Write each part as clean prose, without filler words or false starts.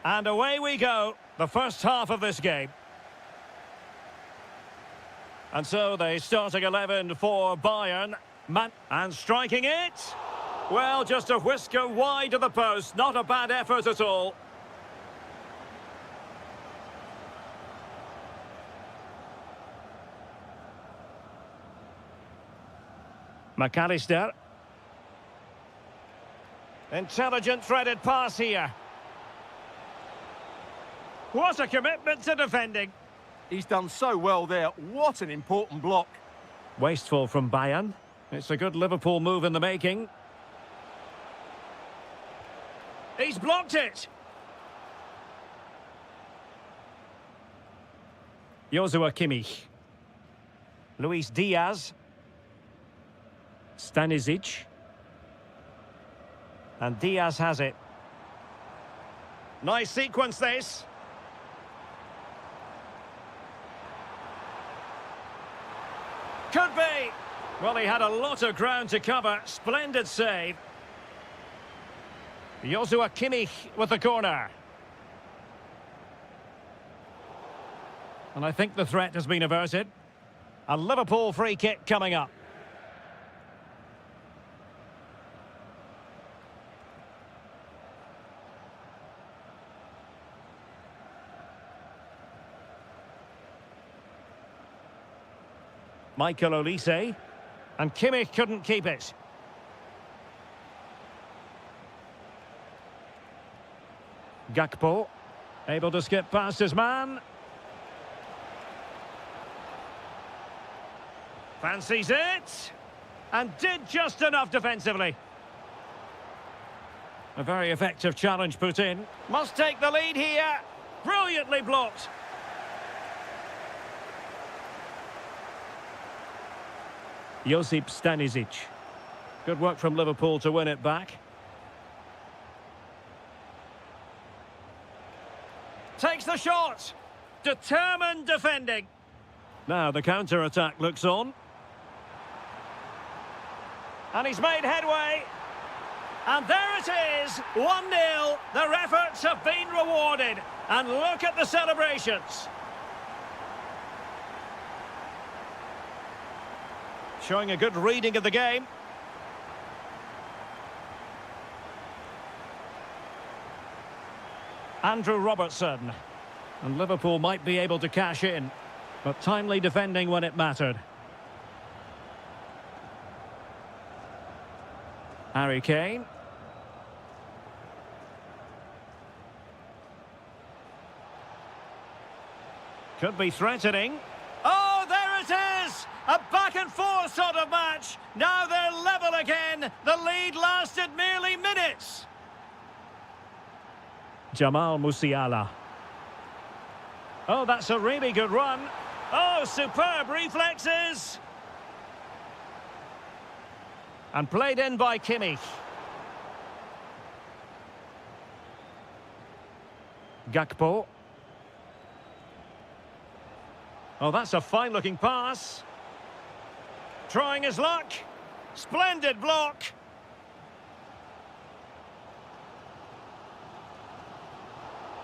And away we go, the first half of this game. And so the starting 11 for Bayern. And striking it. Well, just a whisker wide of the post. Not a bad effort at all. McAllister. Intelligent threaded pass here. What a commitment to defending. He's done so well there. What an important block. Wasteful from Bayern. It's a good Liverpool move in the making. He's blocked it. Joshua Kimmich. Luis Diaz. Stanisic. And Diaz has it. Nice sequence this. Could be. Well, he had a lot of ground to cover. Splendid save. Joshua Kimmich with the corner. And I think the threat has been averted. A Liverpool free kick coming up. Michael Olise, and Kimmich couldn't keep it. Gakpo, able to skip past his man. Fancies it, and did just enough defensively. A very effective challenge put in. Must take the lead here. Brilliantly blocked. Josip Stanisic. Good work from Liverpool to win it back. Takes the shot. Determined defending. Now the counter-attack looks on. And he's made headway. And there it is, 1-0. Their efforts have been rewarded. And look at the celebrations. Showing a good reading of the game. Andrew Robertson. And Liverpool might be able to cash in, but timely defending when it mattered. Harry Kane. Could be threatening. Oh, there it is! A back-and-forth sort of match. Now they're level again. The lead lasted merely minutes. Jamal Musiala. Oh, that's a really good run. Oh, superb reflexes. And played in by Kimmich. Gakpo. Oh, that's a fine-looking pass. Trying his luck. Splendid block.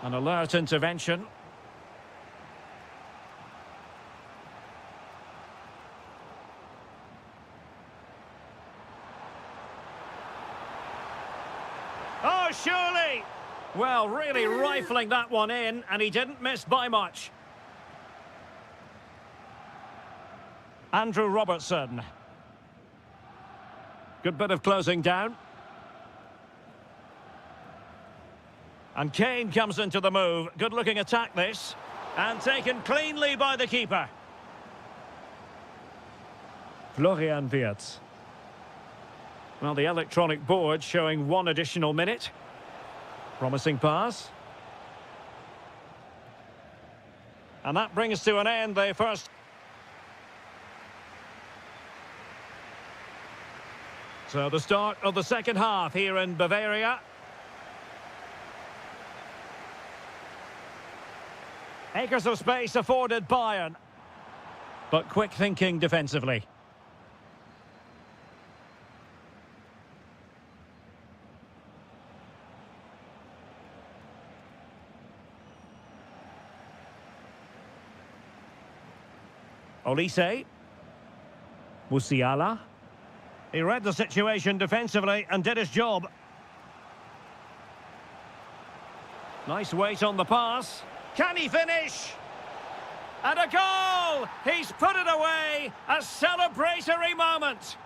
An alert intervention. Oh, surely. Well, really rifling that one in, and he didn't miss by much. Andrew Robertson. Good bit of closing down. And Kane comes into the move. Good-looking attack this. And taken cleanly by the keeper. Florian Wirtz. Well, the electronic board showing one additional minute. Promising pass. And that brings to an end the first. So the start of the second half here in Bavaria. Acres of space afforded Bayern. But quick thinking defensively. Olise. Musiala. He read the situation defensively and did his job. Nice weight on the pass. Can he finish? And a goal! He's put it away! A celebratory moment!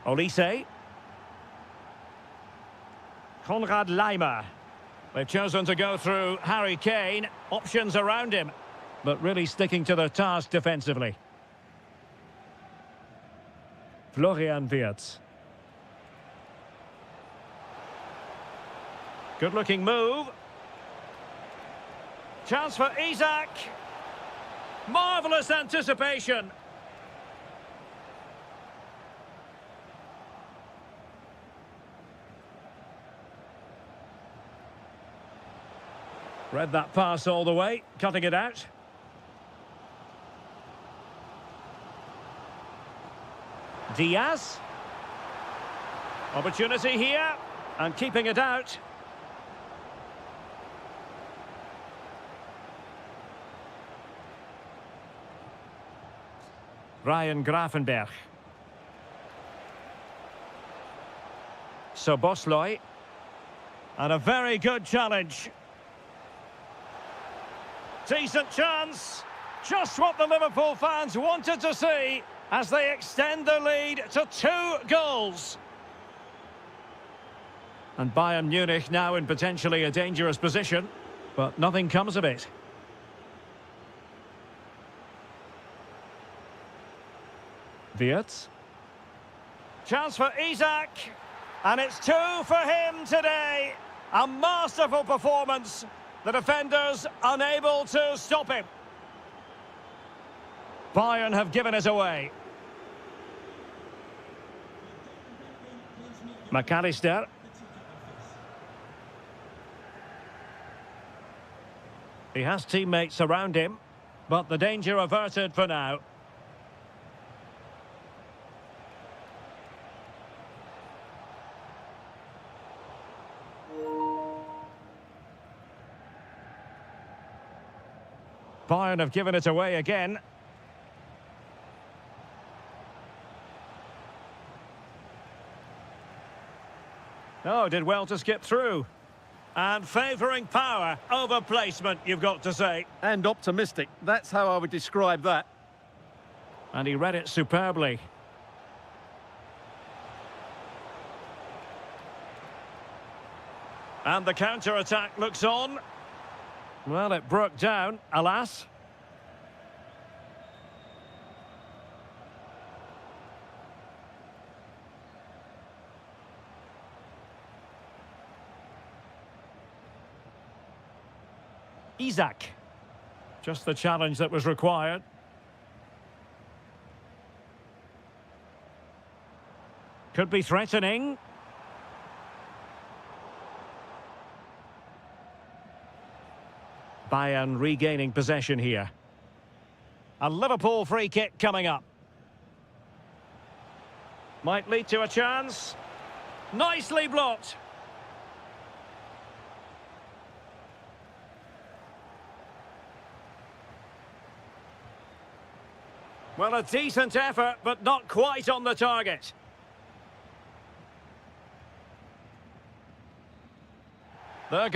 Olise. Konrad Laimer. They've chosen to go through Harry Kane. Options around him, but really sticking to their task defensively. Florian Wirtz. Good-looking move. Chance for Isak. Marvellous anticipation. Read that pass all the way, cutting it out. Diaz. Opportunity here, and keeping it out. Ryan Grafenberg. Sobosloy. And a very good challenge. Decent chance. Just what the Liverpool fans wanted to see as they extend the lead to 2 goals. And Bayern Munich now in potentially a dangerous position, but nothing comes of it. Wirtz. Chance for Isak. And it's 2 for him today. A masterful performance. The defenders unable to stop him. Bayern have given it away. McAllister. He has teammates around him, but the danger averted for now. Bayern have given it away again. Oh, did well to skip through. And favouring power over placement, you've got to say. And optimistic. That's how I would describe that. And he read it superbly. And the counter-attack looks on. Well, it broke down, alas. Isak. Just the challenge that was required. Could be threatening. Bayern regaining possession here. A Liverpool free kick coming up. Might lead to a chance. Nicely blocked. Well, a decent effort, but not quite on the target. There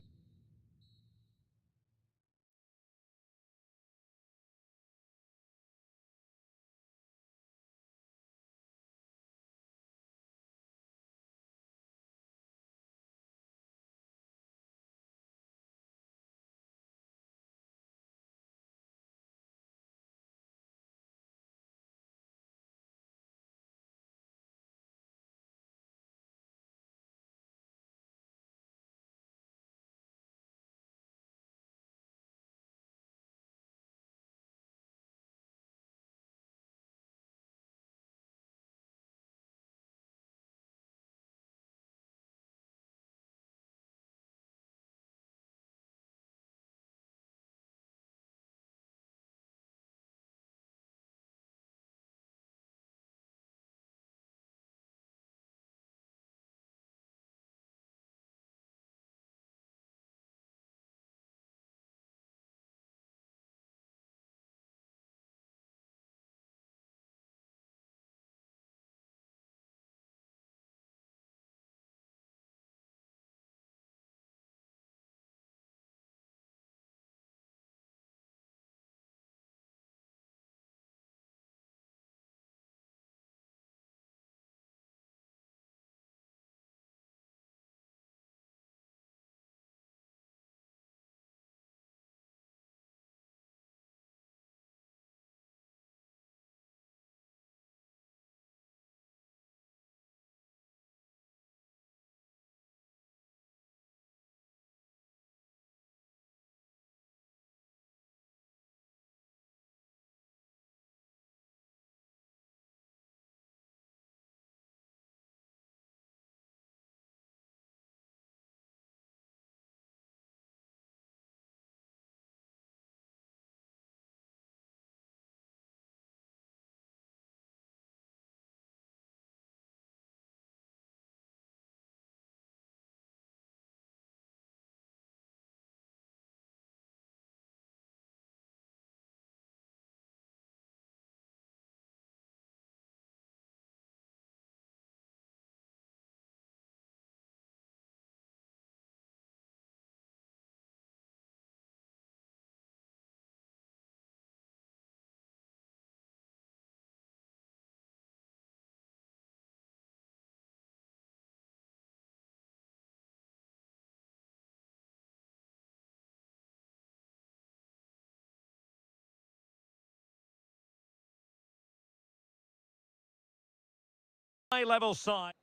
high-level side.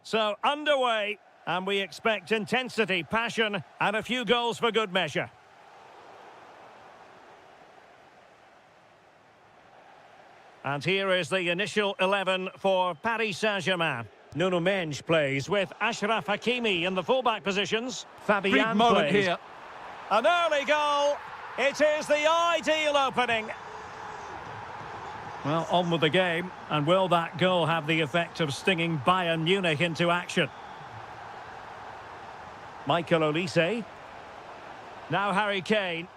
So, underway, and we expect intensity, passion, and a few goals for good measure. And here is the initial 11 for Paris Saint-Germain. Nuno Mendes plays with Achraf Hakimi in the fullback positions. Big Fabian moment plays. here. An early goal. It is the ideal opening. Well, on with the game. And will that goal have the effect of stinging Bayern Munich into action? Michael Olise. Now Harry Kane.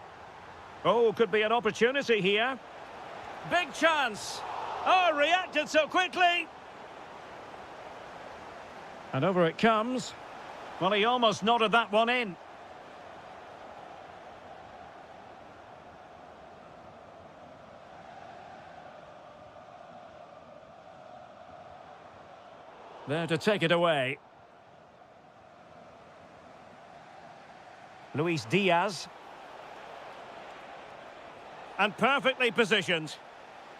Oh, could be an opportunity here. Big chance. Oh, reacted so quickly. And over it comes. Well, he almost nodded that one in. There to take it away. Luis Diaz. And perfectly positioned.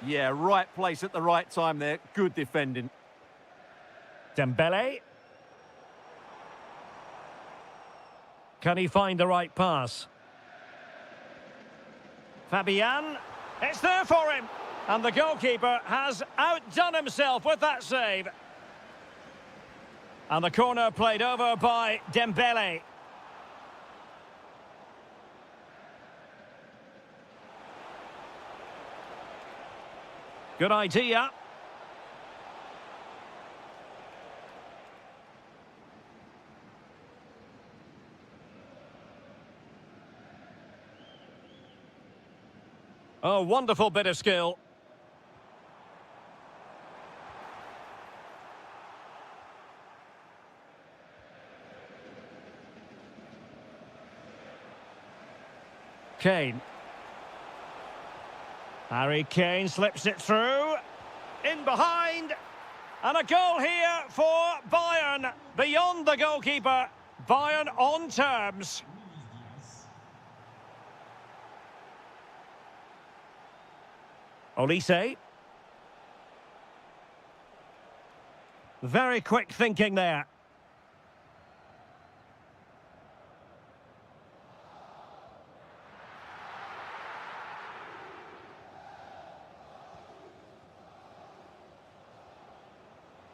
Yeah, right place at the right time there. Good defending. Dembele. Can he find the right pass? Fabian. It's there for him. And the goalkeeper has outdone himself with that save. And the corner played over by Dembele. Good idea. Oh, wonderful bit of skill. Kane. Harry Kane slips it through. In behind. And a goal here for Bayern. Beyond the goalkeeper. Bayern on terms. Olise. Very quick thinking there.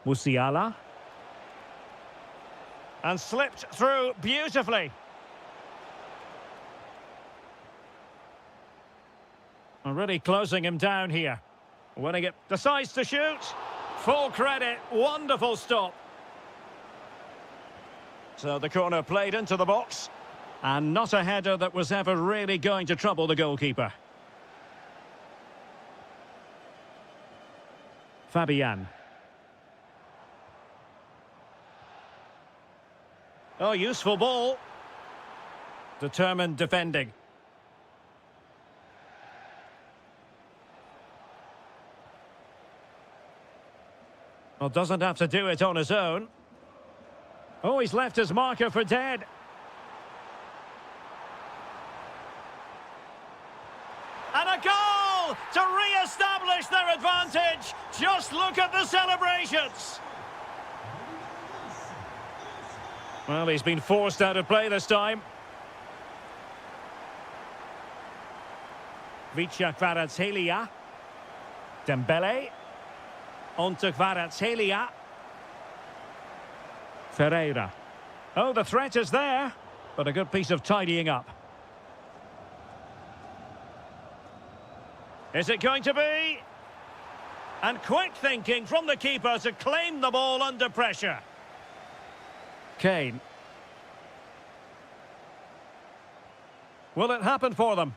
Musiala. And slipped through beautifully. Already closing him down here. Winning it, decides to shoot. Full credit, wonderful stop. So the corner played into the box. And not a header that was ever really going to trouble the goalkeeper. Fabian. Oh, useful ball. Determined defending. Well, doesn't have to do it on his own. Oh, he's left his marker for dead. And a goal to re-establish their advantage. Just look at the celebrations. Well, he's been forced out of play this time. Vicha Kvaratskhelia. Dembele. On to Kvaratskhelia. Ferreira. Oh, the threat is there, but a good piece of tidying up. Is it going to be? And quick thinking from the keeper to claim the ball under pressure. Kane. Will it happen for them?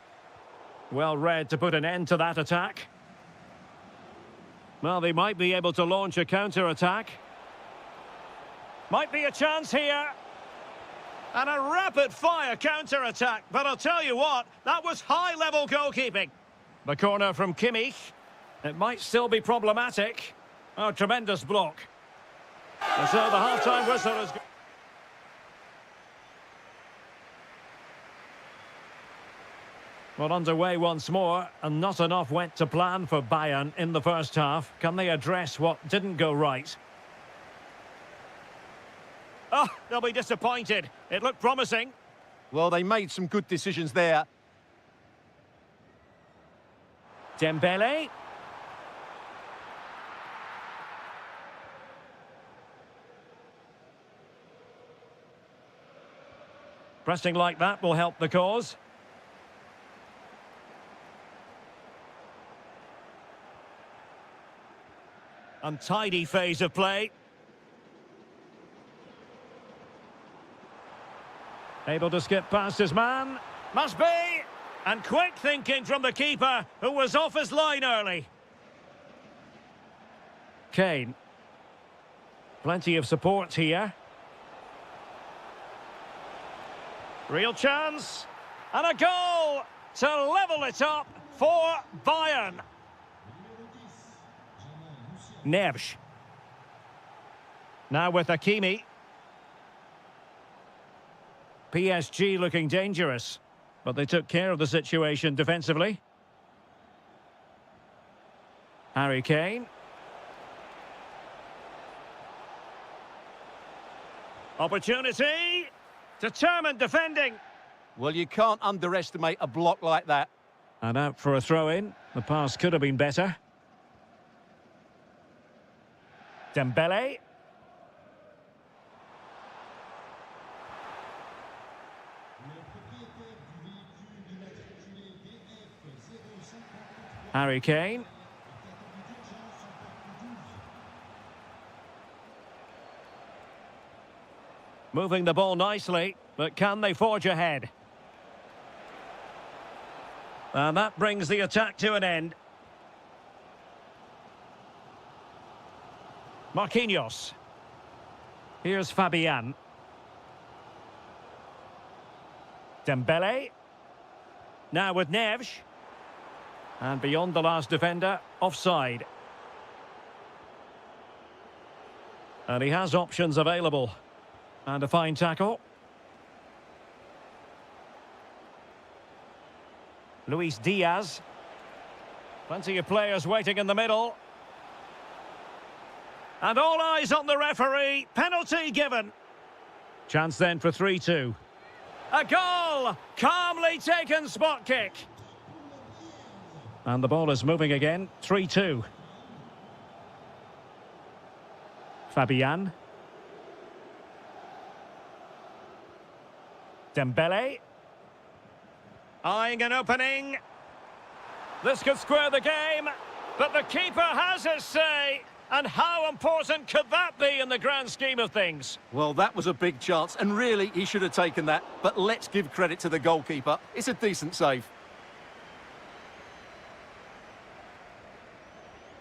Well read to put an end to that attack. Well, they might be able to launch a counter-attack. Might be a chance here. And a rapid-fire counter-attack. But I'll tell you what, that was high-level goalkeeping. The corner from Kimmich. It might still be problematic. Oh, tremendous block. And so the half-time whistle is... Well, underway once more, and not enough went to plan for Bayern in the first half. Can they address what didn't go right? Oh, they'll be disappointed. It looked promising. Well, they made some good decisions there. Dembele. Pressing like that will help the cause. Untidy phase of play. Able to skip past his man. Must be. And quick thinking from the keeper, who was off his line early. Kane. Plenty of support here. Real chance. And a goal to level it up for Bayern. Neves. Now with Hakimi. PSG looking dangerous, but they took care of the situation defensively. Harry Kane. Opportunity. Determined defending. Well, you can't underestimate a block like that. And out for a throw-in. The pass could have been better. Dembele. Harry Kane. Moving the ball nicely, but can they forge ahead? And that brings the attack to an end. Marquinhos. Here's Fabian. Dembele. Now with Neves. And beyond the last defender, offside. And he has options available. And a fine tackle. Luis Diaz. Plenty of players waiting in the middle. And all eyes on the referee. Penalty given. Chance then for 3-2. A goal! Calmly taken spot kick. And the ball is moving again. 3-2. Fabian. Dembele. Eyeing an opening. This could square the game, but the keeper has his say. And how important could that be in the grand scheme of things? Well, that was a big chance, and really, he should have taken that. But let's give credit to the goalkeeper. It's a decent save.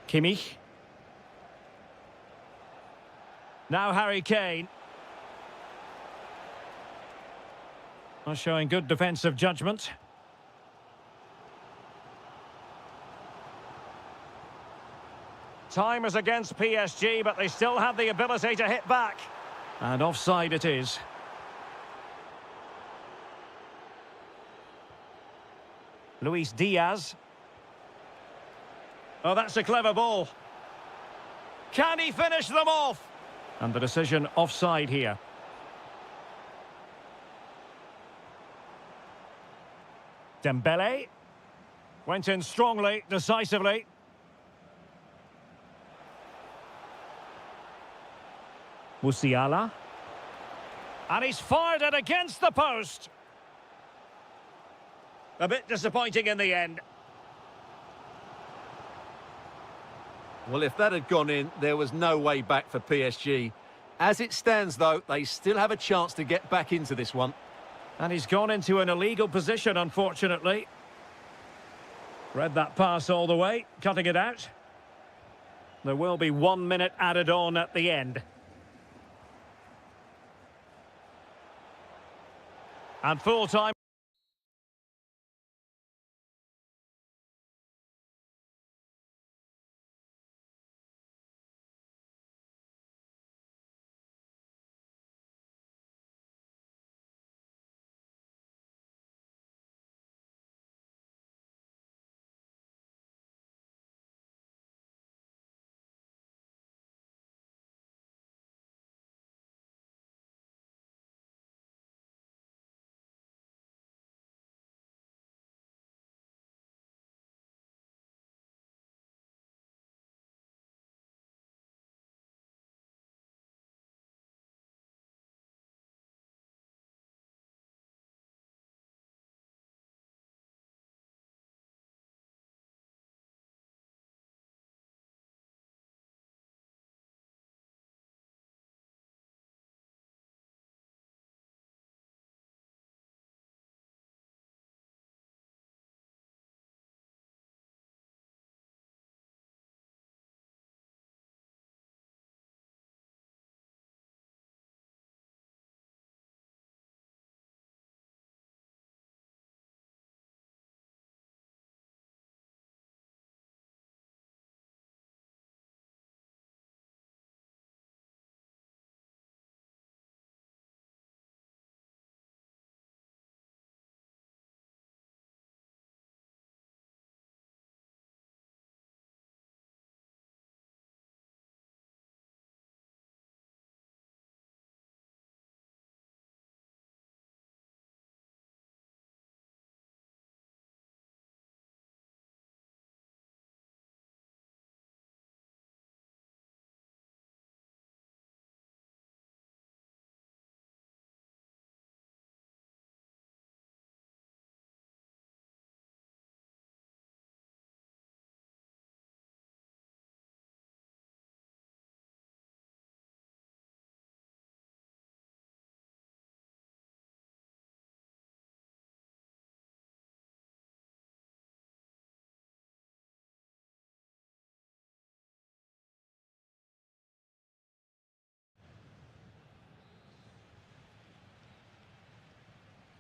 Kimmich. Now Harry Kane. Showing good defensive judgment. Time is against PSG, but they still have the ability to hit back. And offside it is. Luis Diaz. Oh, that's a clever ball. Can he finish them off? And the decision offside here. Dembele. Went in strongly, decisively. Musiala. And he's fired it against the post. A bit disappointing in the end. Well, if that had gone in, there was no way back for PSG. As it stands, though, they still have a chance to get back into this one. And he's gone into an illegal position, unfortunately. Read that pass all the way, cutting it out. There will be 1 minute added on at the end. And full time.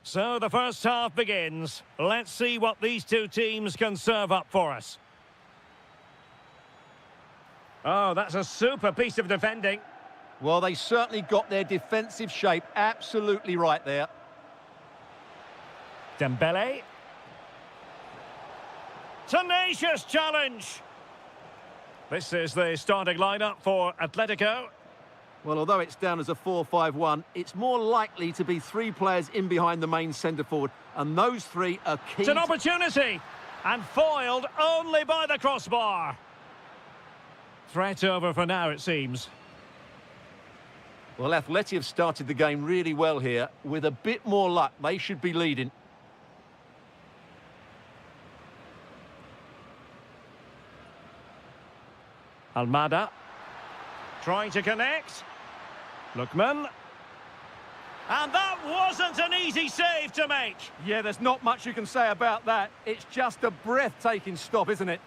So the first half begins. Let's see what these two teams can serve up for us. Oh, that's a super piece of defending. Well, they certainly got their defensive shape absolutely right there. Dembele. Tenacious challenge. This is the starting lineup for Atletico. Well, although it's down as a 4-5-1, it's more likely to be three players in behind the main centre-forward, and those three are key. It's an opportunity, and foiled only by the crossbar. Threat over for now, it seems. Well, Atleti have started the game really well here. With a bit more luck, they should be leading. Almada. Trying to connect. Lookman. And that wasn't an easy save to make. Yeah, there's not much you can say about that. It's just a breathtaking stop, isn't it?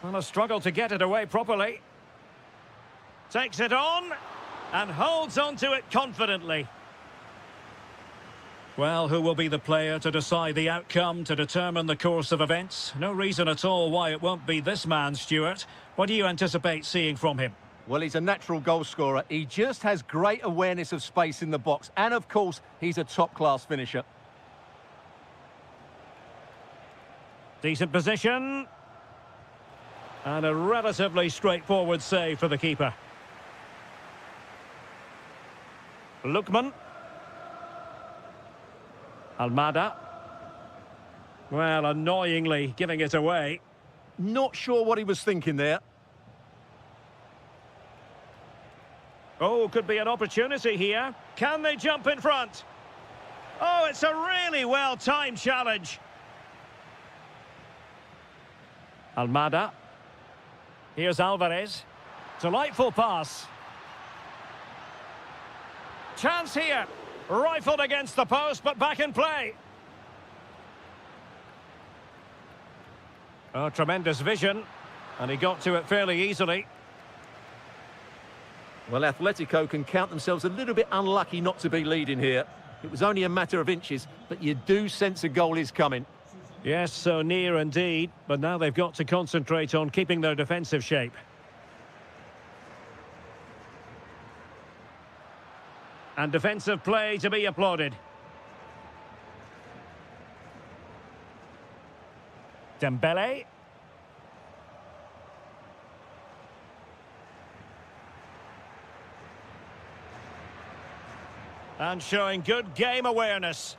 Well, a struggle to get it away properly. Takes it on and holds on to it confidently. Well, who will be the player to decide the outcome, to determine the course of events? No reason at all why it won't be this man, Stuart. What do you anticipate seeing from him? Well, he's a natural goal scorer. He just has great awareness of space in the box. And, of course, he's a top-class finisher. Decent position. And a relatively straightforward save for the keeper. Lookman. Almada. Well, annoyingly giving it away. Not sure what he was thinking there. Oh, could be an opportunity here. Can they jump in front? Oh, it's a really well-timed challenge. Almada. Here's Alvarez. Delightful pass. Chance here. Rifled against the post, but back in play. Oh, tremendous vision. And he got to it fairly easily. Well, Atletico can count themselves a little bit unlucky not to be leading here. It was only a matter of inches, but you do sense a goal is coming. Yes, so near indeed. But now they've got to concentrate on keeping their defensive shape. And defensive play to be applauded. Dembele. And showing good game awareness.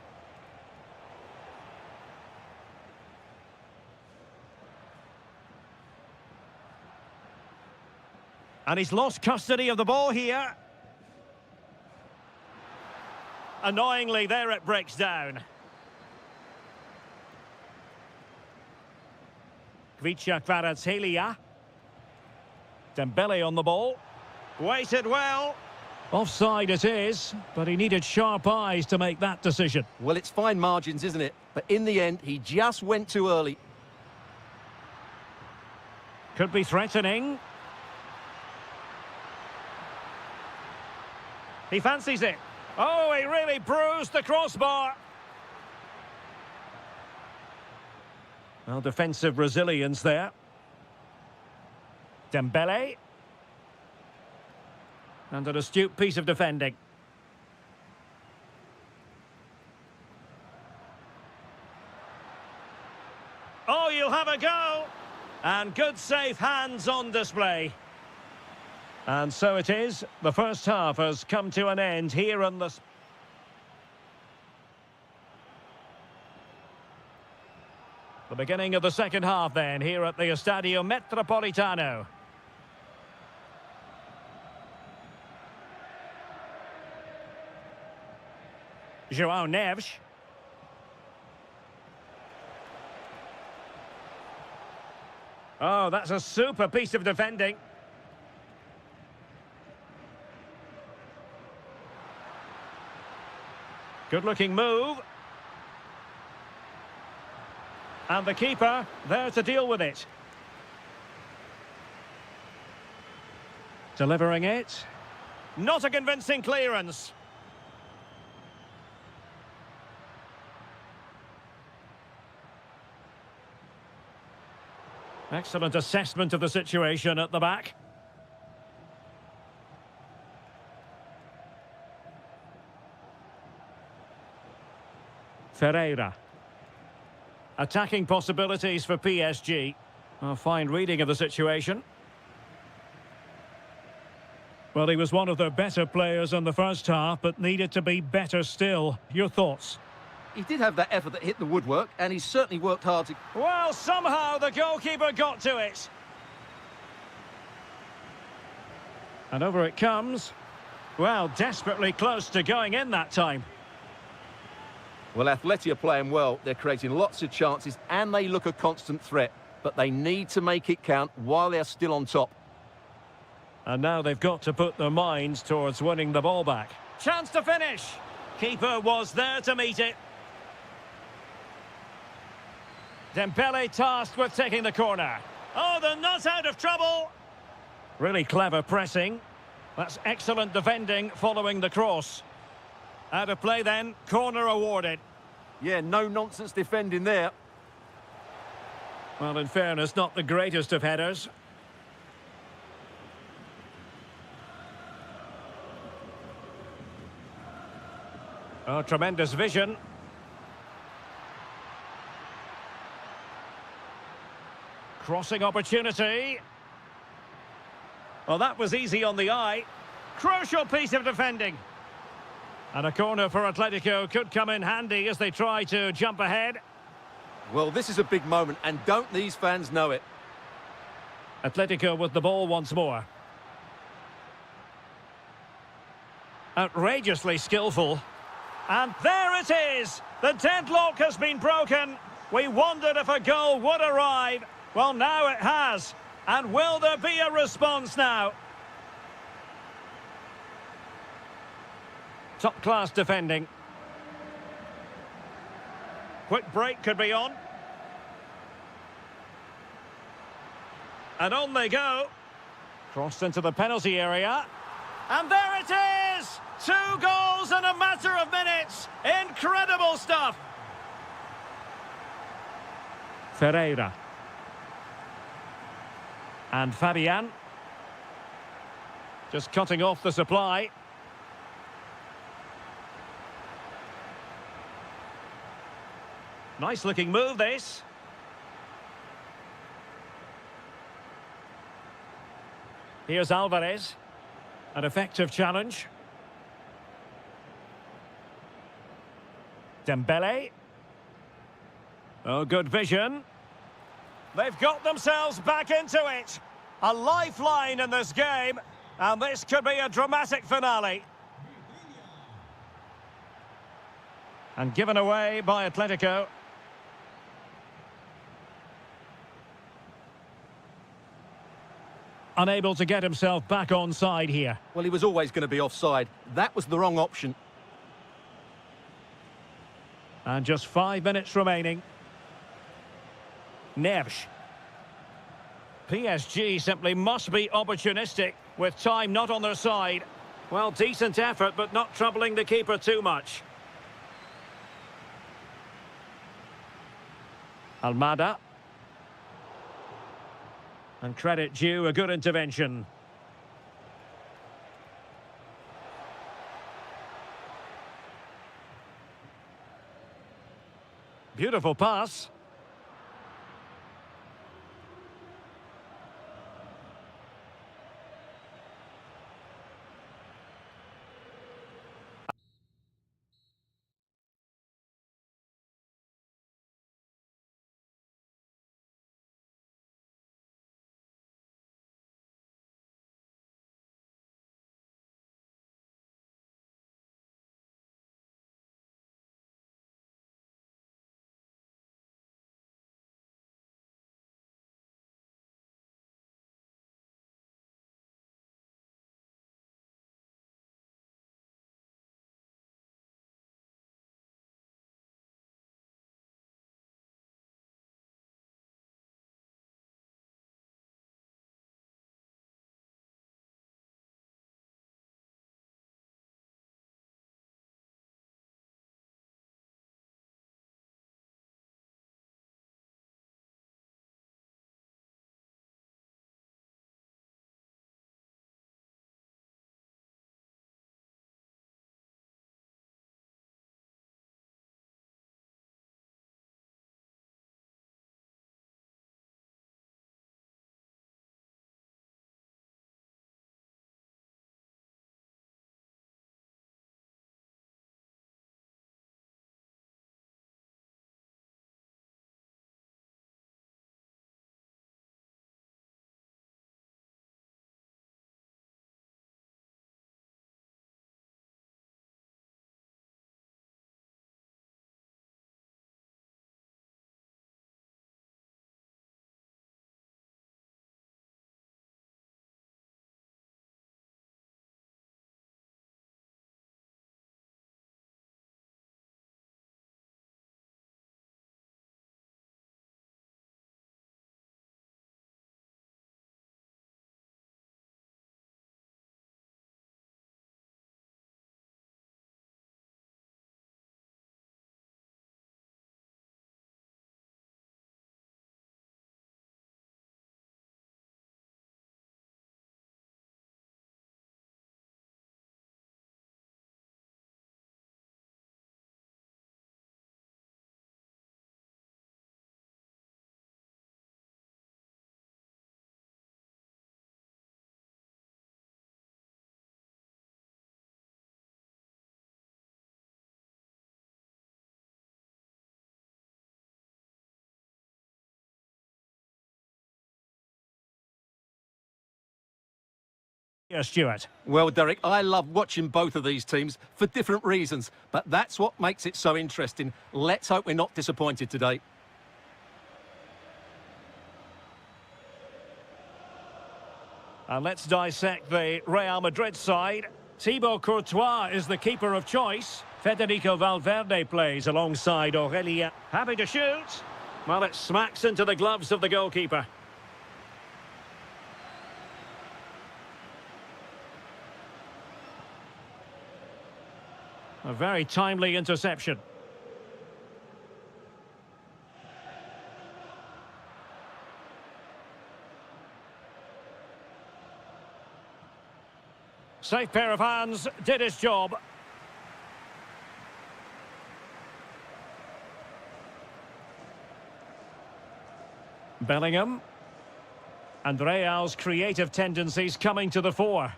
And he's lost custody of the ball here. Annoyingly, there it breaks down. Kvaratskhelia. Dembele on the ball. Waited well. Offside it is, but he needed sharp eyes to make that decision. Well, it's fine margins, isn't it? But in the end, he just went too early. Could be threatening. He fancies it. Oh, he really bruised the crossbar. Well, defensive resilience there. Dembele. And an astute piece of defending. Oh, you'll have a go. And good safe hands on display. And so it is. The first half has come to an end here on the... The beginning of the second half then, here at the Estadio Metropolitano. João Neves. Oh, that's a super piece of defending. Good-looking move. And the keeper there to deal with it. Delivering it. Not a convincing clearance. Excellent assessment of the situation at the back. Ferreira. Attacking possibilities for PSG. A fine reading of the situation. Well, he was one of their better players in the first half, but needed to be better still. Your thoughts? He did have that effort that hit the woodwork, and he certainly worked hard to... Well, somehow the goalkeeper got to it. And over it comes. Well, desperately close to going in that time. Well, Atleti are playing well. They're creating lots of chances, and they look a constant threat. But they need to make it count while they're still on top. And now they've got to put their minds towards winning the ball back. Chance to finish. Keeper was there to meet it. Dembele tasked with taking the corner. Oh, they're not out of trouble. Really clever pressing. That's excellent defending following the cross. Out of play then, corner awarded. Yeah, no nonsense defending there. Well, in fairness, not the greatest of headers. Oh, tremendous vision. Crossing opportunity. Well, that was easy on the eye. Crucial piece of defending. And a corner for Atletico could come in handy as they try to jump ahead. Well, this is a big moment, and don't these fans know it? Atletico with the ball once more. Outrageously skillful. And there it is! The deadlock has been broken. We wondered if a goal would arrive. Well, now it has. And will there be a response now? Top-class defending. Quick break could be on. And on they go. Crossed into the penalty area. And there it is! 2 goals in a matter of minutes. Incredible stuff. Ferreira. And Fabian. Just cutting off the supply. Nice looking move, this. Here's Alvarez. An effective challenge. Dembele. Oh, good vision. They've got themselves back into it. A lifeline in this game. And this could be a dramatic finale. And given away by Atletico. Unable to get himself back on side here. Well, he was always going to be offside. That was the wrong option. And just 5 minutes remaining. Neves. PSG simply must be opportunistic with time not on their side. Well, decent effort, but not troubling the keeper too much. Almada. And credit due, a good intervention. Beautiful pass. Here, Stuart. Well, Derek, I love watching both of these teams for different reasons, but that's what makes it so interesting. Let's hope we're not disappointed today. And let's dissect the Real Madrid side. Thibaut Courtois is the keeper of choice. Federico Valverde plays alongside Aurelien. Happy to shoot. Well, it smacks into the gloves of the goalkeeper. A very timely interception. Safe pair of hands, did his job. Bellingham. And Real's creative tendencies coming to the fore.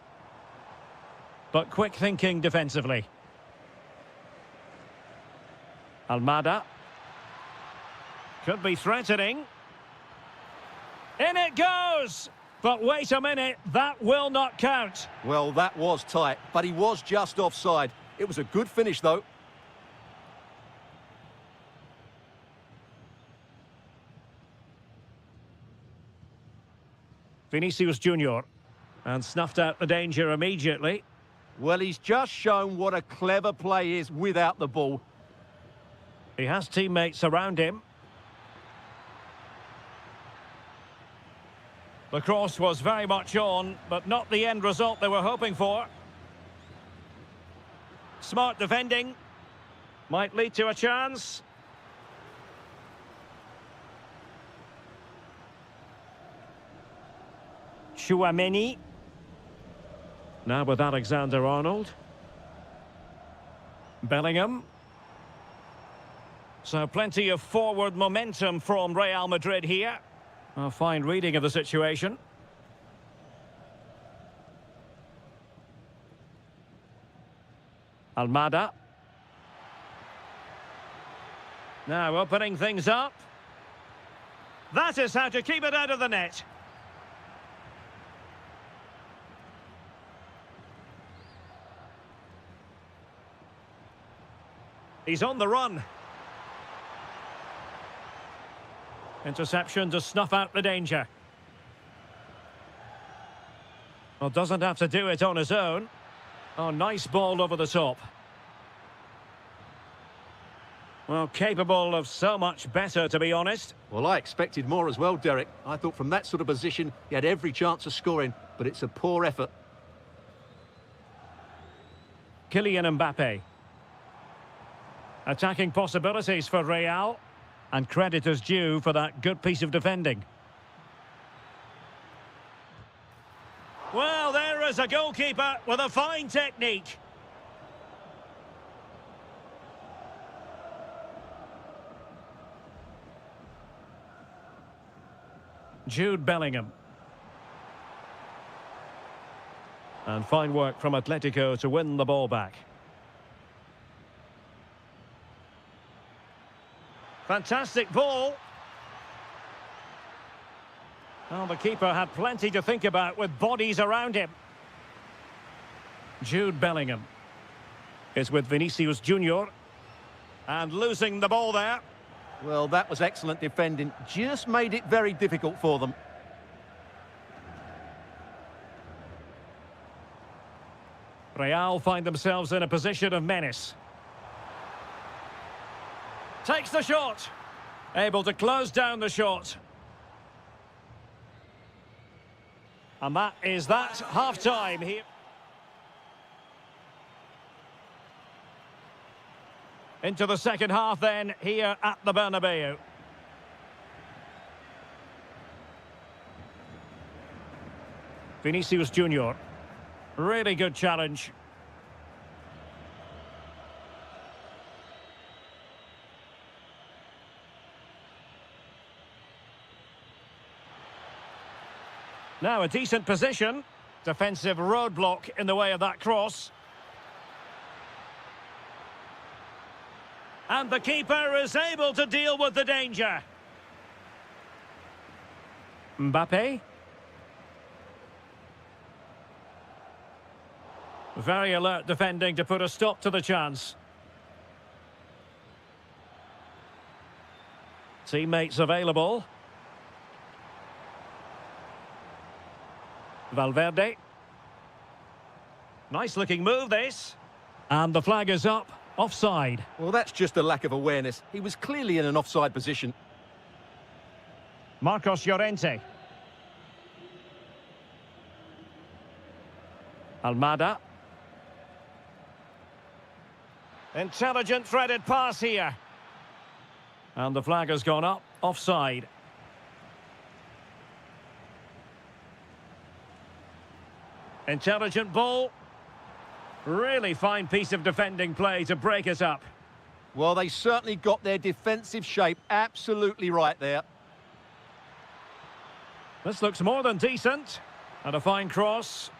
But quick thinking defensively. Almada. Could be threatening. In it goes! But wait a minute, that will not count. Well, that was tight, but he was just offside. It was a good finish, though. Vinicius Junior. And snuffed out the danger immediately. Well, he's just shown what a clever play is without the ball. He has teammates around him. The cross was very much on, but not the end result they were hoping for. Smart defending. Might lead to a chance. Chouameni. Now with Alexander-Arnold. Bellingham. So plenty of forward momentum from Real Madrid here. A fine reading of the situation. Almada. Now opening things up. That is how to keep it out of the net. He's on the run. Interception to snuff out the danger. Well, doesn't have to do it on his own. Oh, nice ball over the top. Well, capable of so much better, to be honest. Well, I expected more as well, Derek. I thought from that sort of position, he had every chance of scoring, but it's a poor effort. Kylian Mbappe. Attacking possibilities for Real. And credit is due for that good piece of defending. Well, there is a goalkeeper with a fine technique. Jude Bellingham. And fine work from Atletico to win the ball back. Fantastic ball. Well, the keeper had plenty to think about with bodies around him. Jude Bellingham is with Vinicius Junior. And losing the ball there. Well, that was excellent defending. Just made it very difficult for them. Real find themselves in a position of menace. Takes the shot. Able to close down the shot. And that is that. Half-time here. Into the second half then, here at the Bernabeu. Vinicius Junior. Really good challenge. Now a decent position. Defensive roadblock in the way of that cross. And the keeper is able to deal with the danger. Mbappe. Very alert defending to put a stop to the chance. Teammates available. Valverde. Nice looking move this. And the flag is up. Offside. Well, that's just a lack of awareness. He was clearly in an offside position. Marcos Llorente. Almada. Intelligent threaded pass here. And the flag has gone up. Offside. Intelligent ball. Really fine piece of defending play to break us up. Well, they certainly got their defensive shape absolutely right there. This looks more than decent. And a fine cross.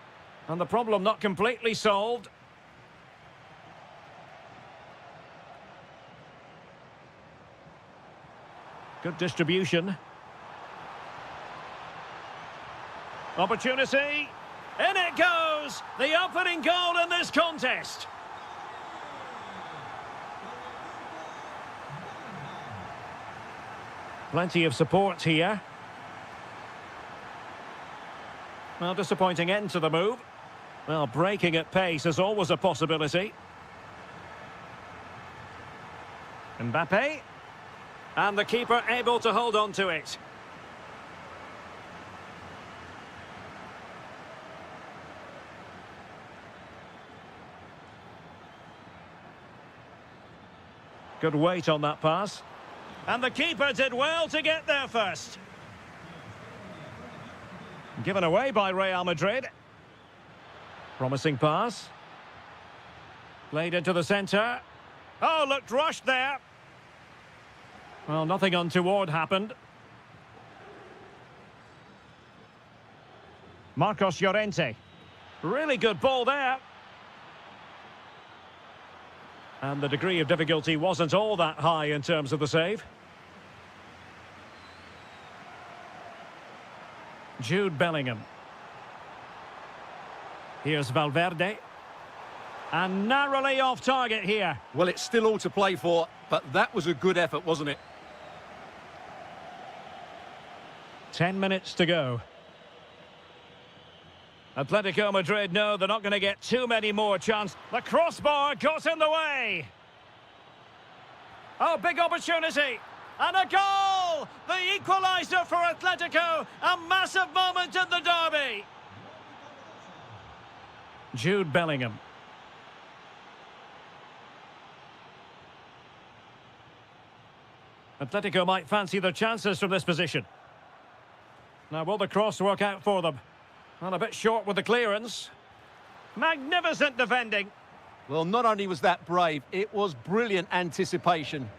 And the problem not completely solved. Good distribution. Opportunity. In it goes! The opening goal in this contest. Plenty of support here. Well, disappointing end to the move. Well, breaking at pace is always a possibility. Mbappe. And the keeper able to hold on to it. Good weight on that pass. And the keeper did well to get there first. Given away by Real Madrid. Promising pass. Played into the centre. Oh, looked rushed there. Well, nothing untoward happened. Marcos Llorente. Really good ball there. And the degree of difficulty wasn't all that high in terms of the save. Jude Bellingham. Here's Valverde. And narrowly off target here. Well, it's still all to play for, but that was a good effort, wasn't it? 10 minutes to go. Atletico Madrid know they're not going to get too many more chances. The crossbar got in the way. Oh, big opportunity. And a goal! The equaliser for Atletico. A massive moment in the derby. Jude Bellingham. Atletico might fancy their chances from this position. Now, will the cross work out for them? Well, a bit short with the clearance. Magnificent defending. Well, not only was that brave, it was brilliant anticipation.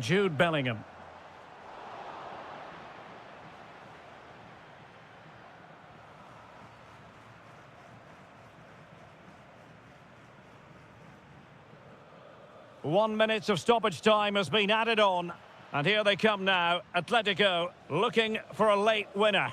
Jude Bellingham. One minute of stoppage time has been added on. And here they come now. Atletico looking for a late winner.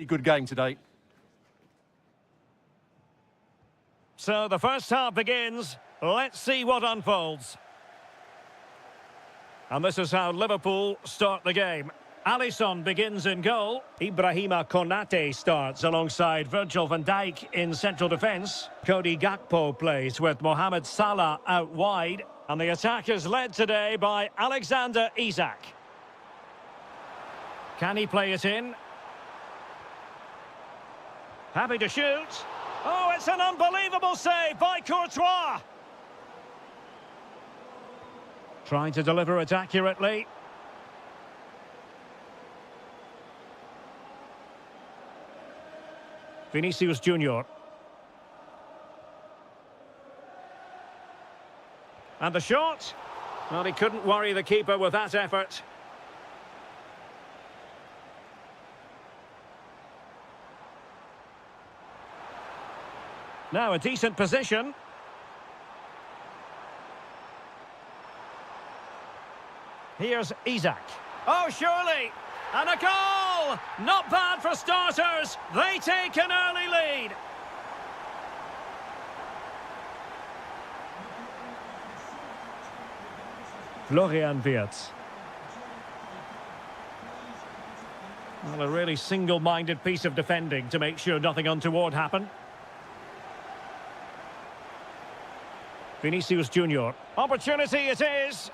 Good game today. So the first half begins. Let's see what unfolds. And this is how Liverpool start the game. Alisson begins in goal. Ibrahima Konate starts alongside Virgil van Dijk in central defence. Cody Gakpo plays with Mohamed Salah out wide. And the attack is led today by Alexander Isak. Can he play it in? Happy to shoot. Oh, it's an unbelievable save by Courtois. Trying to deliver it accurately. Vinicius Junior. And the shot. Well, he couldn't worry the keeper with that effort. Now a decent position. Here's Isak. Oh, surely. And a goal! Not bad for starters. They take an early lead. Florian Wirtz. Well, a really single-minded piece of defending to make sure nothing untoward happened. Vinicius Junior. Opportunity it is.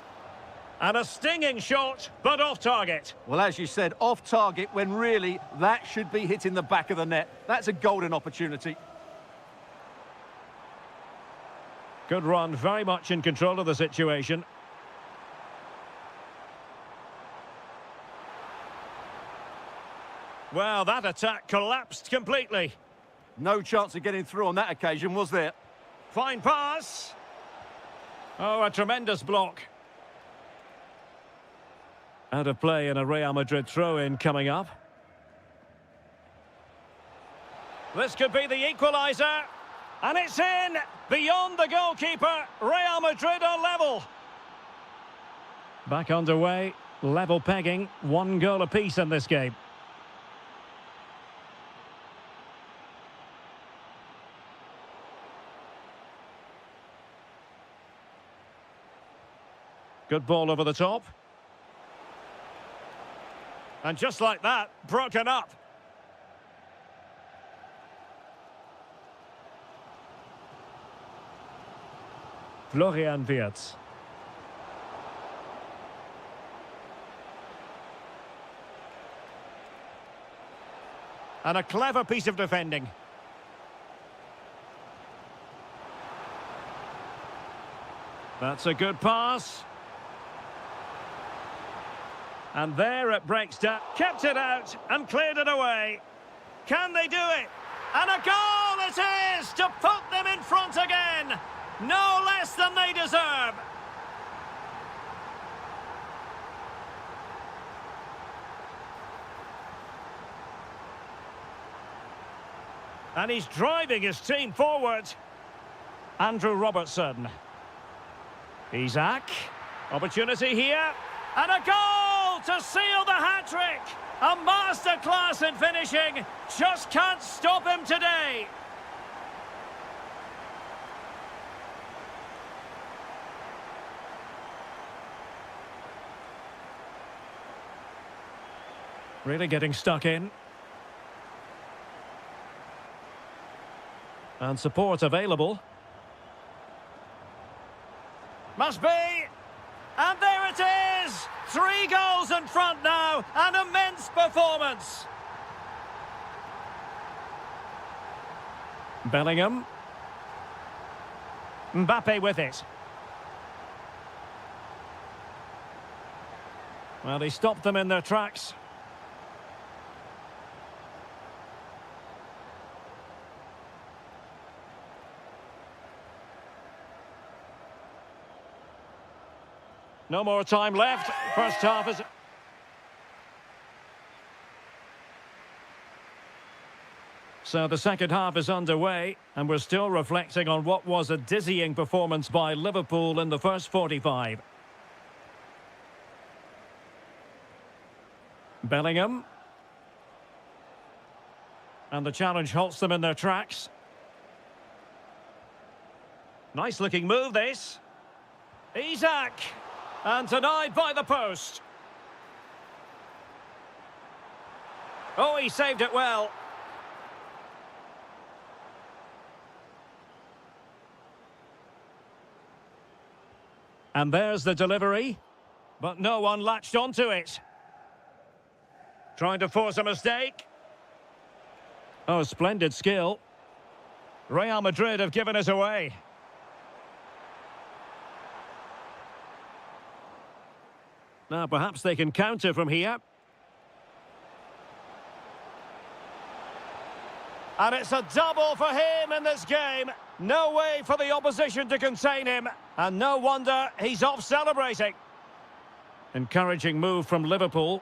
And a stinging shot, but off target. Well, as you said, off target when really that should be hitting the back of the net. That's a golden opportunity. Good run, very much in control of the situation. Well, that attack collapsed completely. No chance of getting through on that occasion, was there? Fine pass. Oh, a tremendous block. Out of play and a Real Madrid throw-in coming up. This could be the equaliser. And it's in! Beyond the goalkeeper, Real Madrid are level. Back underway, level pegging, 1 goal apiece in this game. Good ball over the top. And just like that, broken up. Florian Wirtz. And a clever piece of defending. That's a good pass. And there it breaks down. Kept it out and cleared it away. Can they do it? And a goal it is to put them in front again. No less than they deserve. And he's driving his team forward. Andrew Robertson. Isak. Opportunity here. And a goal to seal the hat-trick. A masterclass in finishing. Just can't stop him today. Really getting stuck in. And support available. Must be. And there it is! 3 goals in front now. An immense performance. Bellingham. Mbappe with it. Well, he stopped them in their tracks. No more time left. First half is... So the second half is underway, and we're still reflecting on what was a dizzying performance by Liverpool in the first 45. Bellingham. And the challenge halts them in their tracks. Nice looking move, this. Isak. And denied by the post. Oh, he saved it well. And there's the delivery. But no one latched onto it. Trying to force a mistake. Oh, splendid skill. Real Madrid have given it away. Now, perhaps they can counter from here. And it's a double for him in this game. No way for the opposition to contain him. And no wonder he's off celebrating. Encouraging move from Liverpool.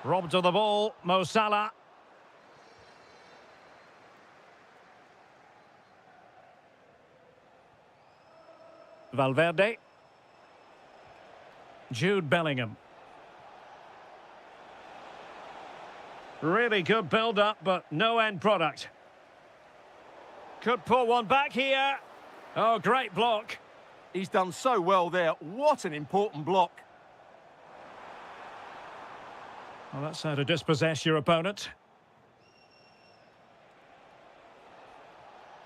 Robbed of the ball, Mo Salah. Valverde. Jude Bellingham. Really good build-up, but no end product. Could pull one back here. Oh, great block. He's done so well there. What an important block. Well, that's how to dispossess your opponent.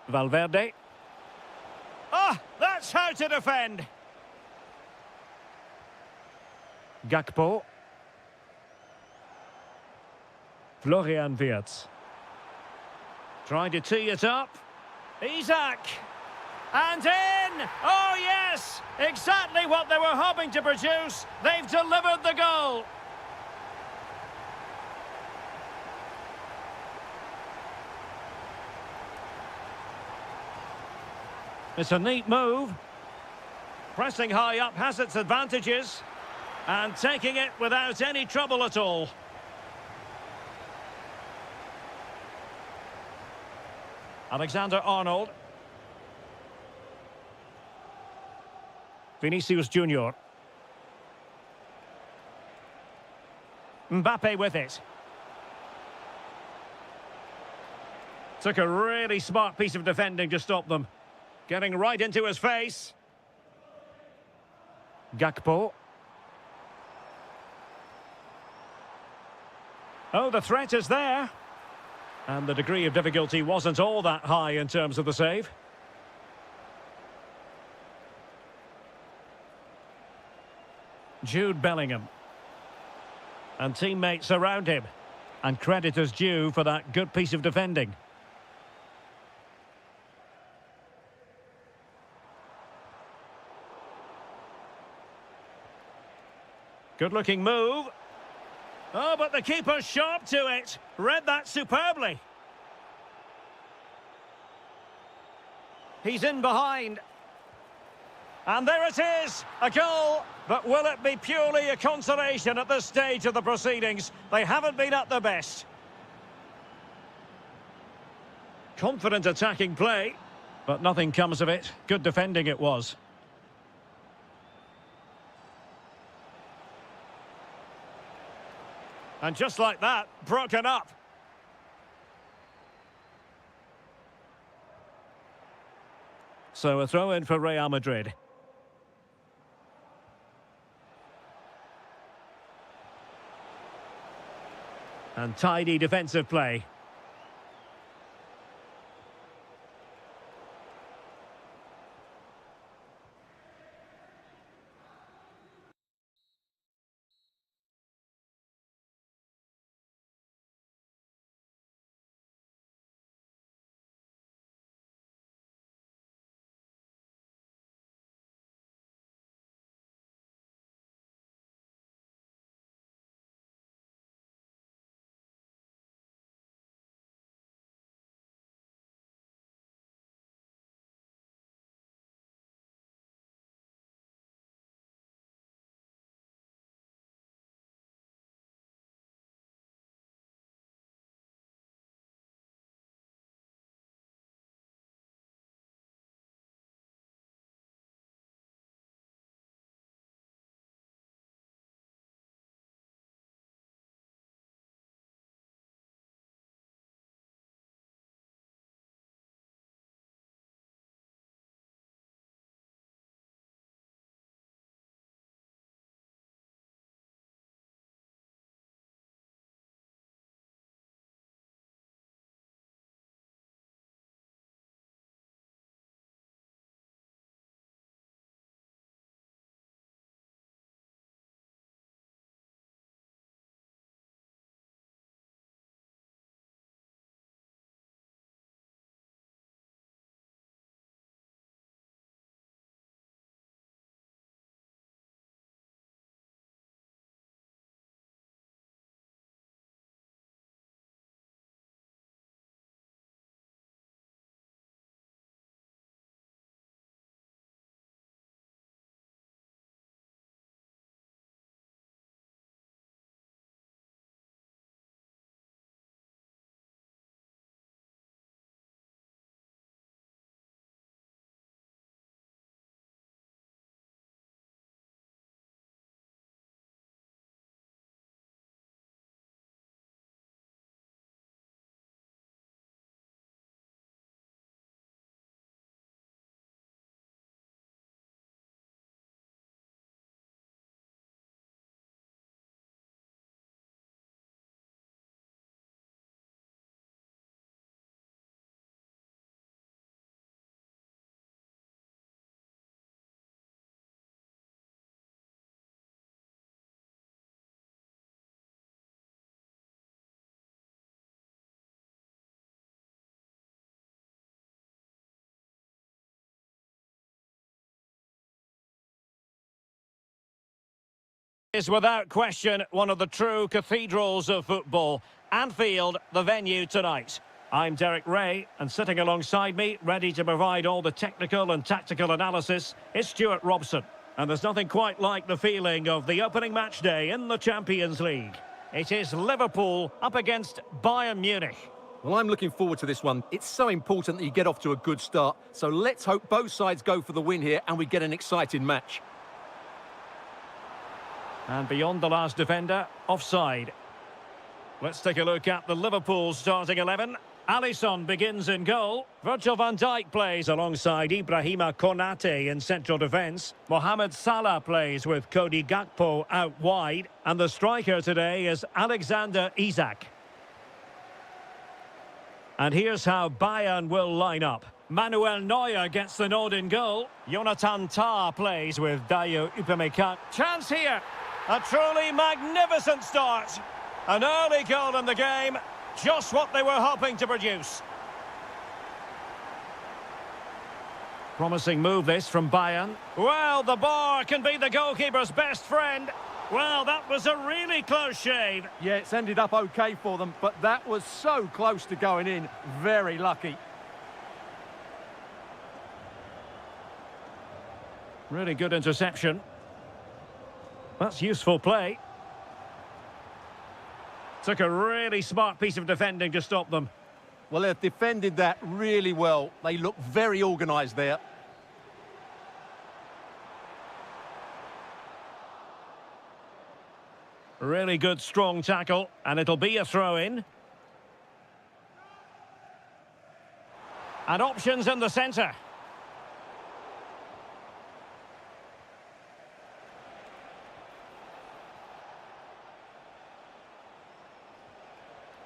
Valverde. Ah, that's how to defend. Gakpo. Florian Wirtz. Trying to tee it up. Isak. And in! Oh, yes! Exactly what they were hoping to produce. They've delivered the goal. It's a neat move. Pressing high up has its advantages. And taking it without any trouble at all. Alexander-Arnold. Vinicius Junior. Mbappe with it. Took a really smart piece of defending to stop them. Getting right into his face. Gakpo. Oh, the threat is there. And the degree of difficulty wasn't all that high in terms of the save. Jude Bellingham. And teammates around him. And credit is due for that good piece of defending. Good-looking move. Oh, but the keeper's sharp to it. Read that superbly. He's in behind. And there it is, a goal. But will it be purely a consolation at this stage of the proceedings? They haven't been at their best. Confident attacking play, but nothing comes of it. Good defending it was. And just like that, broken up. So a throw in for Real Madrid. And tidy defensive play. Is without question one of the true cathedrals of football. Anfield, the venue tonight. I'm Derek Ray, and sitting alongside me, ready to provide all the technical and tactical analysis, is Stuart Robson. And there's nothing quite like the feeling of the opening match day in the Champions League. It is Liverpool up against Bayern Munich. Well, I'm looking forward to this one. It's so important that you get off to a good start. So let's hope both sides go for the win here and we get an exciting match. And beyond the last defender, offside. Let's take a look at the Liverpool starting 11. Alisson begins in goal. Virgil van Dijk plays alongside Ibrahima Konate in central defence. Mohamed Salah plays with Cody Gakpo out wide. And the striker today is Alexander Isak. And here's how Bayern will line up. Manuel Neuer gets the nod in goal. Jonathan Tah plays with Dayo Upamecano. Chance here. A truly magnificent start. An early goal in the game. Just what they were hoping to produce. Promising move this from Bayern. Well, the bar can be the goalkeeper's best friend. Well, that was a really close shave. Yeah, it's ended up okay for them, but that was so close to going in. Very lucky. Really good interception. That's useful play. Took a really smart piece of defending to stop them. Well, they've defended that really well. They look very organised there. Really good, strong tackle, and it'll be a throw-in. And options in the centre.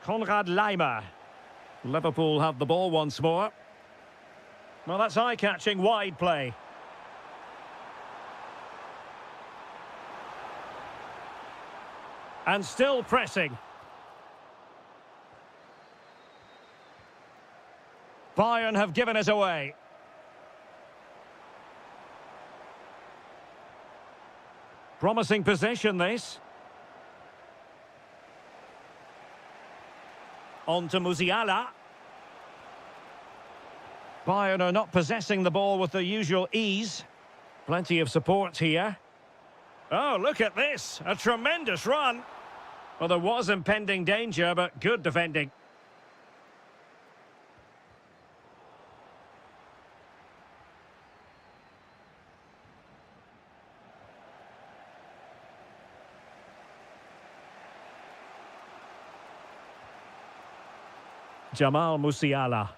Konrad Laimer. Liverpool have the ball once more. Well, that's eye-catching wide play. And still pressing. Bayern have given it away. Promising position, this. On to Musiala. Bayern are not possessing the ball with the usual ease. Plenty of support here. Oh, look at this. A tremendous run. Well, there was impending danger, but good defending. Jamal Musiala.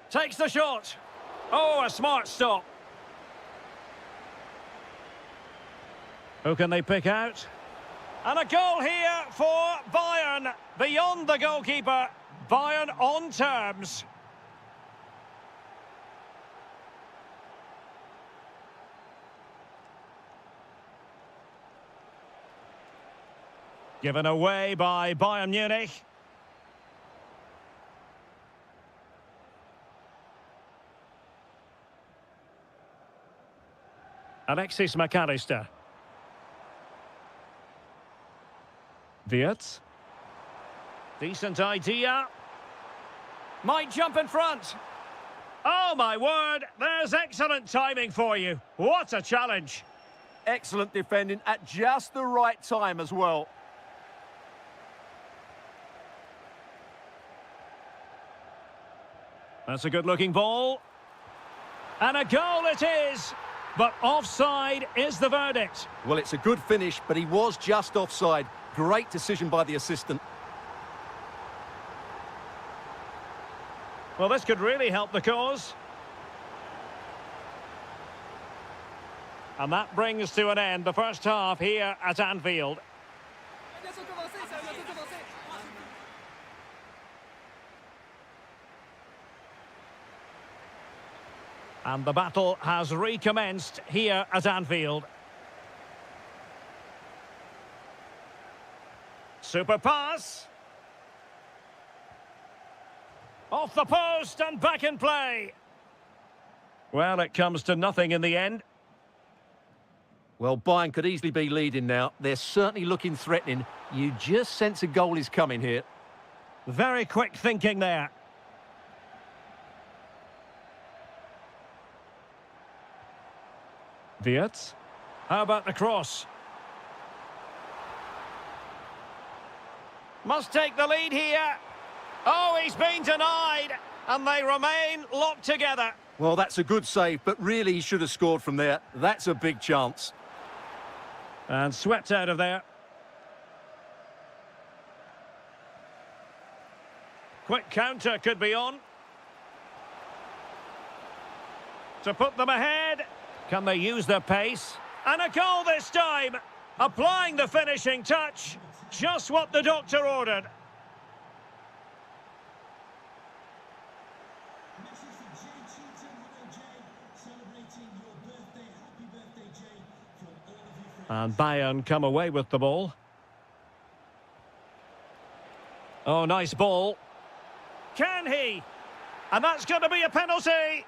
Takes the shot. Oh, a smart stop. Who can they pick out? And a goal here for Bayern. Beyond the goalkeeper. Bayern on terms. Given away by Bayern Munich. Alexis McAllister. Wirtz. Decent idea. Might jump in front. Oh, my word. There's excellent timing for you. What a challenge. Excellent defending at just the right time as well. That's a good-looking ball. And a goal it is. But offside is the verdict. Well, it's a good finish, but he was just offside. Great decision by the assistant. Well, this could really help the cause. And that brings to an end the first half here at Anfield. And the battle has recommenced here at Anfield. Super pass. Off the post and back in play. Well, it comes to nothing in the end. Well, Bayern could easily be leading now. They're certainly looking threatening. You just sense a goal is coming here. Very quick thinking there. Wirtz. How about the cross? Must take the lead here. Oh, he's been denied. And they remain locked together. Well, that's a good save, but really he should have scored from there. That's a big chance. And swept out of there. Quick counter could be on. To put them ahead. Can they use their pace? And a goal this time. Applying the finishing touch. Just what the doctor ordered. And Bayern come away with the ball. Oh, nice ball. Can he? And that's going to be a penalty.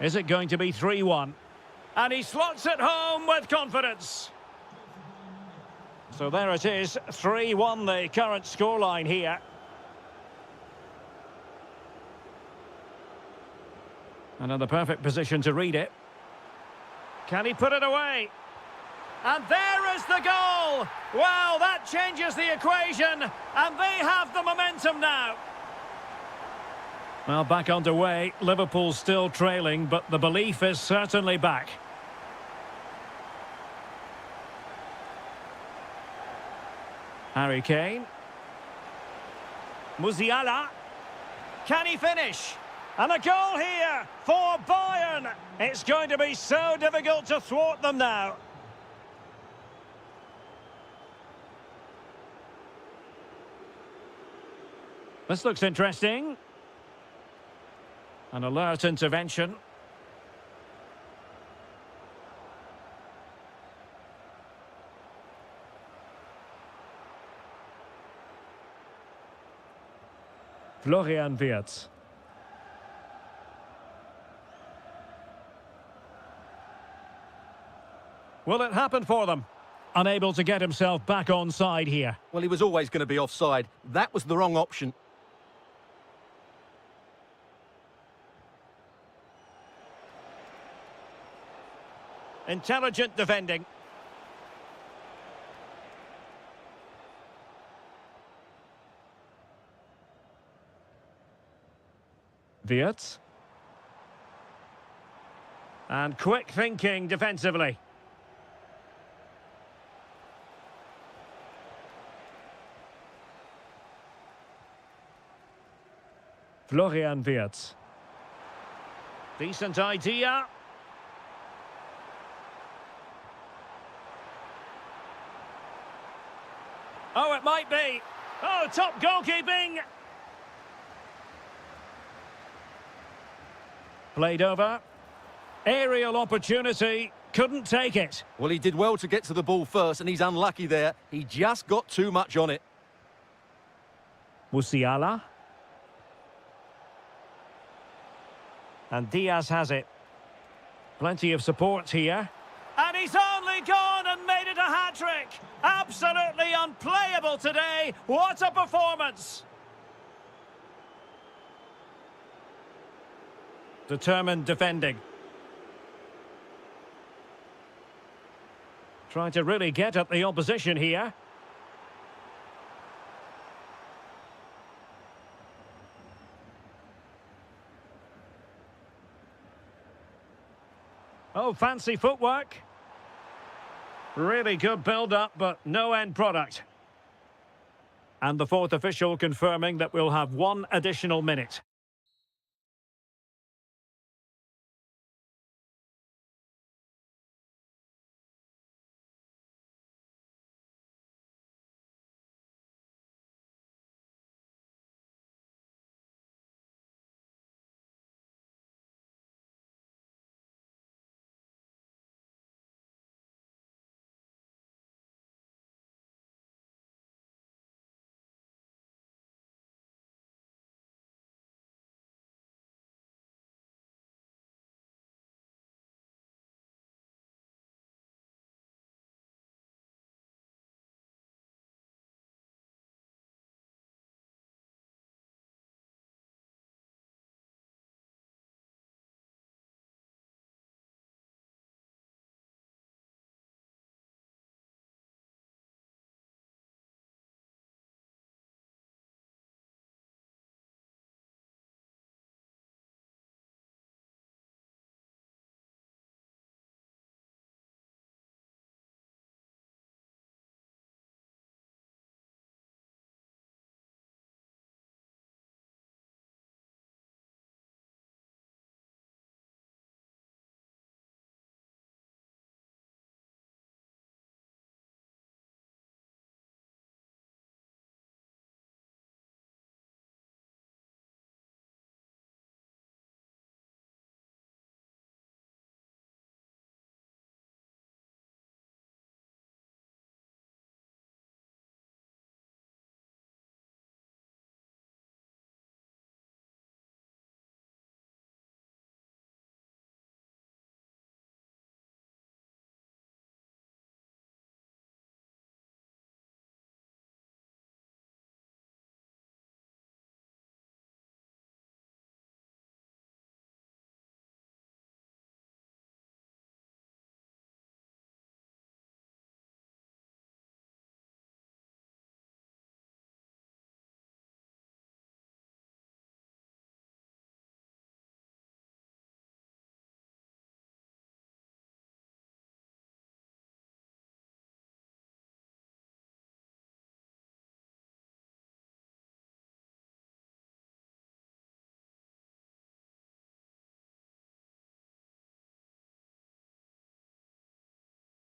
Is it going to be 3-1? And he slots it home with confidence. So there it is, 3-1 the current scoreline here. And in the perfect position to read it. Can he put it away? And there is the goal! Well, that changes the equation, and they have the momentum now. Well, back underway, Liverpool still trailing, but the belief is certainly back. Harry Kane. Musiala. Can he finish? And a goal here for Bayern. It's going to be so difficult to thwart them now. This looks interesting. An alert intervention. Florian Wirtz. Will it happen for them? Unable to get himself back on side here. Well, he was always going to be offside. That was the wrong option. Intelligent defending. Wirtz. And quick thinking defensively. Florian Wirtz. Decent idea. Oh, it might be. Oh, top goalkeeping. Played over. Aerial opportunity. Couldn't take it. Well, he did well to get to the ball first, and he's unlucky there. He just got too much on it. Musiala. And Diaz has it. Plenty of support here. And he's only gone and made it a hat-trick. Absolutely unplayable today. What a performance. Determined defending. Trying to really get at the opposition here. Oh, fancy footwork. Really good build-up, but no end product. And the fourth official confirming that we'll have one additional minute.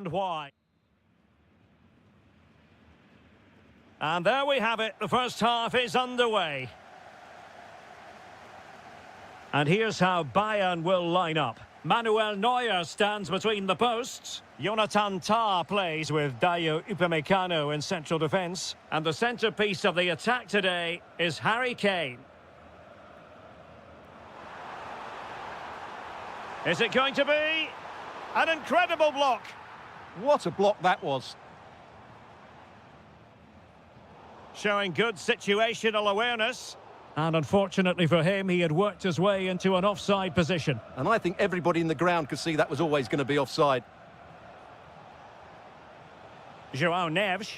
Why? And there we have it. The first half is underway. And here's how Bayern will line up. Manuel Neuer stands between the posts. Jonathan Tah plays with Dayo Upamecano in central defence. And the centrepiece of the attack today is Harry Kane. Is it going to be an incredible block? What a block that was. Showing good situational awareness. And unfortunately for him, he had worked his way into an offside position. And I think everybody in the ground could see that was always going to be offside. Joao Neves.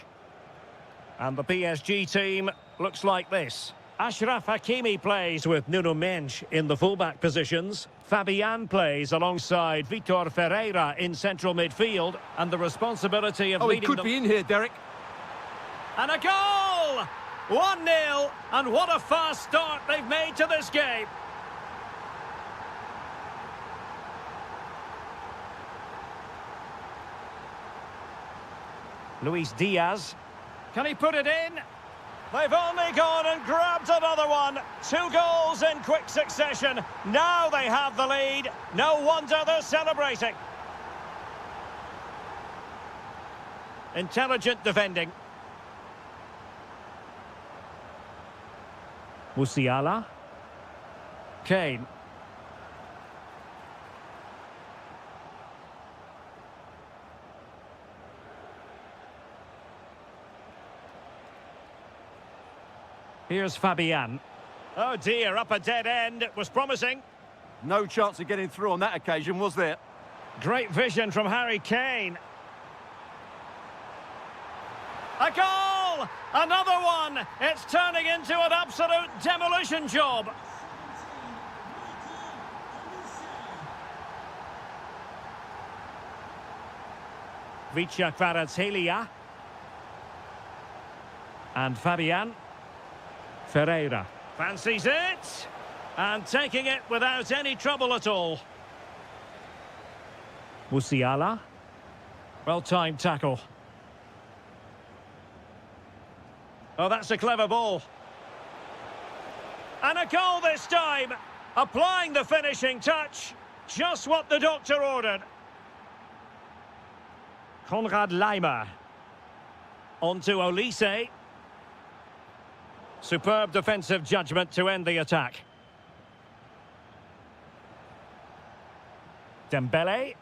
And the PSG team looks like this. Achraf Hakimi plays with Nuno Mendes in the fullback positions. Fabian plays alongside Vitor Ferreira in central midfield. And the responsibility of leading leading them... Oh, he could be in here, Derek. And a goal! 1-0, and what a fast start they've made to this game. Luis Diaz. Can he put it in? They've only gone and grabbed another one. 2 goals in quick succession. Now they have the lead. No wonder they're celebrating. Intelligent defending. Musiala. Kane. Here's Fabian. Oh dear, up a dead end. It was promising. No chance of getting through on that occasion, was there? Great vision from Harry Kane. A goal! Another one! It's turning into an absolute demolition job. Vicha Kvaratskhelia. And Fabian. Ferreira. Fancies it. And taking it without any trouble at all. Musiala. Well-timed tackle. Oh, that's a clever ball. And a goal this time. Applying the finishing touch. Just what the doctor ordered. Konrad Laimer. On to Olise. Superb defensive judgment to end the attack. Dembele.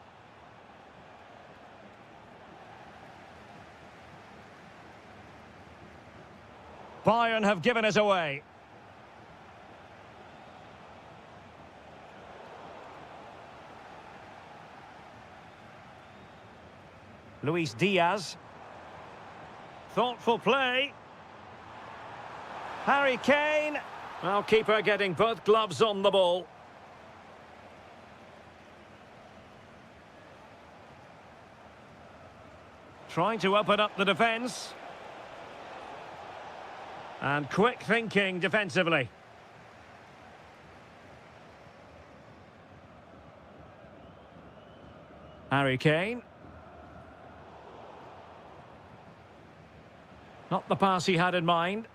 Bayern have given us away. Luis Diaz. Thoughtful play. Harry Kane. Well, keeper getting both gloves on the ball. Trying to open up the defence. And quick thinking defensively. Harry Kane. Not the pass he had in mind.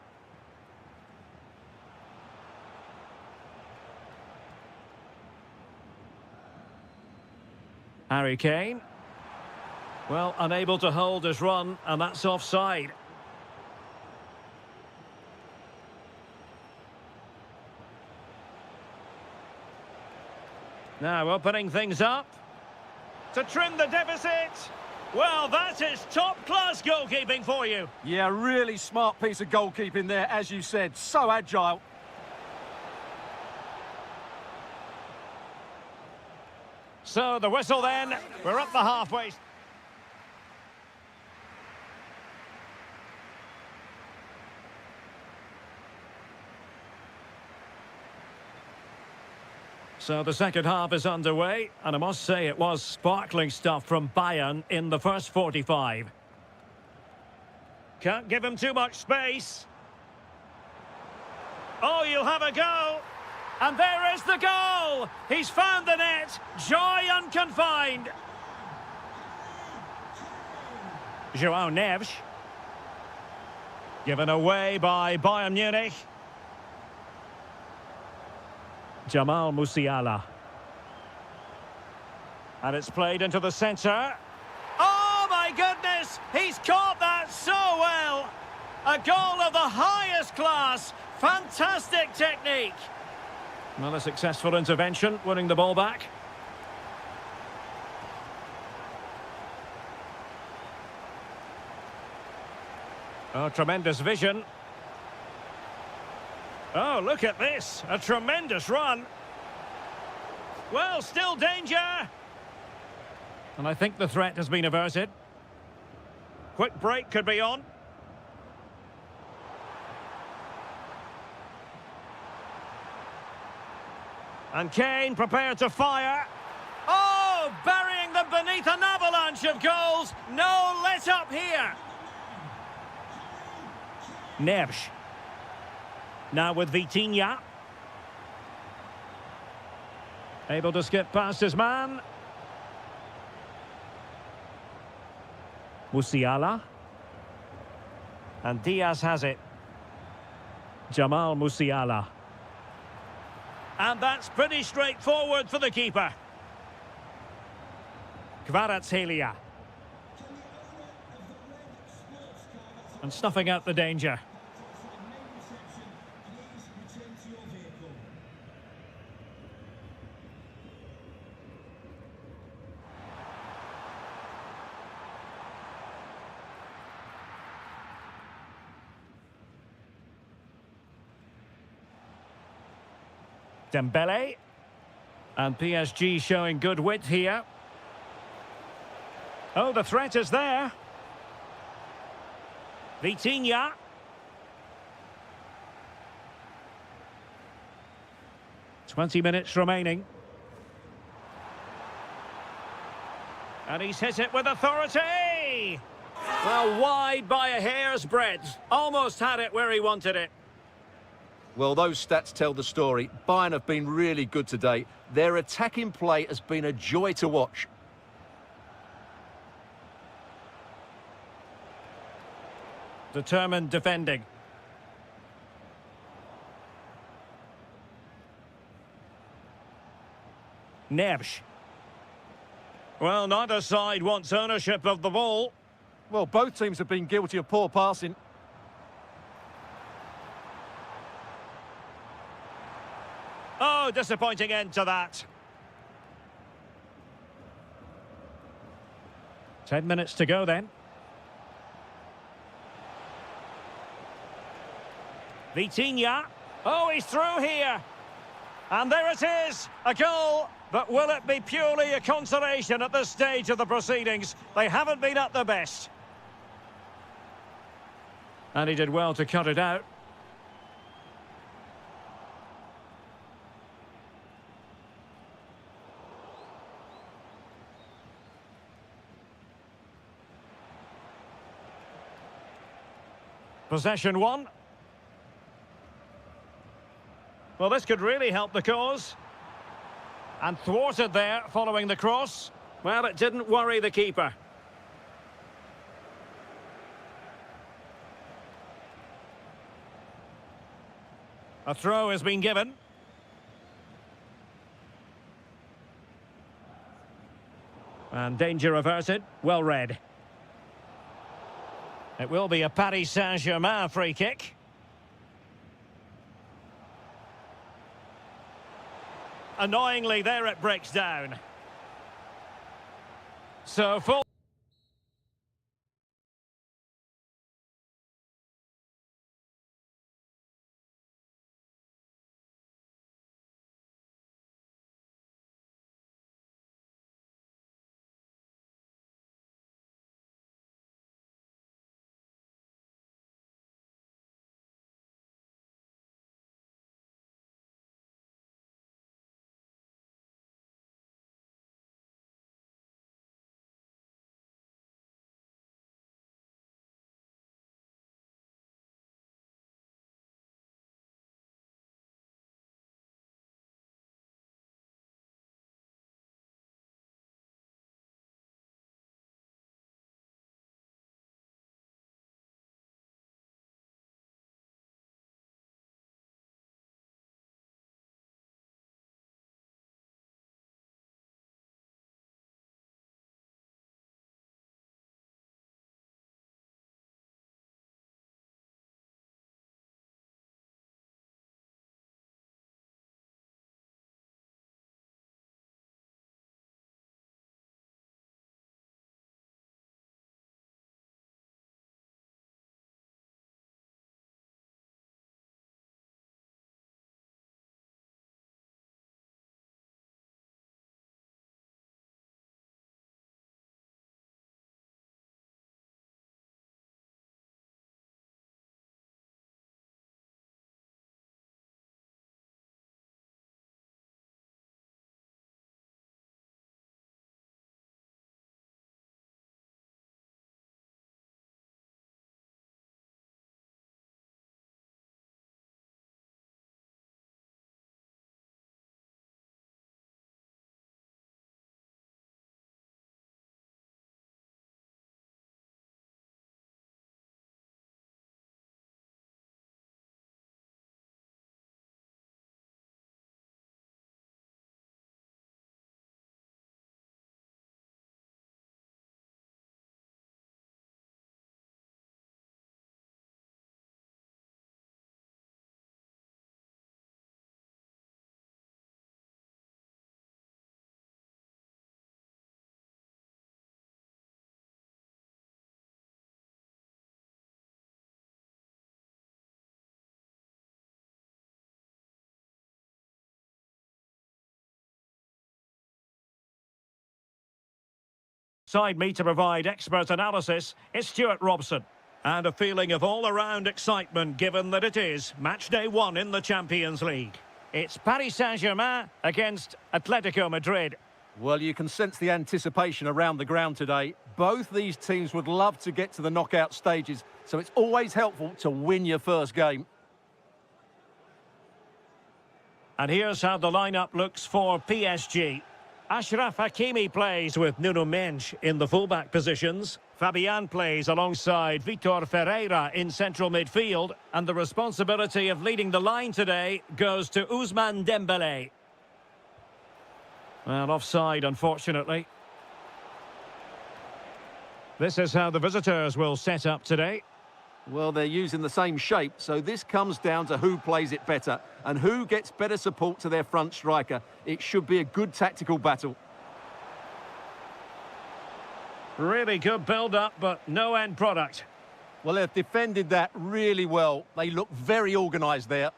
Harry Kane. Well, unable to hold his run, and that's offside. Now opening things up. To trim the deficit. Well, that is top-class goalkeeping for you. Yeah, really smart piece of goalkeeping there, as you said. So agile. So the whistle then. We're up the halfway. So the second half is underway, and I must say it was sparkling stuff from Bayern in the first 45. Can't give him too much space. Oh, you'll have a go. And there is the goal. He's found the net. Joy unconfined. João Neves. Given away by Bayern Munich. Jamal Musiala. And it's played into the centre. Oh, my goodness! He's caught that so well! A goal of the highest class. Fantastic technique. Well, a successful intervention, winning the ball back. Oh, tremendous vision. Oh, look at this. A tremendous run. Well, still danger. And I think the threat has been averted. Quick break could be on. And Kane prepared to fire. Oh, burying them beneath an avalanche of goals. No let up here. Neves. Now with Vitinha. Able to skip past his man. Musiala. And Diaz has it. Jamal Musiala. And that's pretty straightforward for the keeper. Kvaratskhelia. And snuffing out the danger. Dembele. And PSG showing good width here. Oh, the threat is there. Vitinha. "20 minutes remaining. And he's hit it with authority! Well, wide by a hair's breadth. Almost had it where he wanted it. Well, those stats tell the story. Bayern have been really good today. Their attacking play has been a joy to watch. Determined defending. Neves. Well, neither side wants ownership of the ball. Well, both teams have been guilty of poor passing. Oh, disappointing end to that. 10 minutes to go then. Vitinha. Oh, he's through here. And there it is, a goal. But will it be purely a consolation at this stage of the proceedings? They haven't been at their best. And he did well to cut it out. Possession one. Well, this could really help the cause. And thwarted there following the cross. Well, it didn't worry the keeper. A throw has been given. And danger averted. Well read. It will be a Paris Saint-Germain free kick. Annoyingly, there it breaks down. So full. Side me to provide expert analysis, it's Stuart Robson. And a feeling of all-around excitement given that it is match day 1 in the Champions League. It's Paris Saint-Germain against Atletico Madrid. Well, you can sense the anticipation around the ground today. Both these teams would love to get to the knockout stages, so it's always helpful to win your first game. And here's how the lineup looks for PSG. Achraf Hakimi plays with Nuno Mendes in the fullback positions. Fabian plays alongside Vitor Ferreira in central midfield. And the responsibility of leading the line today goes to Ousmane Dembélé. Well, offside, unfortunately. This is how the visitors will set up today. Well, they're using the same shape, so this comes down to who plays it better and who gets better support to their front striker. It should be a good tactical battle. Really good build-up, but no end product. Well, they've defended that really well. They look very organised there.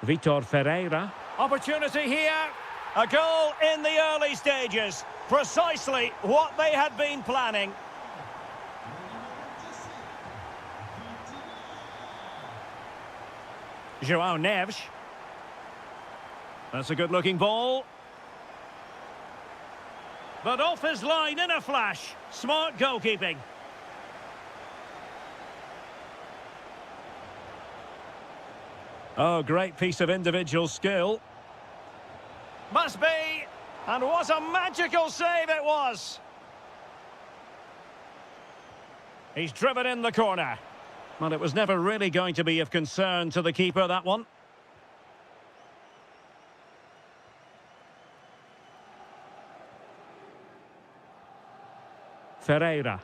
Vitor Ferreira. Opportunity here. A goal in the early stages. Precisely what they had been planning. João Neves. That's a good-looking ball. But off his line in a flash. Smart goalkeeping. Oh, great piece of individual skill. Must be. And what a magical save it was. He's driven in the corner. Well, it was never really going to be of concern to the keeper, that one. Ferreira.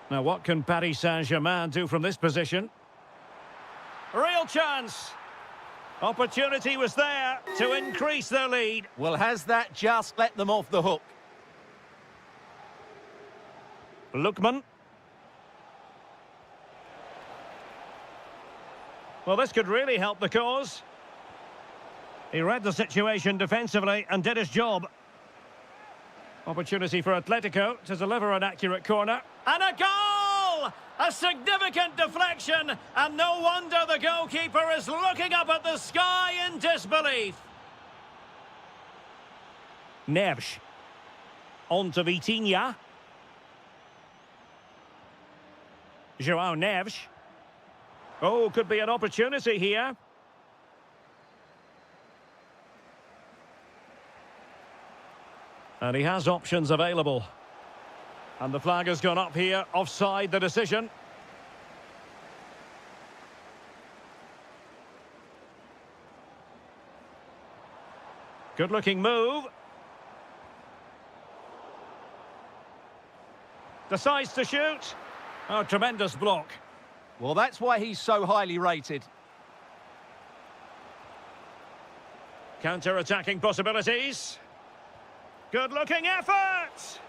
Now, what can Paris Saint-Germain do from this position? Real chance. Opportunity was there to increase their lead. Well, has that just let them off the hook? Lookman. Well, this could really help the cause. He read the situation defensively and did his job. Opportunity for Atletico to deliver an accurate corner. And a goal! A significant deflection, and no wonder the goalkeeper is looking up at the sky in disbelief. Neves. On to Vitinha. João Neves. Oh, could be an opportunity here. And he has options available. And the flag has gone up here, offside the decision. Good-looking move. Decides to shoot. Oh, tremendous block. Well, that's why he's so highly rated. Counter-attacking possibilities. Good-looking effort!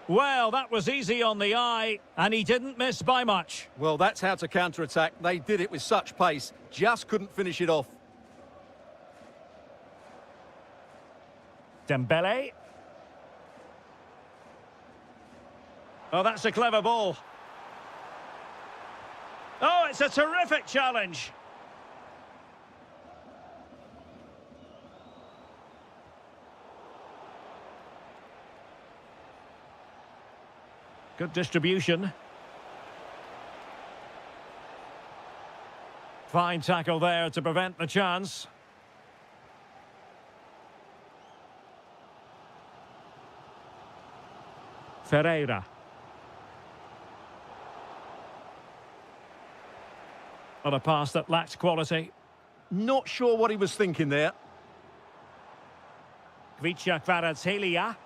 Well, that was easy on the eye, and he didn't miss by much. Well, that's how to counter-attack. They did it with such pace, just couldn't finish it off. Dembele. Oh, that's a clever ball. Oh, it's a terrific challenge. Good distribution. Fine tackle there to prevent the chance. Ferreira. On a pass that lacked quality. Not sure what he was thinking there. Kvicha Kvaratskhelia.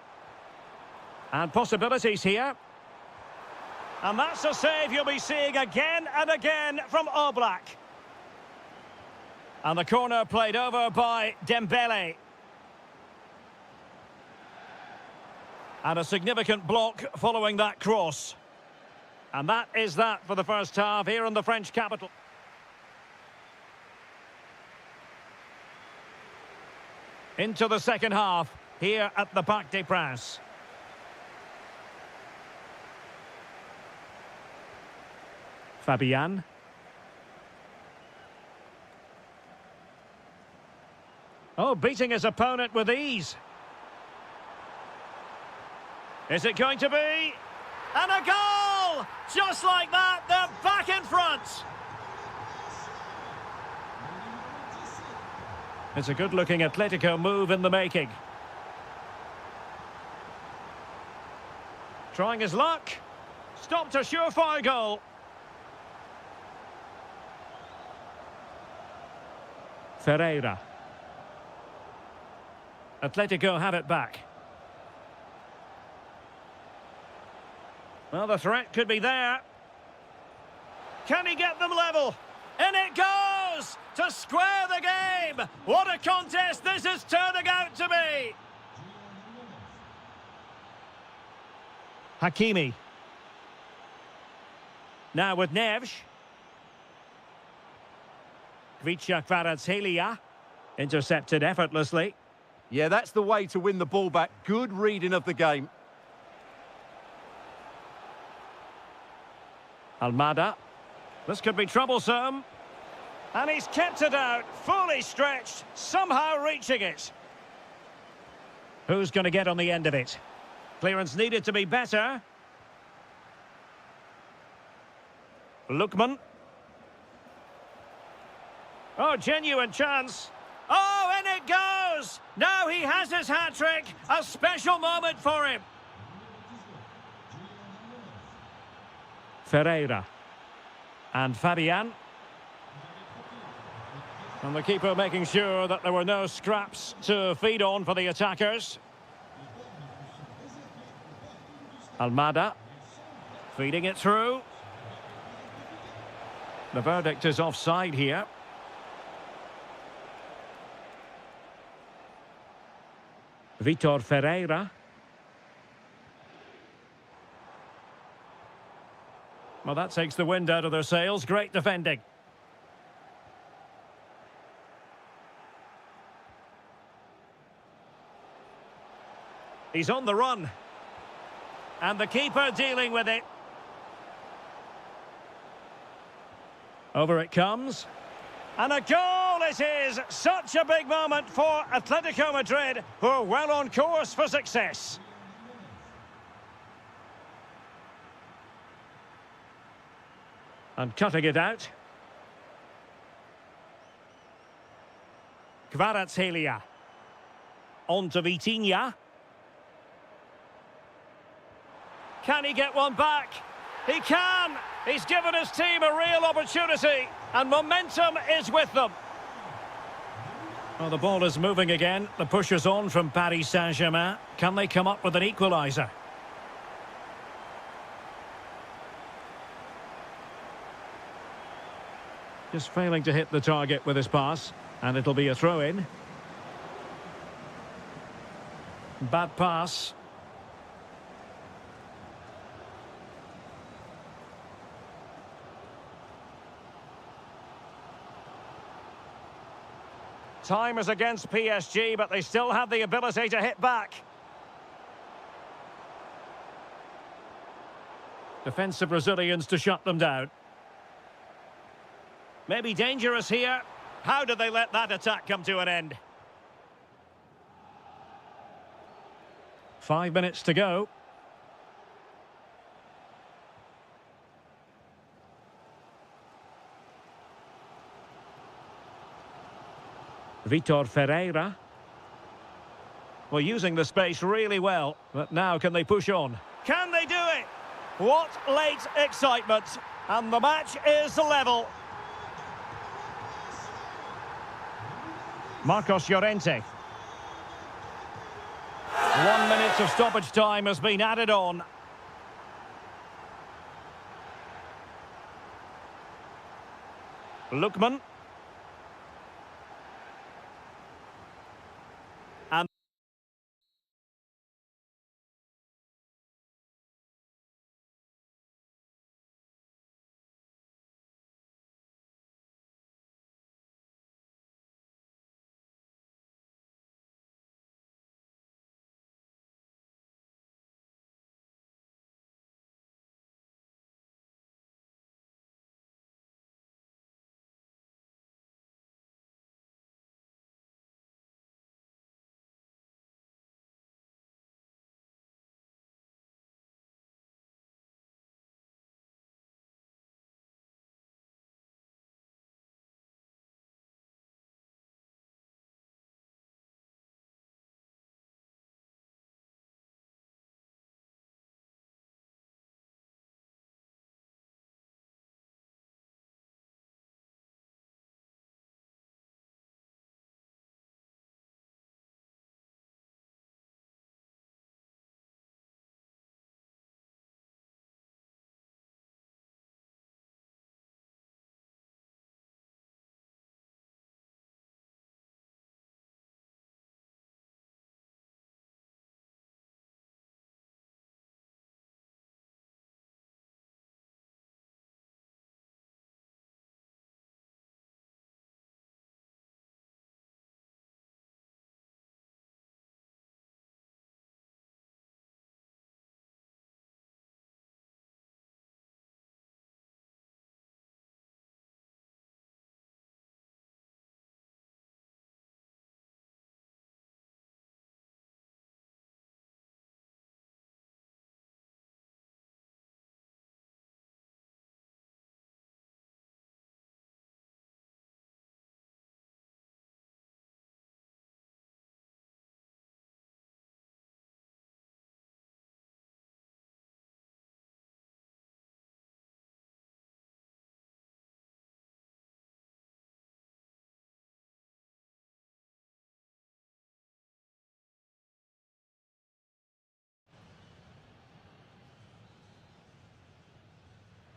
And possibilities here. And that's a save you'll be seeing again and again from Oblak. And the corner played over by Dembele. And a significant block following that cross. And that is that for the first half here in the French capital. Into the second half, here at the Parc des Princes. Fabian. Oh, beating his opponent with ease. Is it going to be? And a goal! Just like that, they're back in front. It's a good-looking Atletico move in the making. Trying his luck. Stopped a surefire goal. Ferreira. Atletico have it back. Well, the threat could be there. Can he get them level? In it goes! To square the game! What a contest this is turning out to be! Hakimi. Now with Neves. Kvaratskhelia. Intercepted effortlessly. Yeah, that's the way to win the ball back. Good reading of the game. Almada. This could be troublesome. And he's kept it out, fully stretched, somehow reaching it. Who's going to get on the end of it? Clearance needed to be better. Lookman. Oh, genuine chance. Oh, and it goes! Now he has his hat-trick. A special moment for him. Ferreira. And Fabian. And the keeper making sure that there were no scraps to feed on for the attackers. Almada. Feeding it through. The verdict is offside here. Vitor Ferreira. Well, that takes the wind out of their sails. Great defending. He's on the run. And the keeper dealing with it. Over it comes. And a goal it is! Such a big moment for Atletico Madrid, who are well on course for success. And cutting it out. Kvaratskhelia. On to Vitinha. Can he get one back? He can! He's given his team a real opportunity, and momentum is with them. Well, the ball is moving again. The push is on from Paris Saint-Germain. Can they come up with an equaliser? Just failing to hit the target with his pass, and it'll be a throw-in. Bad pass. Time is against PSG, but they still have the ability to hit back. Defensive Brazilians to shut them down. Maybe dangerous here. How did they let that attack come to an end? 5 minutes to go. Vitor Ferreira. Well, using the space really well, but now can they push on? Can they do it? What late excitement. And the match is level. Marcos Llorente. 1 minute of stoppage time has been added on. Lookman.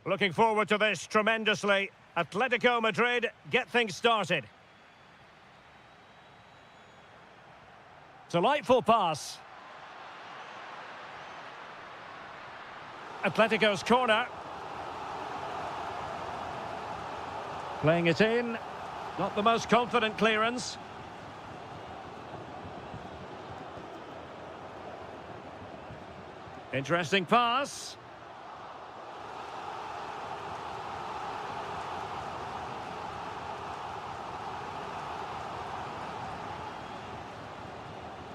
Looking forward to this tremendously. Atletico Madrid get things started. Delightful pass. Atletico's corner. Playing it in. Not the most confident clearance. Interesting pass.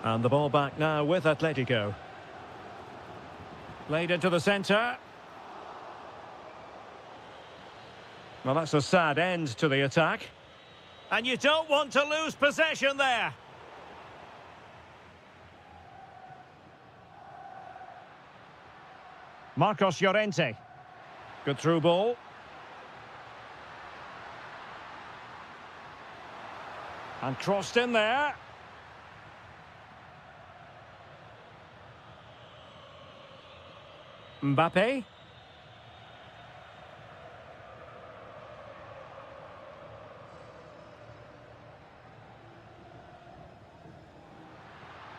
And the ball back now with Atletico. Played into the centre. Well, that's a sad end to the attack. And you don't want to lose possession there. Marcos Llorente. Good through ball. And crossed in there. Mbappe.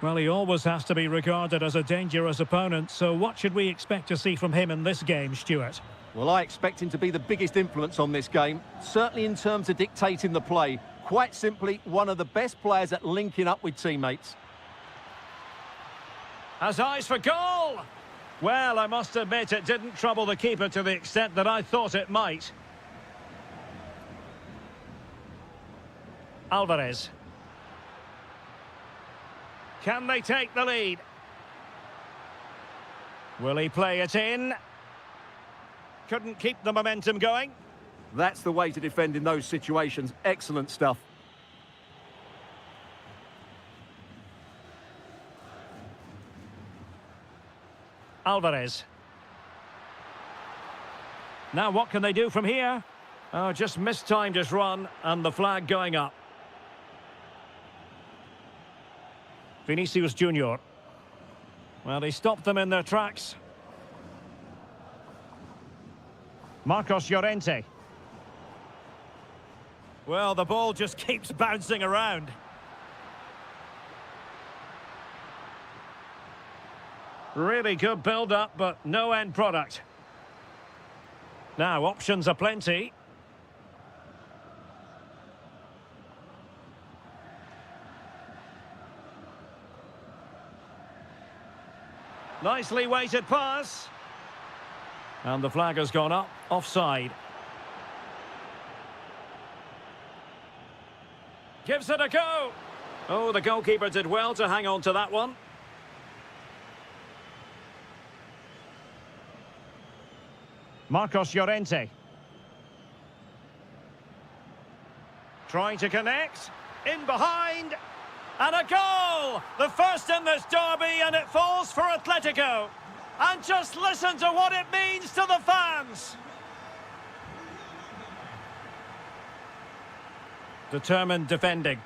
Well, he always has to be regarded as a dangerous opponent, so what should we expect to see from him in this game, Stuart? Well, I expect him to be the biggest influence on this game, certainly in terms of dictating the play. Quite simply, one of the best players at linking up with teammates. Has eyes for goal! Well, I must admit it didn't trouble the keeper to the extent that I thought it might. Alvarez. Can they take the lead? Will he play it in? Couldn't keep the momentum going. That's the way to defend in those situations. Excellent stuff. Alvarez. Now what can they do from here? Oh, just mistimed his run and the flag going up. Vinicius Junior. Well, he stopped them in their tracks. Marcos Llorente. Well, the ball just keeps bouncing around. Really good build-up, but no end product. Now, options are plenty. Nicely weighted pass. And the flag has gone up, offside. Gives it a go. Oh, the goalkeeper did well to hang on to that one. Marcos Llorente. Trying to connect. In behind. And a goal! The first in this derby, and it falls for Atletico. And just listen to what it means to the fans. Determined defending.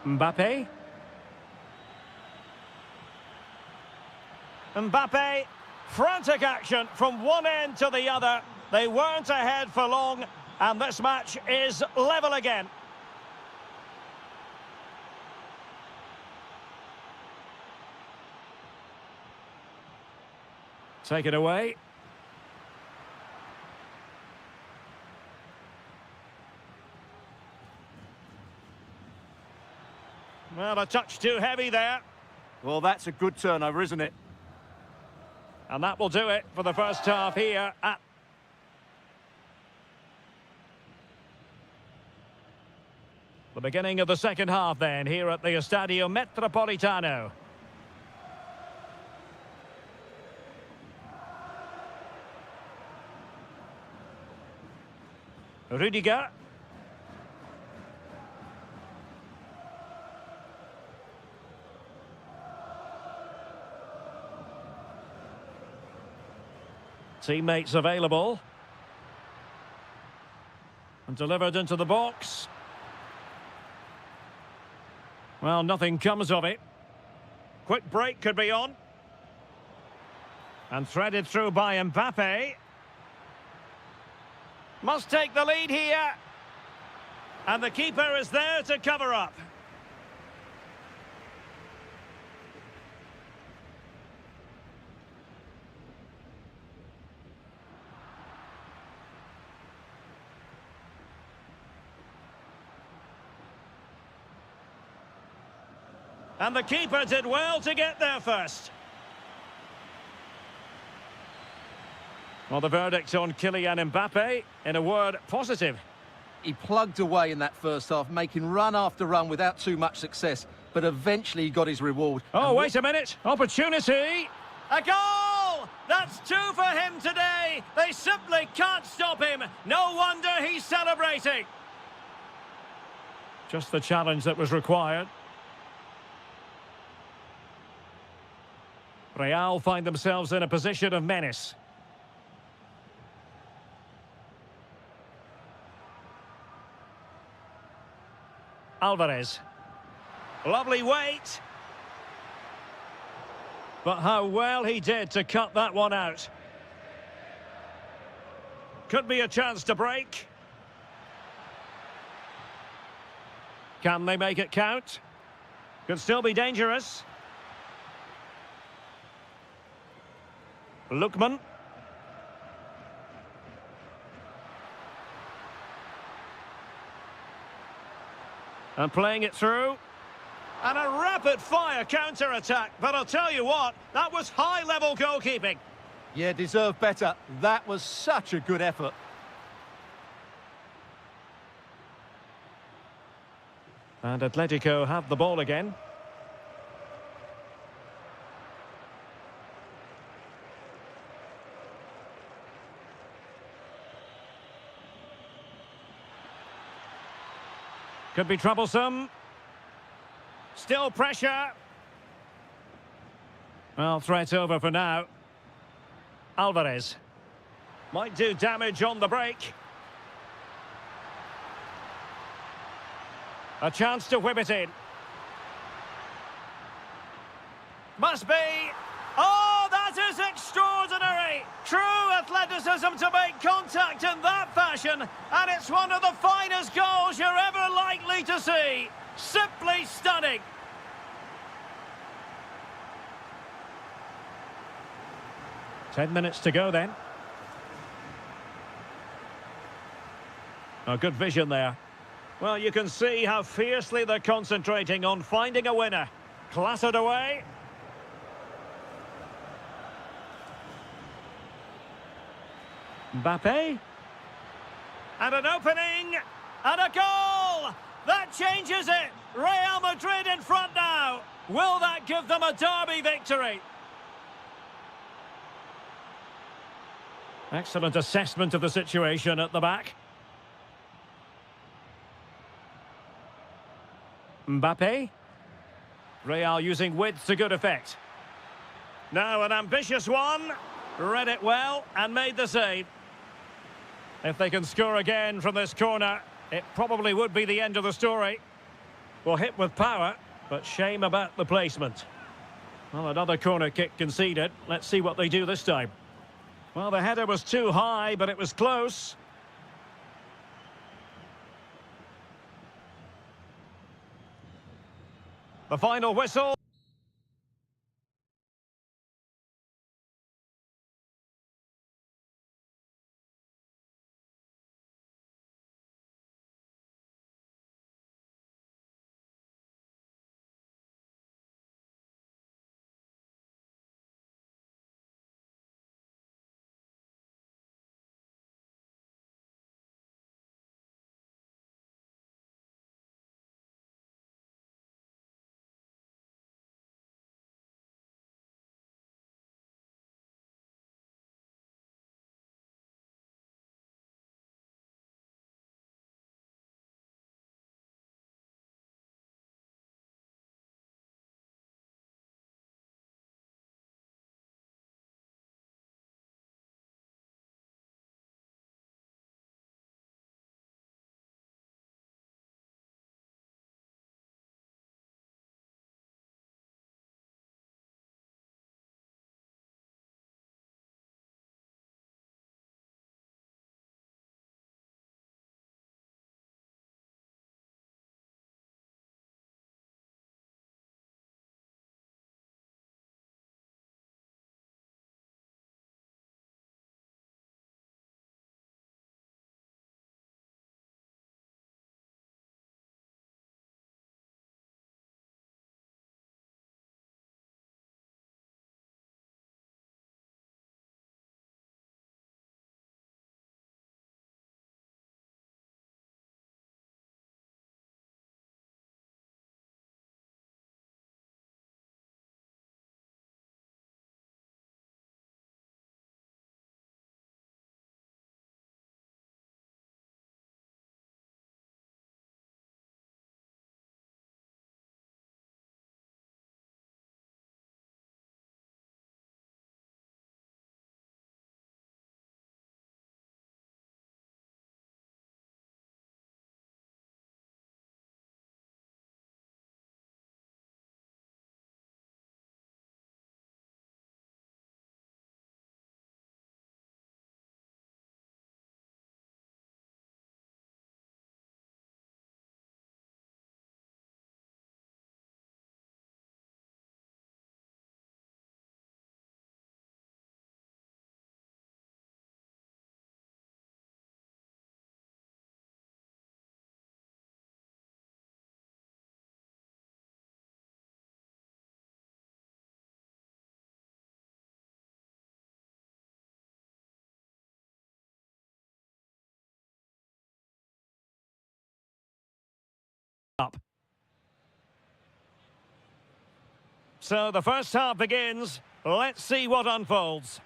Mbappe. Mbappe, frantic action from one end to the other. They weren't ahead for long, and this match is level again. Take it away. Well, a touch too heavy there. Well, that's a good turnover, isn't it? And that will do it for the first half here at... the beginning of the second half then, here at the Estadio Metropolitano. Rudiger. Teammates available. And delivered into the box. Well, nothing comes of it. Quick break could be on. And threaded through by Mbappe. Must take the lead here. And the keeper is there to cover up. And the keeper did well to get there first. Well, the verdict on Kylian Mbappe, in a word, positive. He plugged away in that first half, making run after run without too much success, but eventually he got his reward. Oh, wait a minute. Opportunity. A goal! That's 2 for him today. They simply can't stop him. No wonder he's celebrating. Just the challenge that was required. Real find themselves in a position of menace. Alvarez. Lovely weight. But how well he did to cut that one out. Could be a chance to break. Can they make it count? Could still be dangerous. Lookman. And playing it through. And a rapid-fire counter-attack. But I'll tell you what, that was high-level goalkeeping. Yeah, deserved better. That was such a good effort. And Atletico have the ball again. Could be troublesome. Still pressure. Well, threat over for now. Alvarez. Might do damage on the break. A chance to whip it in. Must be. Oh, that is extraordinary. True athleticism to make contact in that fashion. And it's one of the finest goals you're ever likely to see. Simply stunning. Ten minutes to go then. Oh, good vision there. Well, you can see how fiercely they're concentrating on finding a winner. Clattered away. Mbappe. And an opening. And a goal! That changes it. Real Madrid in front now. Will that give them a derby victory? Excellent assessment of the situation at the back. Mbappe. Real using width to good effect. Now an ambitious one. Read it well and made the save. If they can score again from this corner, it probably would be the end of the story. Well, hit with power, but shame about the placement. Well, another corner kick conceded. Let's see what they do this time. Well, the header was too high, but it was close. The final whistle. up. So the first half begins. Let's see what unfolds.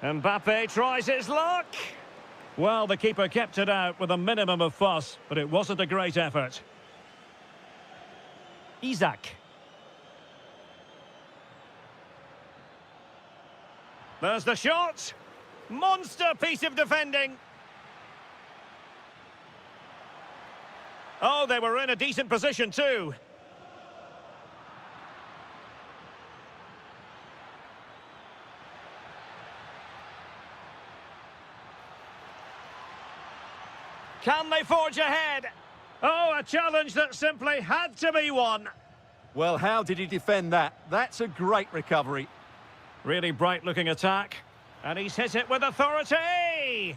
Mbappe tries his luck. Well, the keeper kept it out with a minimum of fuss, but it wasn't a great effort. Isak. There's the shot. Monster piece of defending. Oh, they were in a decent position too. Can they forge ahead? Oh, a challenge that simply had to be won. Well, how did he defend that? That's a great recovery. Really bright-looking attack. And he's hit it with authority!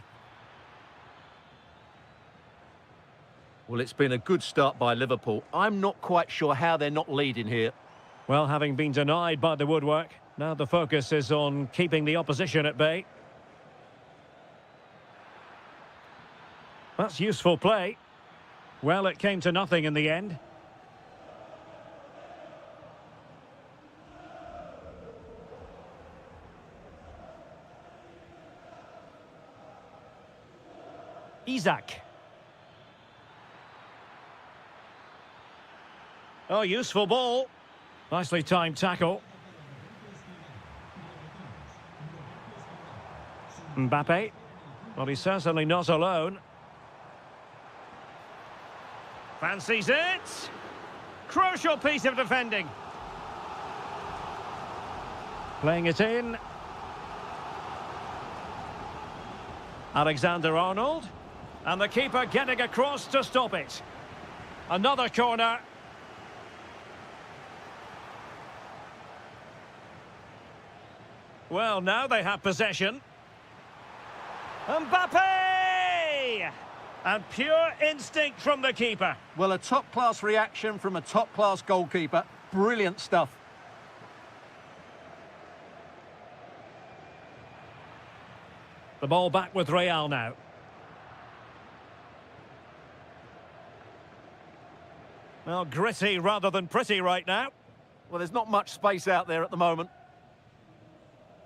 Well, it's been a good start by Liverpool. I'm not quite sure how they're not leading here. Well, having been denied by the woodwork, now the focus is on keeping the opposition at bay. That's useful play. Well, it came to nothing in the end. Isak. Oh, useful ball. Nicely timed tackle. Mbappe. Well, he's certainly not alone. Fancies it. Crucial piece of defending. Playing it in. Alexander-Arnold. And the keeper getting across to stop it. Another corner. Well, now they have possession. Mbappe! And pure instinct from the keeper. Well, a top-class reaction from a top-class goalkeeper. Brilliant stuff. The ball back with Real now. Well, gritty rather than pretty right now. Well, there's not much space out there at the moment.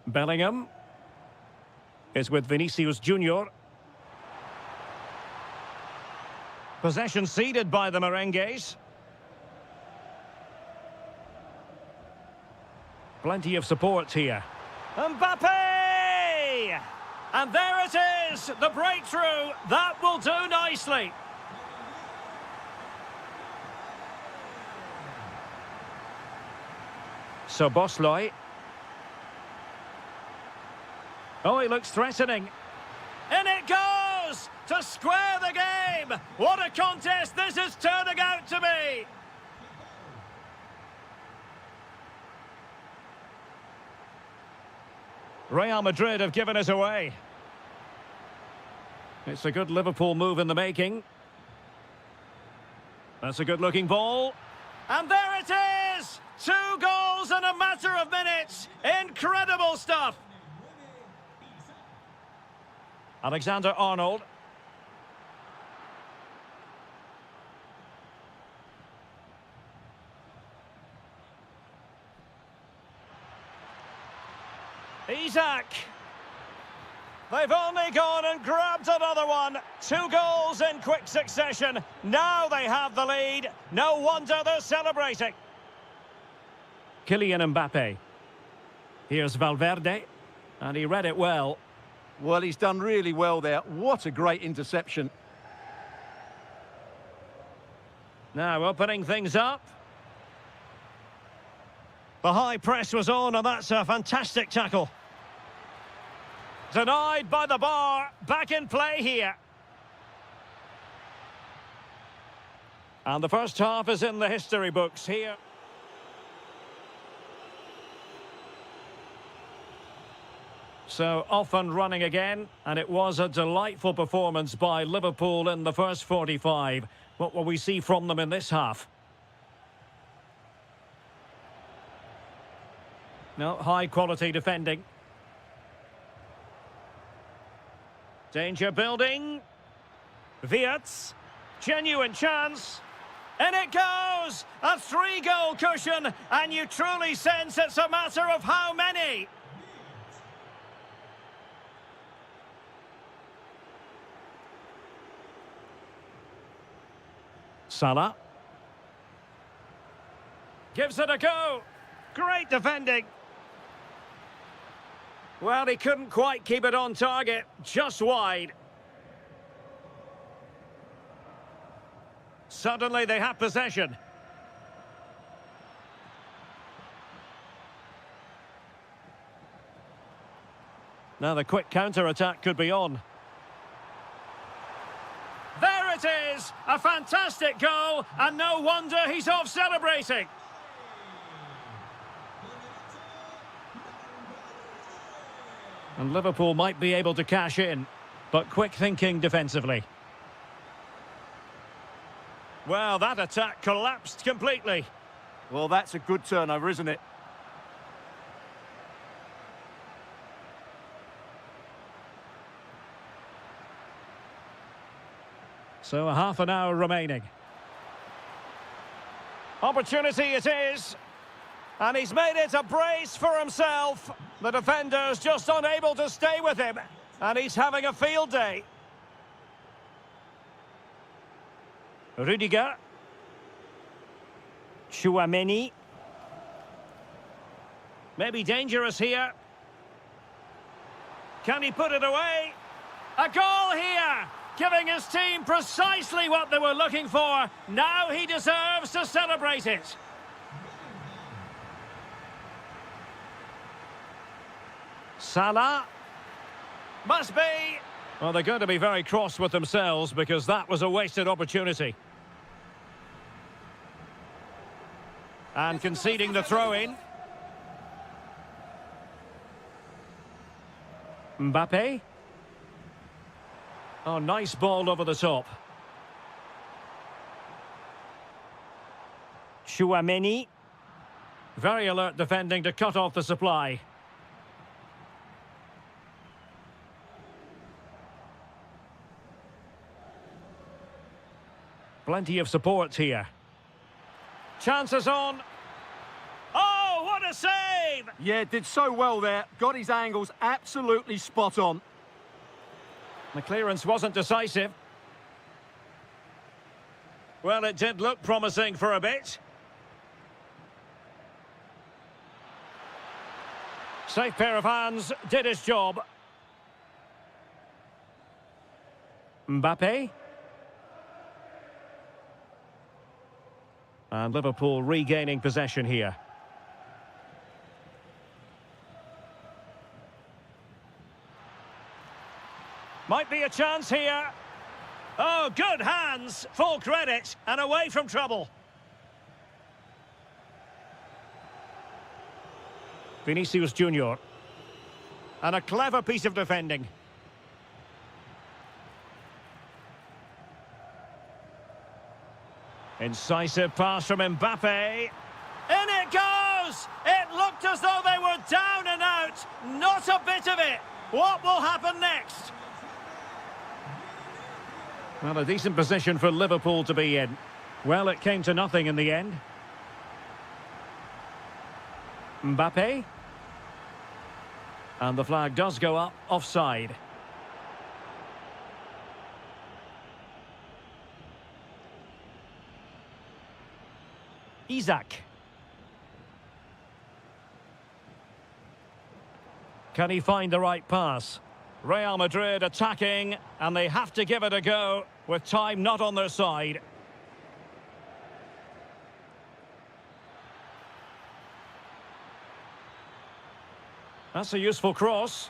Bellingham is with Vinicius Junior. Possession ceded by the Merengues. Plenty of support here. Mbappe! And there it is, the breakthrough. That will do nicely. So Bosley. Oh, he looks threatening. In it goes! To square the game! What a contest this is turning out to be! Real Madrid have given it away. It's a good Liverpool move in the making. That's a good-looking ball. And there it is! 2 goals in a matter of minutes! Incredible stuff! Alexander-Arnold. Isak. They've only gone and grabbed another one. 2 goals in quick succession. Now they have the lead. No wonder they're celebrating. Kylian Mbappe. Here's Valverde. And he read it well. Well, he's done really well there. What a great interception. Now opening things up. The high press was on, and that's a fantastic tackle. Denied by the bar. Back in play here. And the first half is in the history books here. So off and running again, and it was a delightful performance by Liverpool in the first 45. What will we see from them in this half? No, high quality defending. Danger building. Wirtz Genuine chance. In it goes! A 3-goal cushion, and you truly sense it's a matter of how many. Salah. Gives it a go. Great defending. Well, he couldn't quite keep it on target, just wide. Suddenly they have possession. Now the quick counter-attack could be on. There it is! A fantastic goal, and no wonder he's off celebrating. And Liverpool might be able to cash in, but quick thinking defensively. Well, that attack collapsed completely. Well, that's a good turnover, isn't it? So a half an hour remaining. Opportunity it is. And he's made it a brace for himself. The defender's just unable to stay with him. And he's having a field day. Rudiger. Chouameni. Maybe dangerous here. Can he put it away? A goal here! Giving his team precisely what they were looking for. Now he deserves to celebrate it. Salah. Must be. Well, they're going to be very cross with themselves because that was a wasted opportunity. And conceding the throw-in. Mbappe. Oh, nice ball over the top. Chouameni. Very alert defending to cut off the supply. Plenty of support here. Chances on. Oh, what a save! Yeah, did so well there. Got his angles absolutely spot on. The clearance wasn't decisive. Well, it did look promising for a bit. Safe pair of hands, did his job. Mbappe. And Liverpool regaining possession here. Might be a chance here. Oh, good hands. Full credit and away from trouble. Vinicius Junior. And a clever piece of defending. Incisive pass from Mbappe. In it goes! It looked as though they were down and out. Not a bit of it. What will happen next? Well, a decent position for Liverpool to be in. Well, it came to nothing in the end. Mbappe. And the flag does go up, offside. Isaac. Can he find the right pass? Real Madrid attacking, and they have to give it a go with time not on their side. That's a useful cross.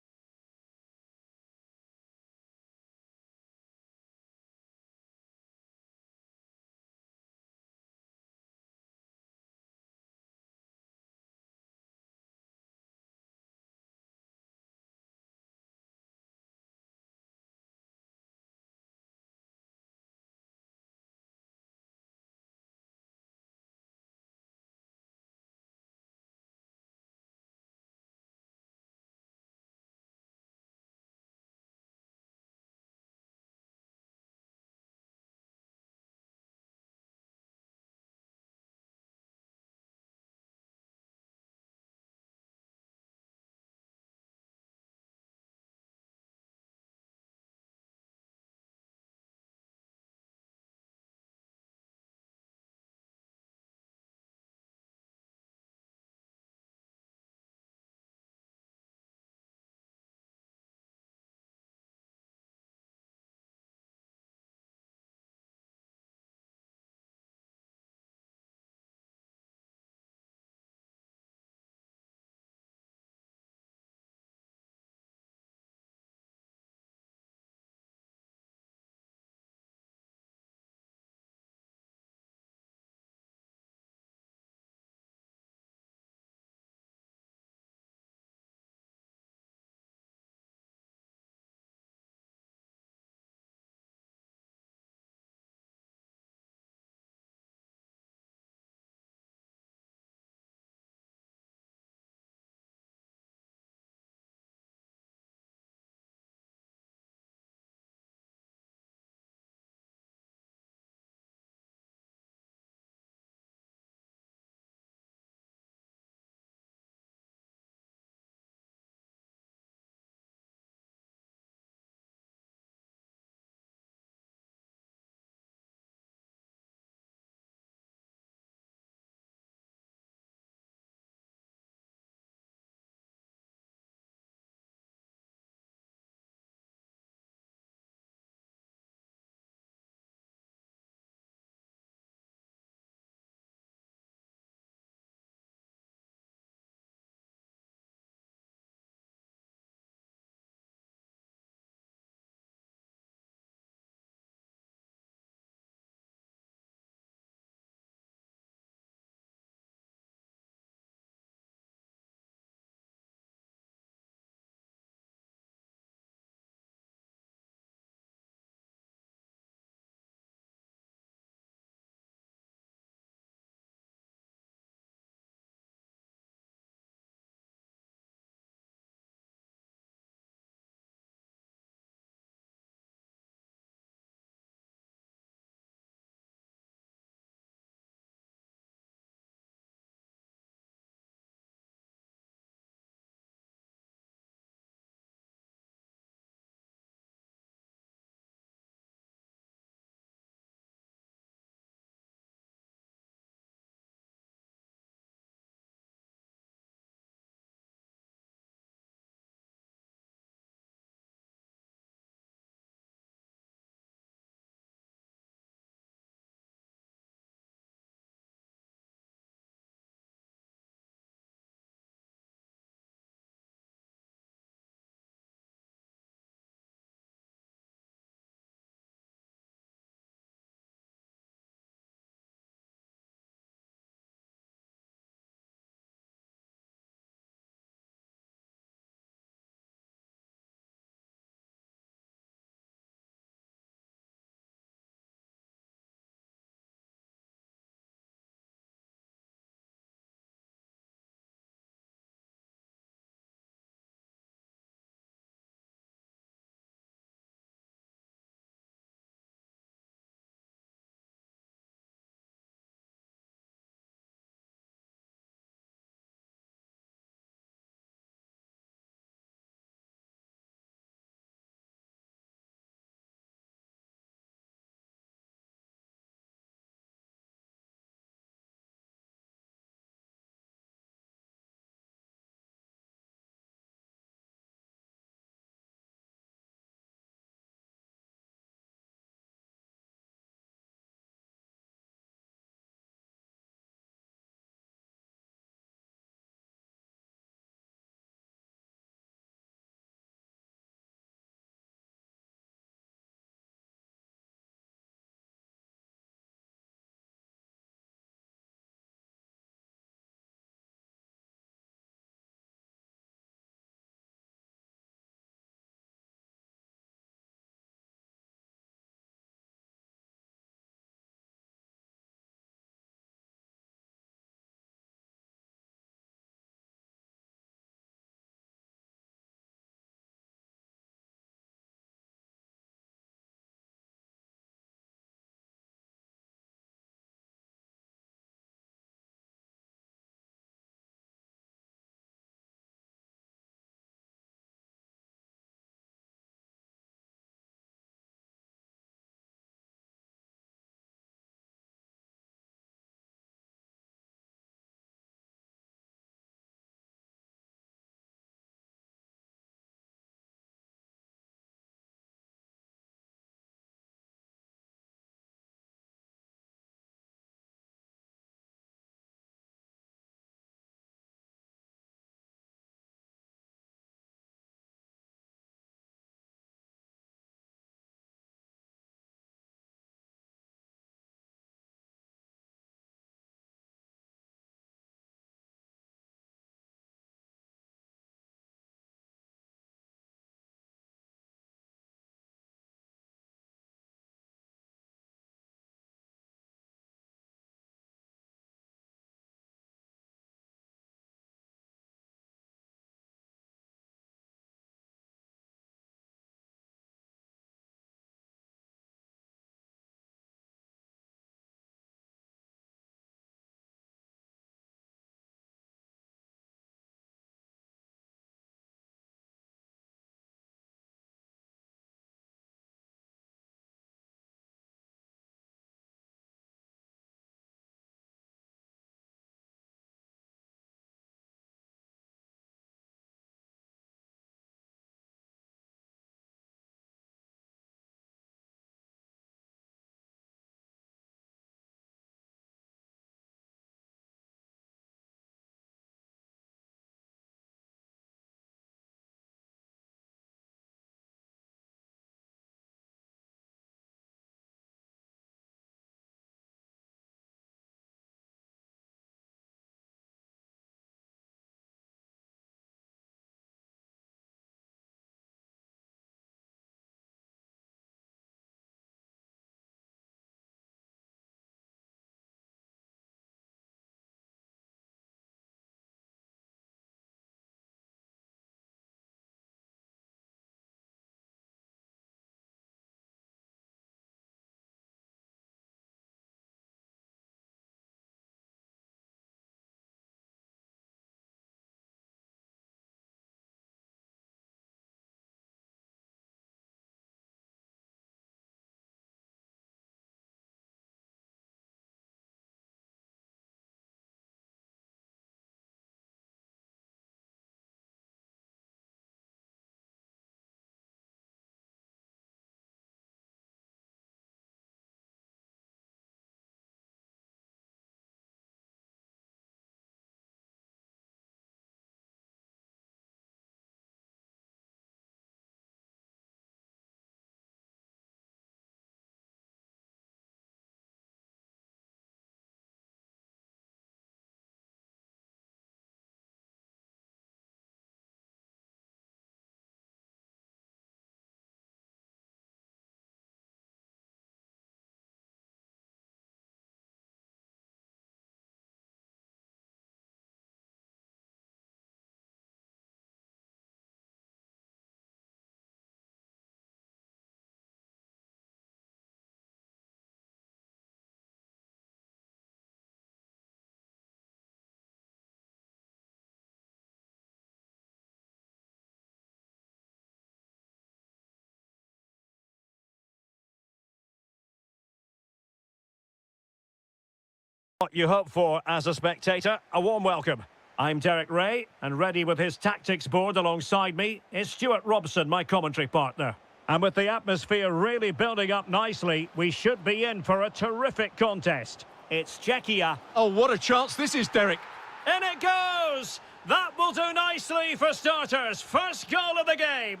What you hope for as a spectator, a warm welcome. I'm Derek Ray, and ready with his tactics board alongside me is Stuart Robson, my commentary partner. And with the atmosphere really building up nicely, we should be in for a terrific contest. It's Czechia. Oh, what a chance this is, Derek. In it goes! That will do nicely for starters. First goal of the game.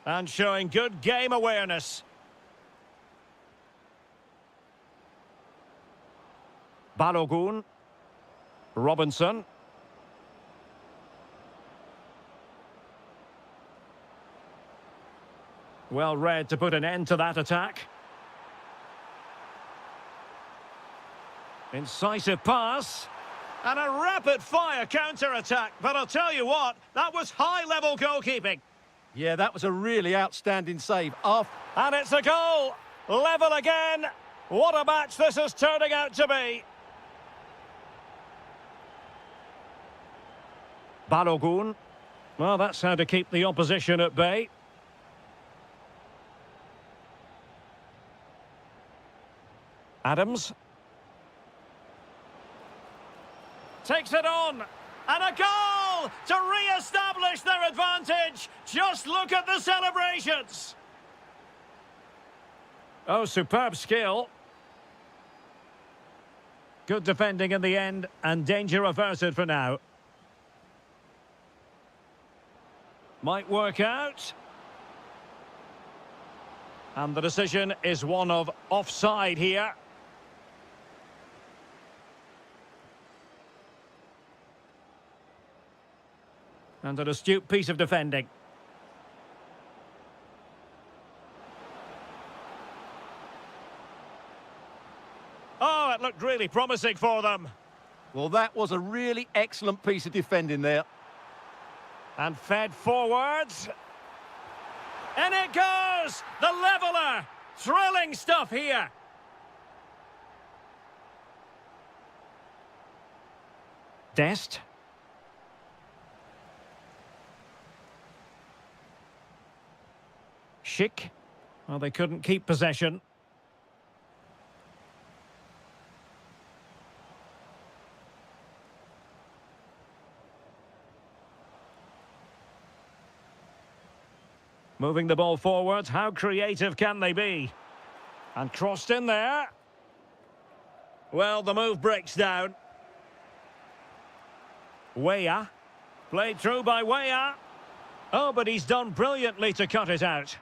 And showing good game awareness. Balogun. Robinson. Well read to put an end to that attack. Incisive pass. And a rapid-fire counter-attack. But I'll tell you what, that was high-level goalkeeping. Yeah, that was a really outstanding save. And it's a goal. Level again. What a match this is turning out to be. Balogun. Well, that's how to keep the opposition at bay. Adams. Takes it on. And a goal to re-establish their advantage. Just look at the celebrations. Oh, superb skill. Good defending in the end, and danger averted for now. Might work out. And the decision is one of offside here. And an astute piece of defending. Oh, it looked really promising for them. Well, that was a really excellent piece of defending there. And fed forwards. And it goes! The leveller! Thrilling stuff here. Dest. Schick. Well, they couldn't keep possession. Moving the ball forward, how creative can they be? And crossed in there. Well, the move breaks down. Weah. Played through by Weah. Oh, but he's done brilliantly to cut it out.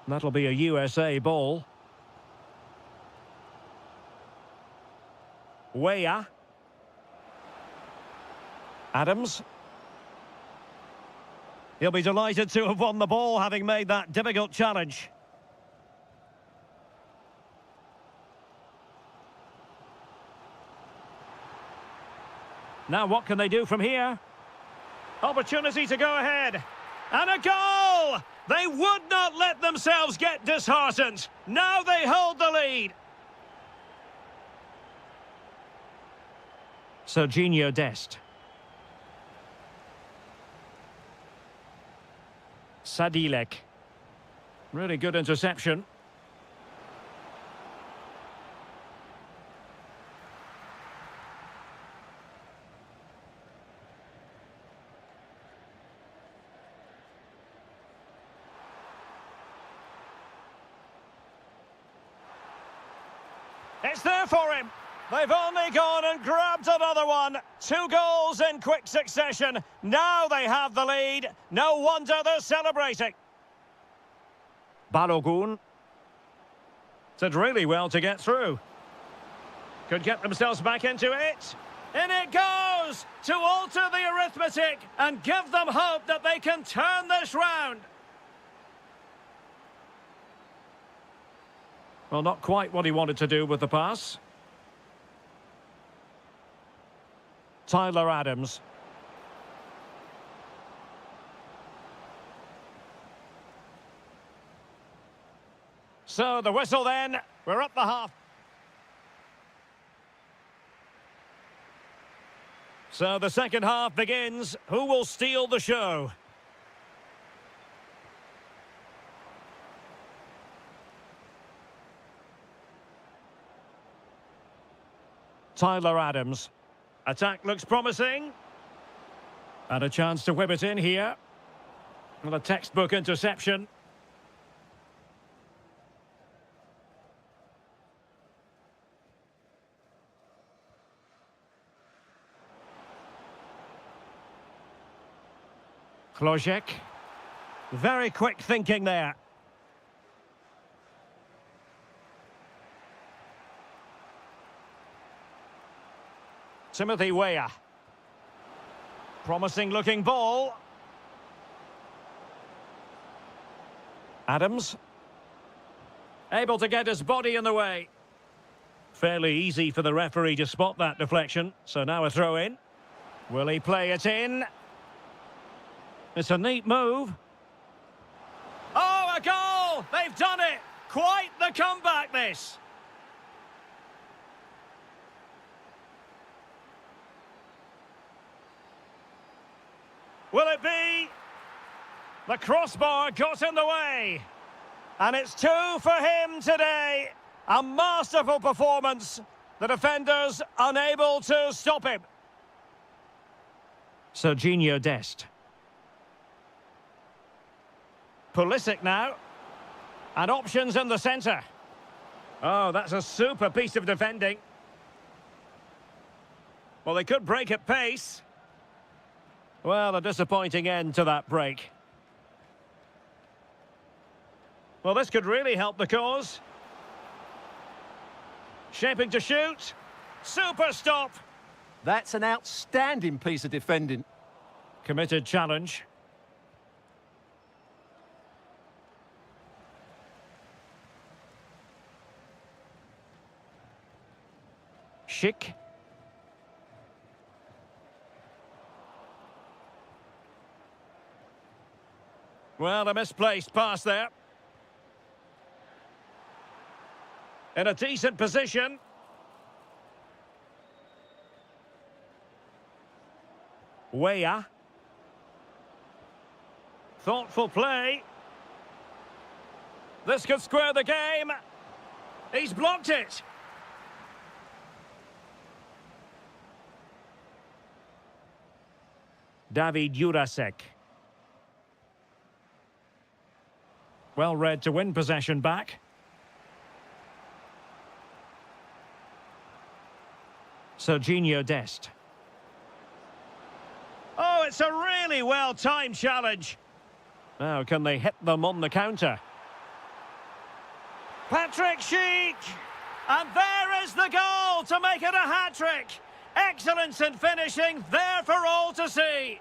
That'll be a USA ball. Weah. Adams. He'll be delighted to have won the ball, having made that difficult challenge. Now what can they do from here? Opportunity to go ahead. And a goal! They would not let themselves get disheartened. Now they hold the lead. Serginho Dest. Sadilek. Really good interception. It's there for him. They've only gone and grabbed another one. 2 goals in quick succession. Now they have the lead. No wonder they're celebrating. Balogun. Did really well to get through. Could get themselves back into it. In it goes to alter the arithmetic and give them hope that they can turn this round. Well, not quite what he wanted to do with the pass. Tyler Adams. So the whistle then. We're at the half. So the second half begins. Who will steal the show? Tyler Adams. Attack looks promising. And a chance to whip it in here. Well, a textbook interception. Klojek. Very quick thinking there. Timothy Weah. Promising looking ball. Adams. Able to get his body in the way. Fairly easy for the referee to spot that deflection. So now a throw in. Will he play it in? It's a neat move. Oh, a goal! They've done it! Quite the comeback, this! Will it be? The crossbar got in the way. And it's 2 for him today. A masterful performance. The defenders unable to stop him. Serginho Dest. Pulisic now. And options in the centre. Oh, that's a super piece of defending. Well, they could break at pace. Well, a disappointing end to that break. Well, this could really help the cause. Shaping to shoot. Super stop. That's an outstanding piece of defending. Committed challenge. Schick. Well, a misplaced pass there. In a decent position. Weah. Thoughtful play. This could square the game. He's blocked it. David Jurasek. Well read to win possession back. Serginho Dest. Oh, it's a really well-timed challenge. Now, can they hit them on the counter? Patrick Schick! And there is the goal to make it a hat-trick. Excellence in finishing, there for all to see.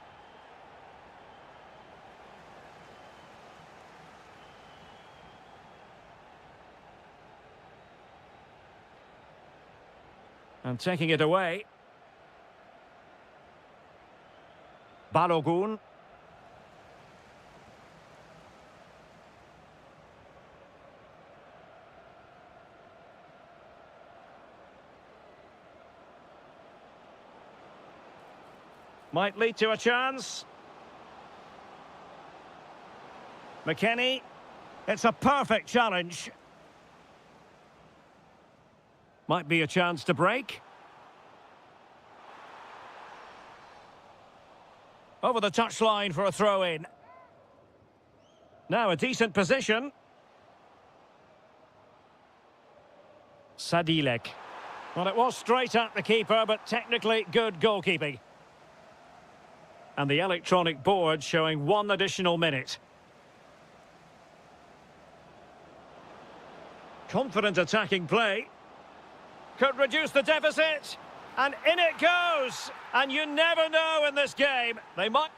And taking it away. Balogun. Might lead to a chance. McKennie. It's a perfect challenge. Might be a chance to break. Over the touchline for a throw-in. Now a decent position. Sadilek. Well, it was straight at the keeper, but technically good goalkeeping. And the electronic board showing 1 additional minute. Confident attacking play. Could reduce the deficit. And in it goes. And you never know in this game. They might...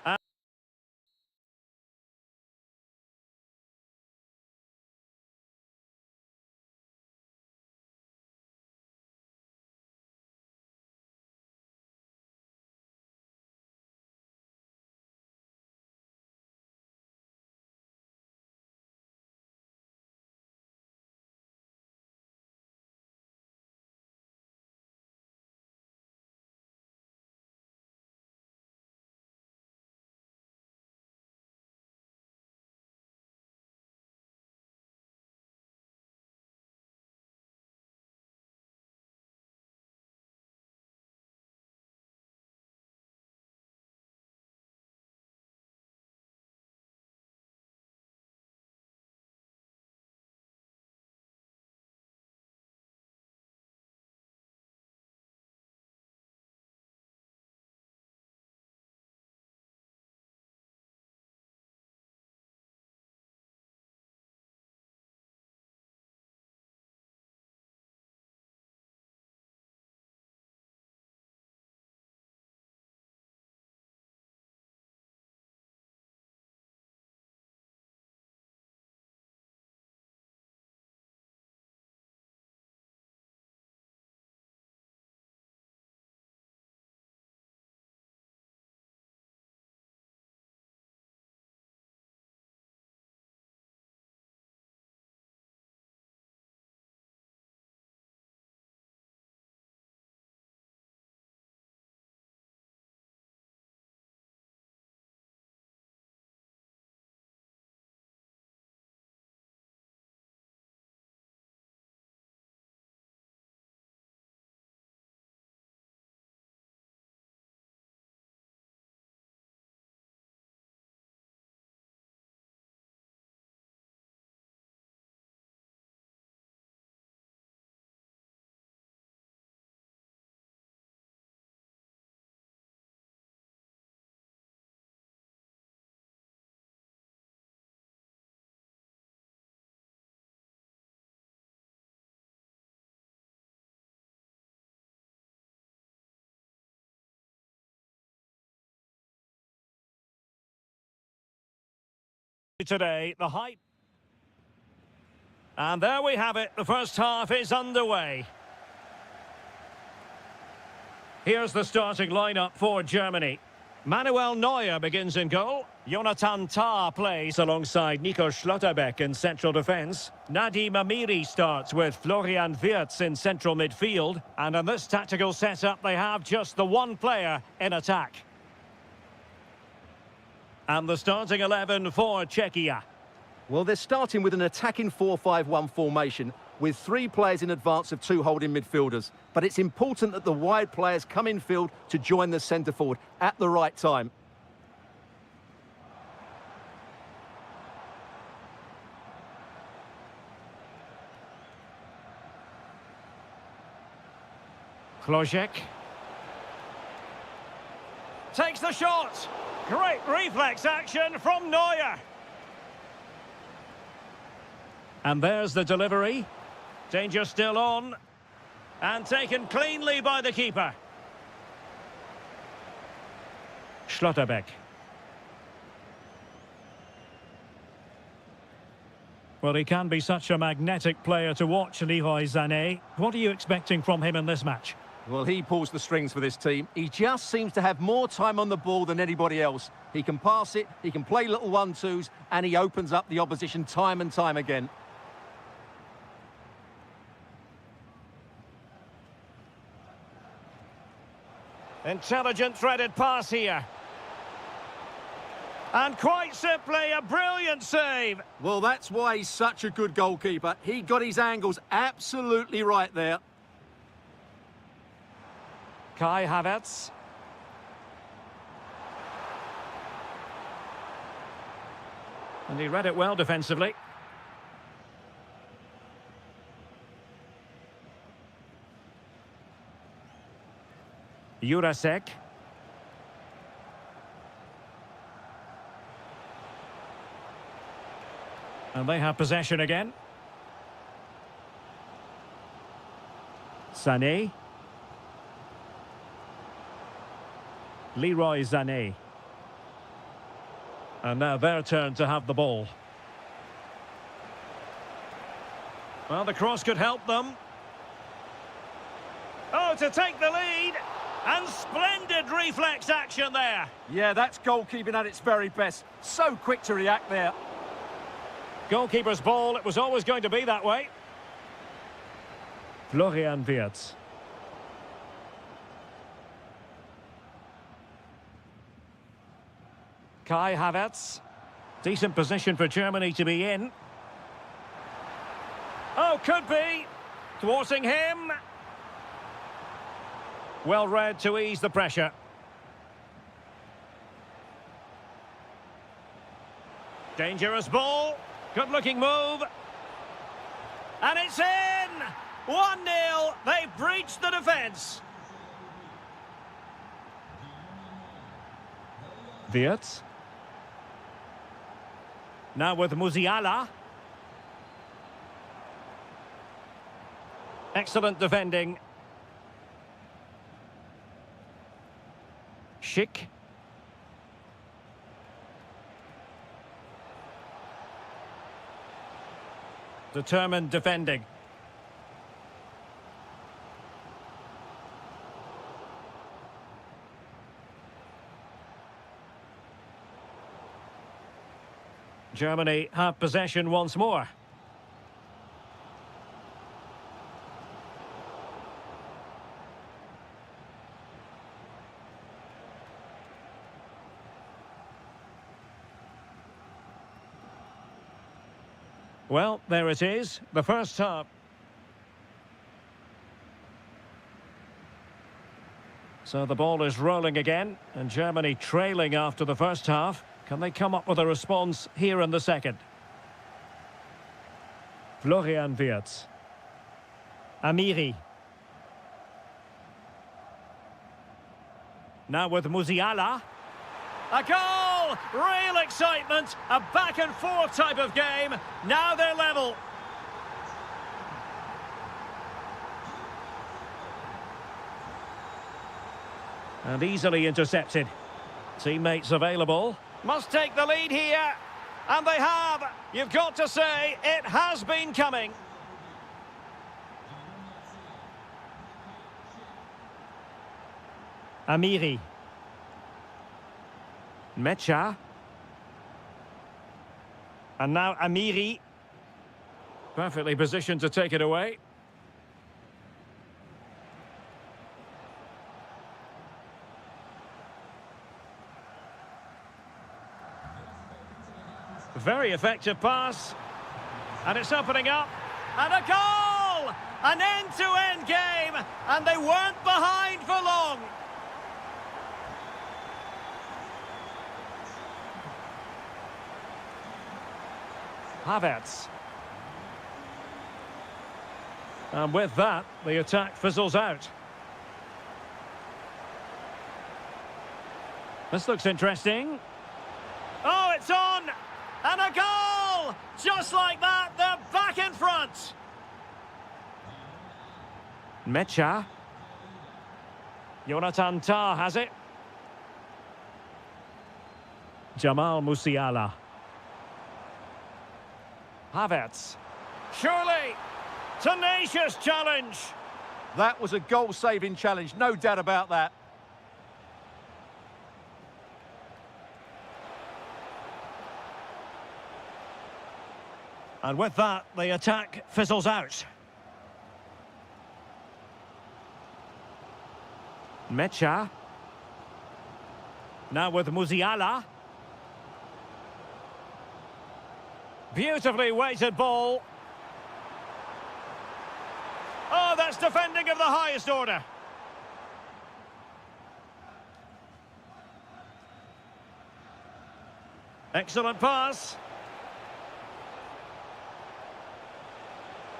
Today, the hype. And there we have it. The first half is underway. Here's the starting lineup for Germany. Manuel Neuer begins in goal. Jonathan Tah plays alongside Nico Schlotterbeck in central defence. Nadim Amiri starts with Florian Wirtz in central midfield. And in this tactical setup, they have just the one player in attack. And the starting 11 for Czechia. Well, they're starting with an attacking 4-5-1 formation with 3 players in advance of 2 holding midfielders. But it's important that the wide players come in field to join the centre forward at the right time. Klojek takes the shot. Great reflex action from Neuer. And there's the delivery. Danger still on. And taken cleanly by the keeper. Schlotterbeck. Well, he can be such a magnetic player to watch, Leroy Sané. What are you expecting from him in this match? Well, he pulls the strings for this team. He just seems to have more time on the ball than anybody else. He can pass it, he can play little 1-2s, and he opens up the opposition time and time again. Intelligent threaded pass here. And quite simply, a brilliant save. Well, that's why he's such a good goalkeeper. He got his angles absolutely right there. Kai Havertz. And he read it well defensively. Jurasek. And they have possession again. Sané. Leroy Sané. And now their turn to have the ball. Well, the cross could help them. Oh, to take the lead. And splendid reflex action there. Yeah, that's goalkeeping at its very best. So quick to react there. Goalkeeper's ball, it was always going to be that way. Florian Wirtz. Kai Havertz. Decent position for Germany to be in. Oh, could be. Thwarting him. Well read to ease the pressure. Dangerous ball. Good-looking move. And it's in! 1-0. They've breached the defence. Wirtz. Now with Musiala. Excellent defending. Schick. Determined defending. Germany have possession once more. Well, there it is, the first half. So the ball is rolling again, and Germany trailing after the first half. Can they come up with a response here in the second? Florian Wirtz. Amiri. Now with Musiala. A goal! Real excitement. A back-and-forth type of game. Now they're level. And easily intercepted. Teammates available. Must take the lead here. And they have. You've got to say, it has been coming. Amiri. Mecha. And now Amiri. Perfectly positioned to take it away. Very effective pass. And it's opening up. And a goal! An end-to-end game. And they weren't behind for long. Havertz. And with that, the attack fizzles out. This looks interesting. Oh, it's on! And a goal! Just like that, they're back in front. Mecha. Jonathan Tah has it. Jamal Musiala. Havertz. Surely! Tenacious challenge! That was a goal-saving challenge, no doubt about that. And with that, the attack fizzles out. Mecha. Now with Musiala. Beautifully weighted ball. Oh, that's defending of the highest order. Excellent pass.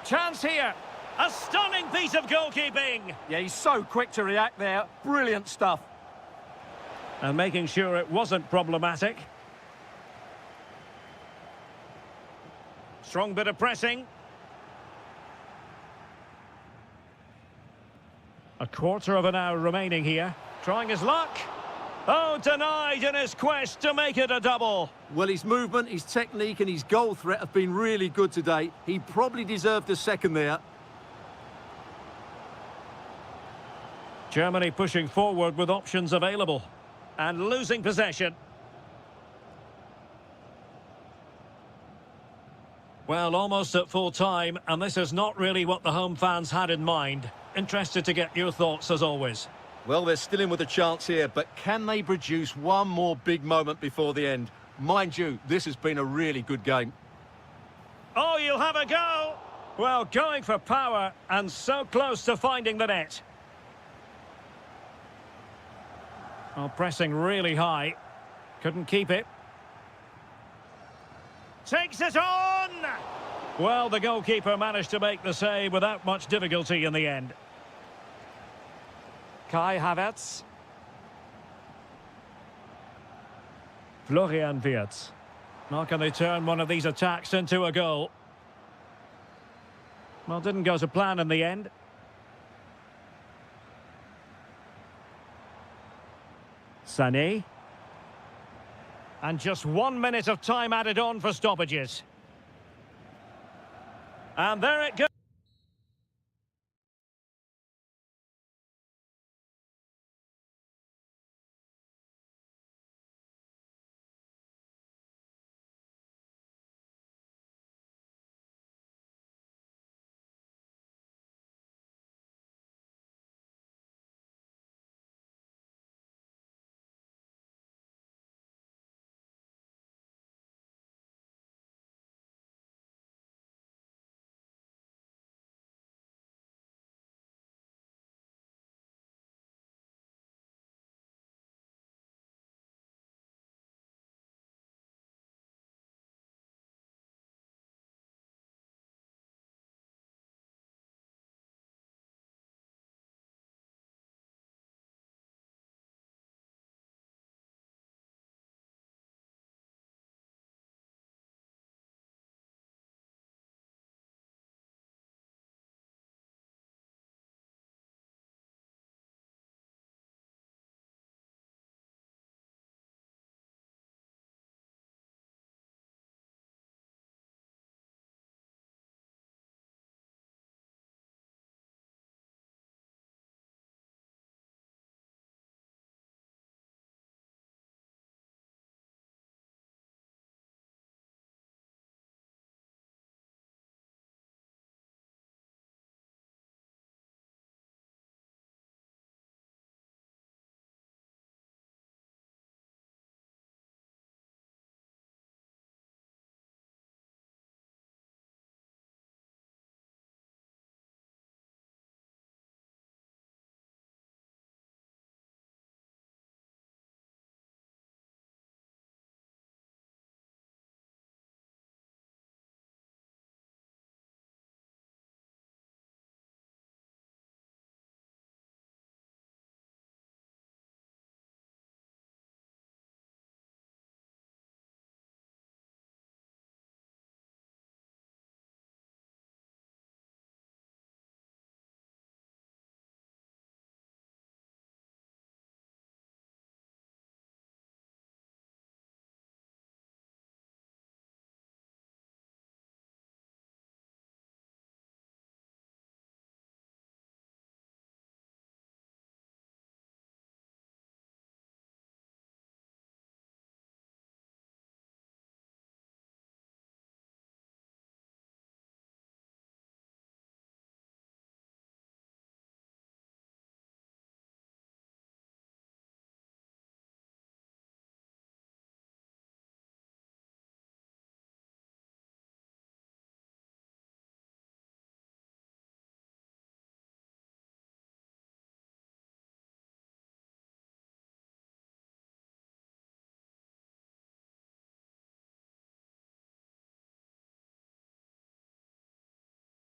Chance here. A stunning piece of goalkeeping. Yeah, he's so quick to react there. Brilliant stuff. And making sure it wasn't problematic. Strong bit of pressing. A quarter of an hour remaining here. Trying his luck. Oh, denied in his quest to make it a double. Well, his movement, his technique and his goal threat have been really good today. He probably deserved a second there. Germany pushing forward with options available. And losing possession. Well, almost at full time, and this is not really what the home fans had in mind. Interested to get your thoughts as always. Well, they're still in with a chance here, but can they produce one more big moment before the end? Mind you, this has been a really good game. Oh, you'll have a go. Well, going for power and so close to finding the net. Oh, pressing really high. Couldn't keep it. Takes it on! Well, the goalkeeper managed to make the save without much difficulty in the end. Kai Havertz. Florian Wirtz. Now can they turn one of these attacks into a goal? Well, didn't go to plan in the end. Sané. And just 1 minute of time added on for stoppages. And there it goes.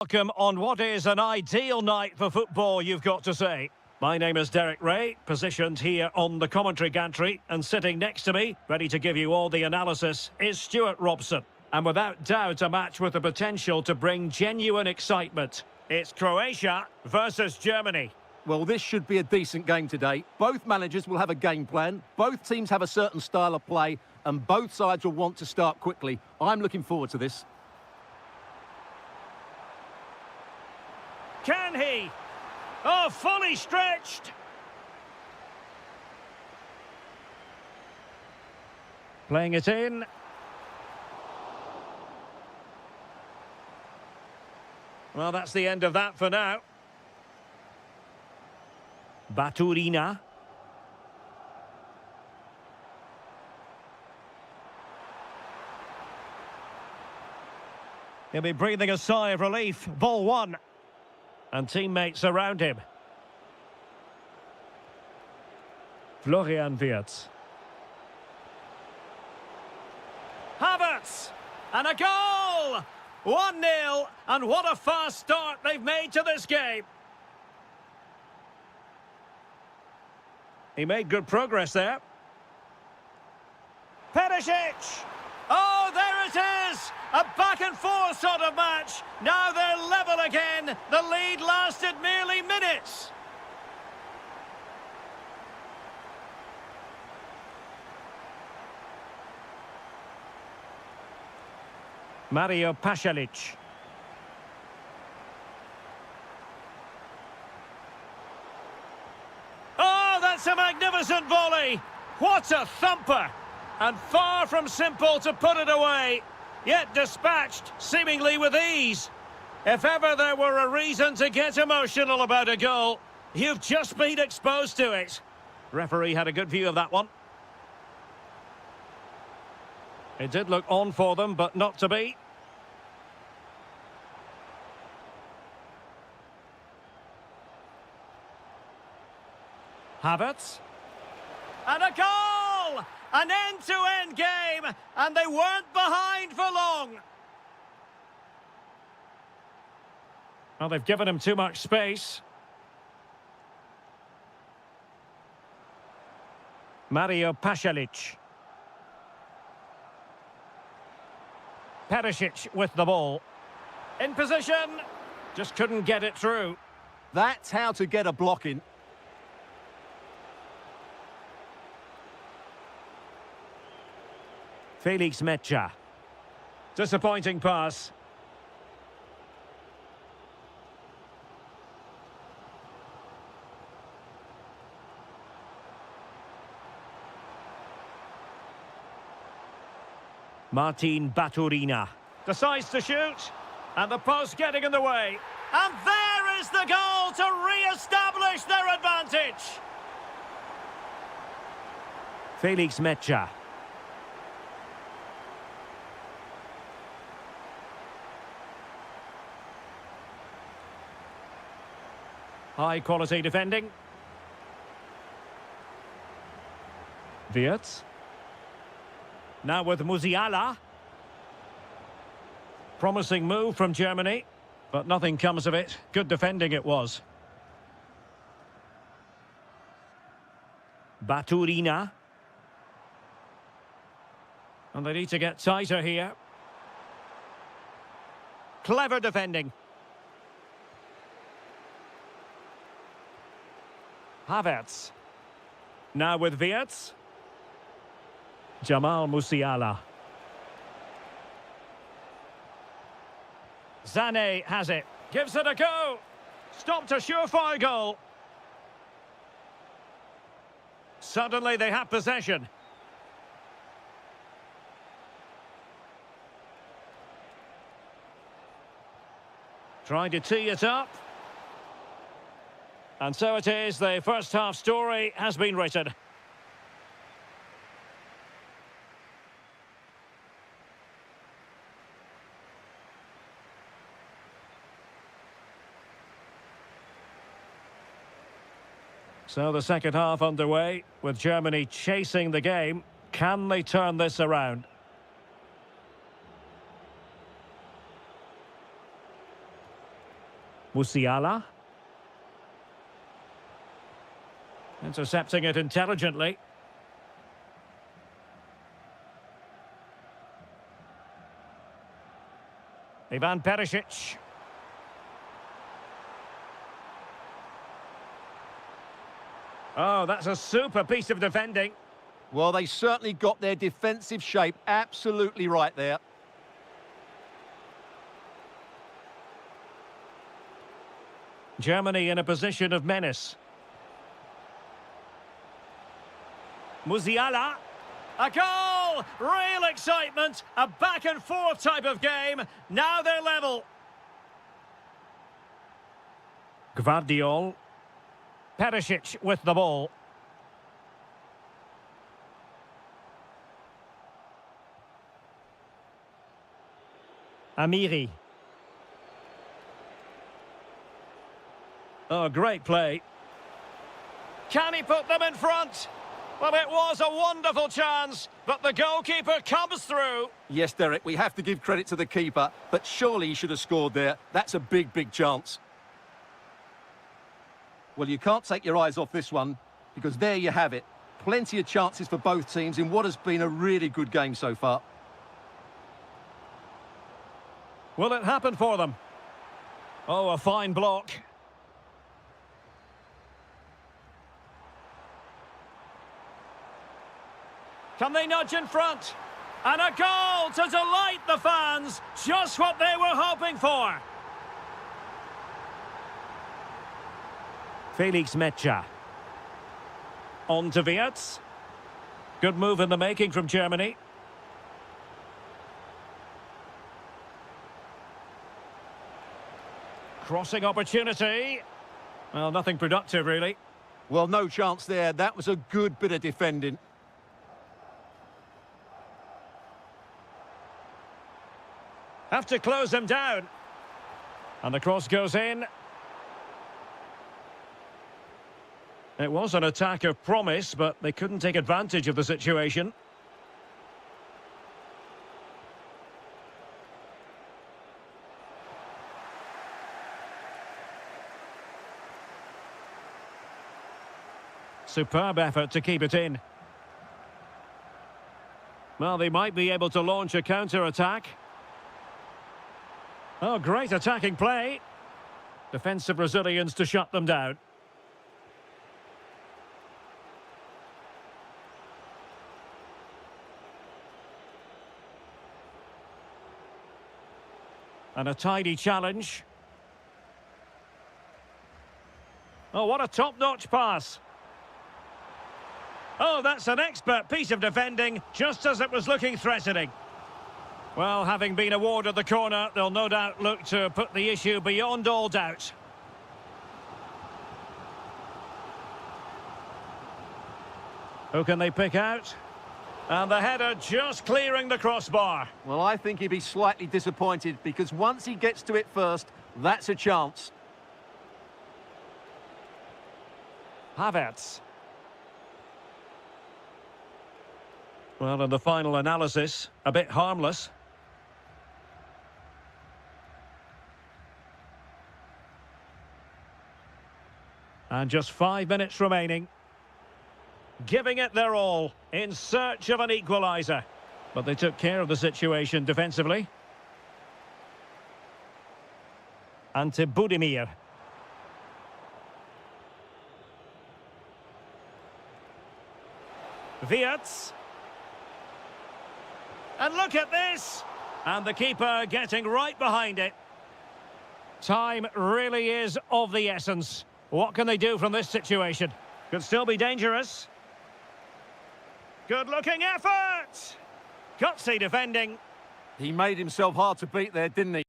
welcome on what is an ideal night for football, you've got to say. My name is Derek Ray, positioned here on the commentary gantry, and sitting next to me, ready to give you all the analysis, is Stuart Robson. And without doubt, a match with the potential to bring genuine excitement. It's Croatia versus Germany. Well, this should be a decent game today. Both managers will have a game plan, both teams have a certain style of play, and both sides will want to start quickly. I'm looking forward to this. Can he? Oh, fully stretched. Playing it in. Well, that's the end of that for now. Baturina. He'll be breathing a sigh of relief. Ball one. And teammates around him. Florian Wirtz. Havertz! And a goal! 1-0, and what a fast start they've made to this game. He made good progress there. Perisic! Oh, there it is! A back-and-forth sort of match. Now they're level again. The lead lasted merely minutes. Mario Pasalic. Oh, that's a magnificent volley. What a thumper. And far from simple to put it away, yet dispatched seemingly with ease. If ever there were a reason to get emotional about a goal, you've just been exposed to it. Referee had a good view of that one. It did look on for them, but not to be. Havertz. And a goal! An end-to-end game, and they weren't behind for long. Well, they've given him too much space. Mario Pasalic. Perisic with the ball. In position. Just couldn't get it through. That's how to get a block in. Felix Mecha. Disappointing pass. Martin Baturina decides to shoot, and the post getting in the way. And there is the goal to re-establish their advantage. Felix Mecha. High quality defending. Wirtz. Now with Musiala. Promising move from Germany, but nothing comes of it. Good defending it was. Baturina. And they need to get tighter here. Clever defending. Havertz. Now with Wirtz. Jamal Musiala. Zane has it. Gives it a go. Stopped a surefire goal. Suddenly they have possession. Trying to tee it up. And so it is, the first half story has been written. So the second half underway, with Germany chasing the game. Can they turn this around? Musiala. Intercepting it intelligently. Ivan Perisic. Oh, that's a super piece of defending. Well, they certainly got their defensive shape absolutely right there. Germany in a position of menace. Musiala. A goal! Real excitement. A back and forth type of game. Now they're level. Gvardiol. Perisic with the ball. Amiri. Oh, great play. Can he put them in front? Well, it was a wonderful chance, but the goalkeeper comes through. Yes, Derek, we have to give credit to the keeper, but surely he should have scored there. That's a big, big chance. Well, you can't take your eyes off this one, because there you have it. Plenty of chances for both teams in what has been a really good game so far. Will it happen for them? Oh, a fine block. Can they nudge in front? And a goal to delight the fans. Just what they were hoping for. Felix Mecha. On to Wirtz. Good move in the making from Germany. Crossing opportunity. Well, nothing productive, really. Well, no chance there. That was a good bit of defending. Have to close them down. And the cross goes in. It was an attack of promise, but they couldn't take advantage of the situation. Superb effort to keep it in. Well, they might be able to launch a counter-attack. Oh, great attacking play. Defensive Brazilians to shut them down. And a tidy challenge. Oh, what a top-notch pass. Oh, that's an expert piece of defending, just as it was looking threatening. Well, having been awarded the corner, they'll no doubt look to put the issue beyond all doubt. Who can they pick out? And the header just clearing the crossbar. Well, I think he'd be slightly disappointed, because once he gets to it first, that's a chance. Havertz. Well, in the final analysis, a bit harmless. And just 5 minutes remaining. Giving it their all in search of an equaliser. But they took care of the situation defensively. Ante Budimir. Wirtz. And look at this! And the keeper getting right behind it. Time really is of the essence. What can they do from this situation? Could still be dangerous. Good-looking effort! Gutsy defending. He made himself hard to beat there, didn't he?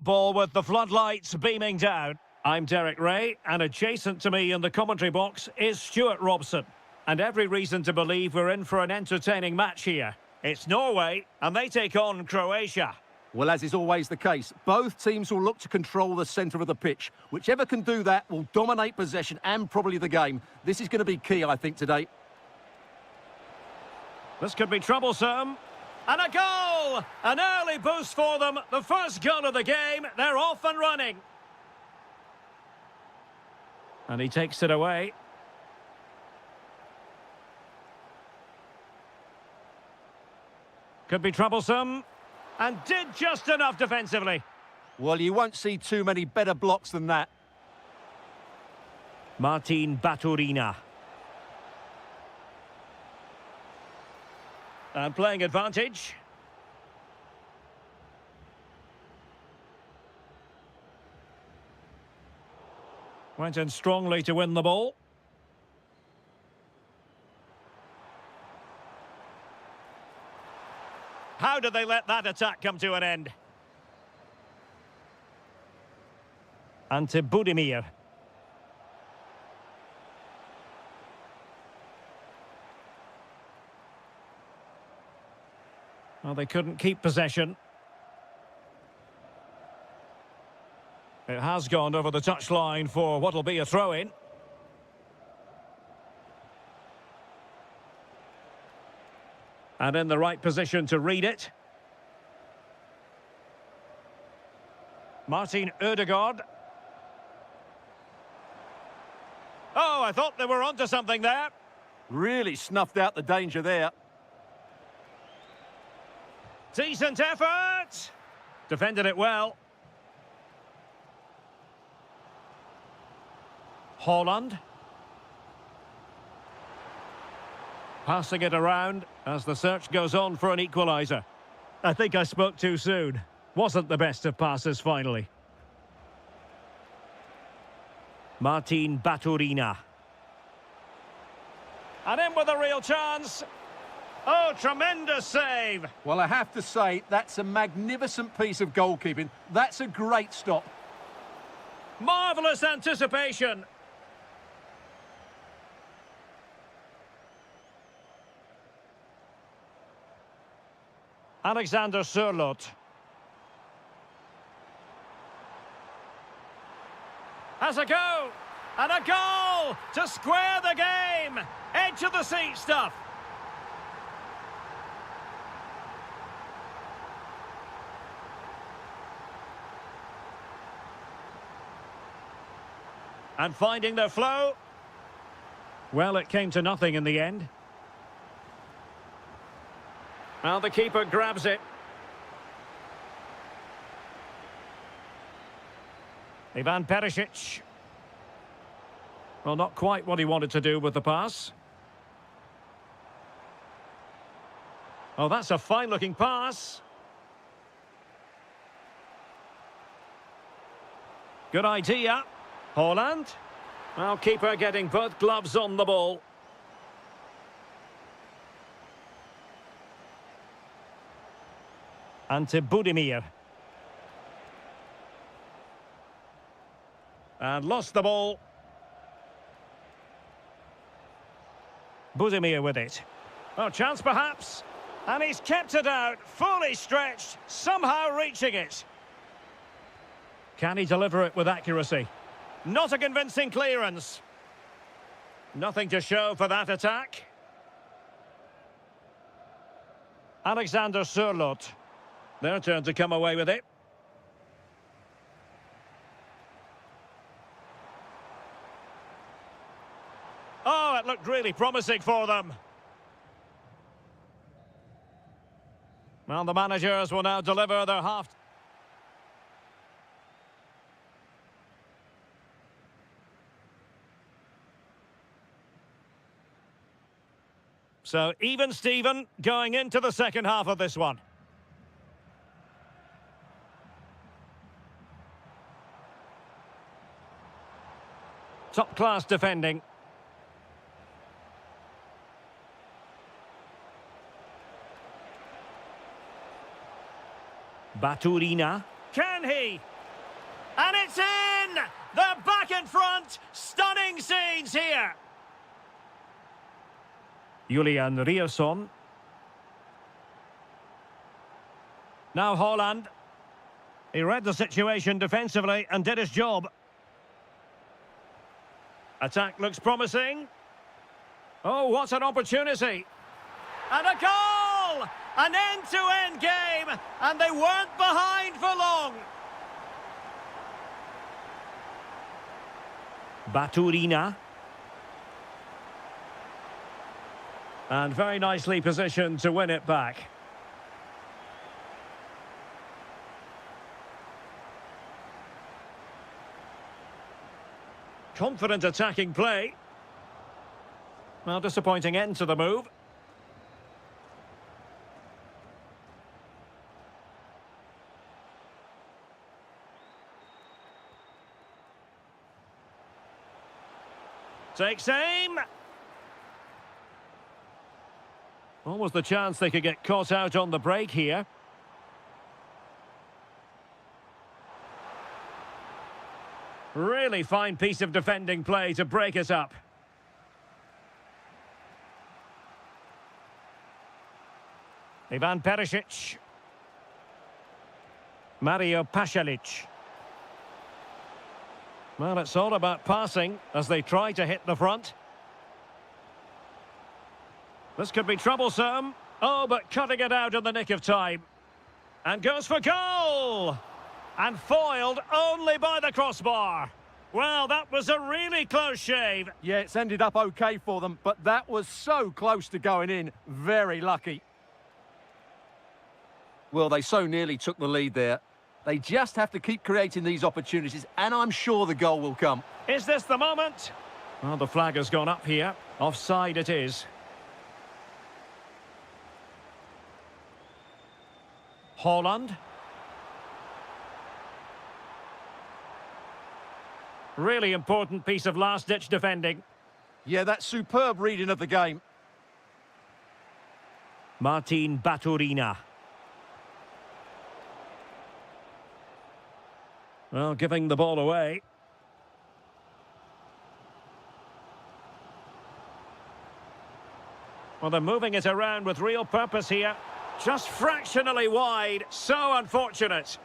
Ball with the floodlights beaming down. I'm Derek Ray, and adjacent to me in the commentary box is Stuart Robson. And every reason to believe we're in for an entertaining match here. It's Norway, and they take on Croatia. Well, as is always the case, both teams will look to control the centre of the pitch. Whichever can do that will dominate possession and probably the game. This is going to be key, I think, today. This could be troublesome. And a goal! An early boost for them. The first goal of the game. They're off and running. And he takes it away. Could be troublesome. And did just enough defensively. Well, you won't see too many better blocks than that. Martin Baturina. And playing advantage. Went in strongly to win the ball. How did they let that attack come to an end? Ante Budimir. Well, they couldn't keep possession. It has gone over the touchline for what'll be a throw-in. And in the right position to read it. Martin Ødegaard. Oh, I thought they were onto something there. Really snuffed out the danger there. Decent effort. Defended it well. Holland. Passing it around as the search goes on for an equaliser. I think I spoke too soon. Wasn't the best of passes finally. Martin Baturina. And in with a real chance. Oh, tremendous save. Well, I have to say, that's a magnificent piece of goalkeeping. That's a great stop. Marvellous anticipation. Alexander Sørloth. Has a go. And a goal to square the game. Edge of the seat stuff. And finding their flow. Well, it came to nothing in the end. Now the keeper grabs it. Ivan Perisic. Well, not quite what he wanted to do with the pass. Oh, that's a fine-looking pass. Good idea. Holland. Well, keeper getting both gloves on the ball. Ante Budimir. And lost the ball. Budimir with it. Oh, chance perhaps. And he's kept it out, fully stretched, somehow reaching it. Can he deliver it with accuracy? Not a convincing clearance. Nothing to show for that attack. Alexander Sørloth. Their turn to come away with it. Oh, it looked really promising for them. Well, the managers will now deliver their half. So, even Steven going into the second half of this one. Top-class defending. Baturina. Can he? And it's in! They're back in front! Stunning scenes here! Julian Rierson. Now Haaland. He read the situation defensively and did his job. Attack looks promising. Oh, what an opportunity. And a goal! An end-to-end game, and they weren't behind for long. Baturina. And very nicely positioned to win it back. Confident attacking play. Well, disappointing end to the move. Takes aim. Almost the chance they could get caught out on the break here. Really fine piece of defending play to break it up. Ivan Perisic. Mario Pasalic. Well, it's all about passing as they try to hit the front. This could be troublesome. Oh, but cutting it out in the nick of time. And goes for goal! And foiled only by the crossbar. Well, that was a really close shave. Yeah, it's ended up okay for them, but that was so close to going in. Very lucky. Well, they so nearly took the lead there. They just have to keep creating these opportunities, and I'm sure the goal will come. Is this the moment? Well, the flag has gone up here. Offside it is. Haaland. Really important piece of last-ditch defending. Yeah, that's superb reading of the game. Martin Baturina. Well, giving the ball away. Well, they're moving it around with real purpose here. Just fractionally wide. So unfortunate.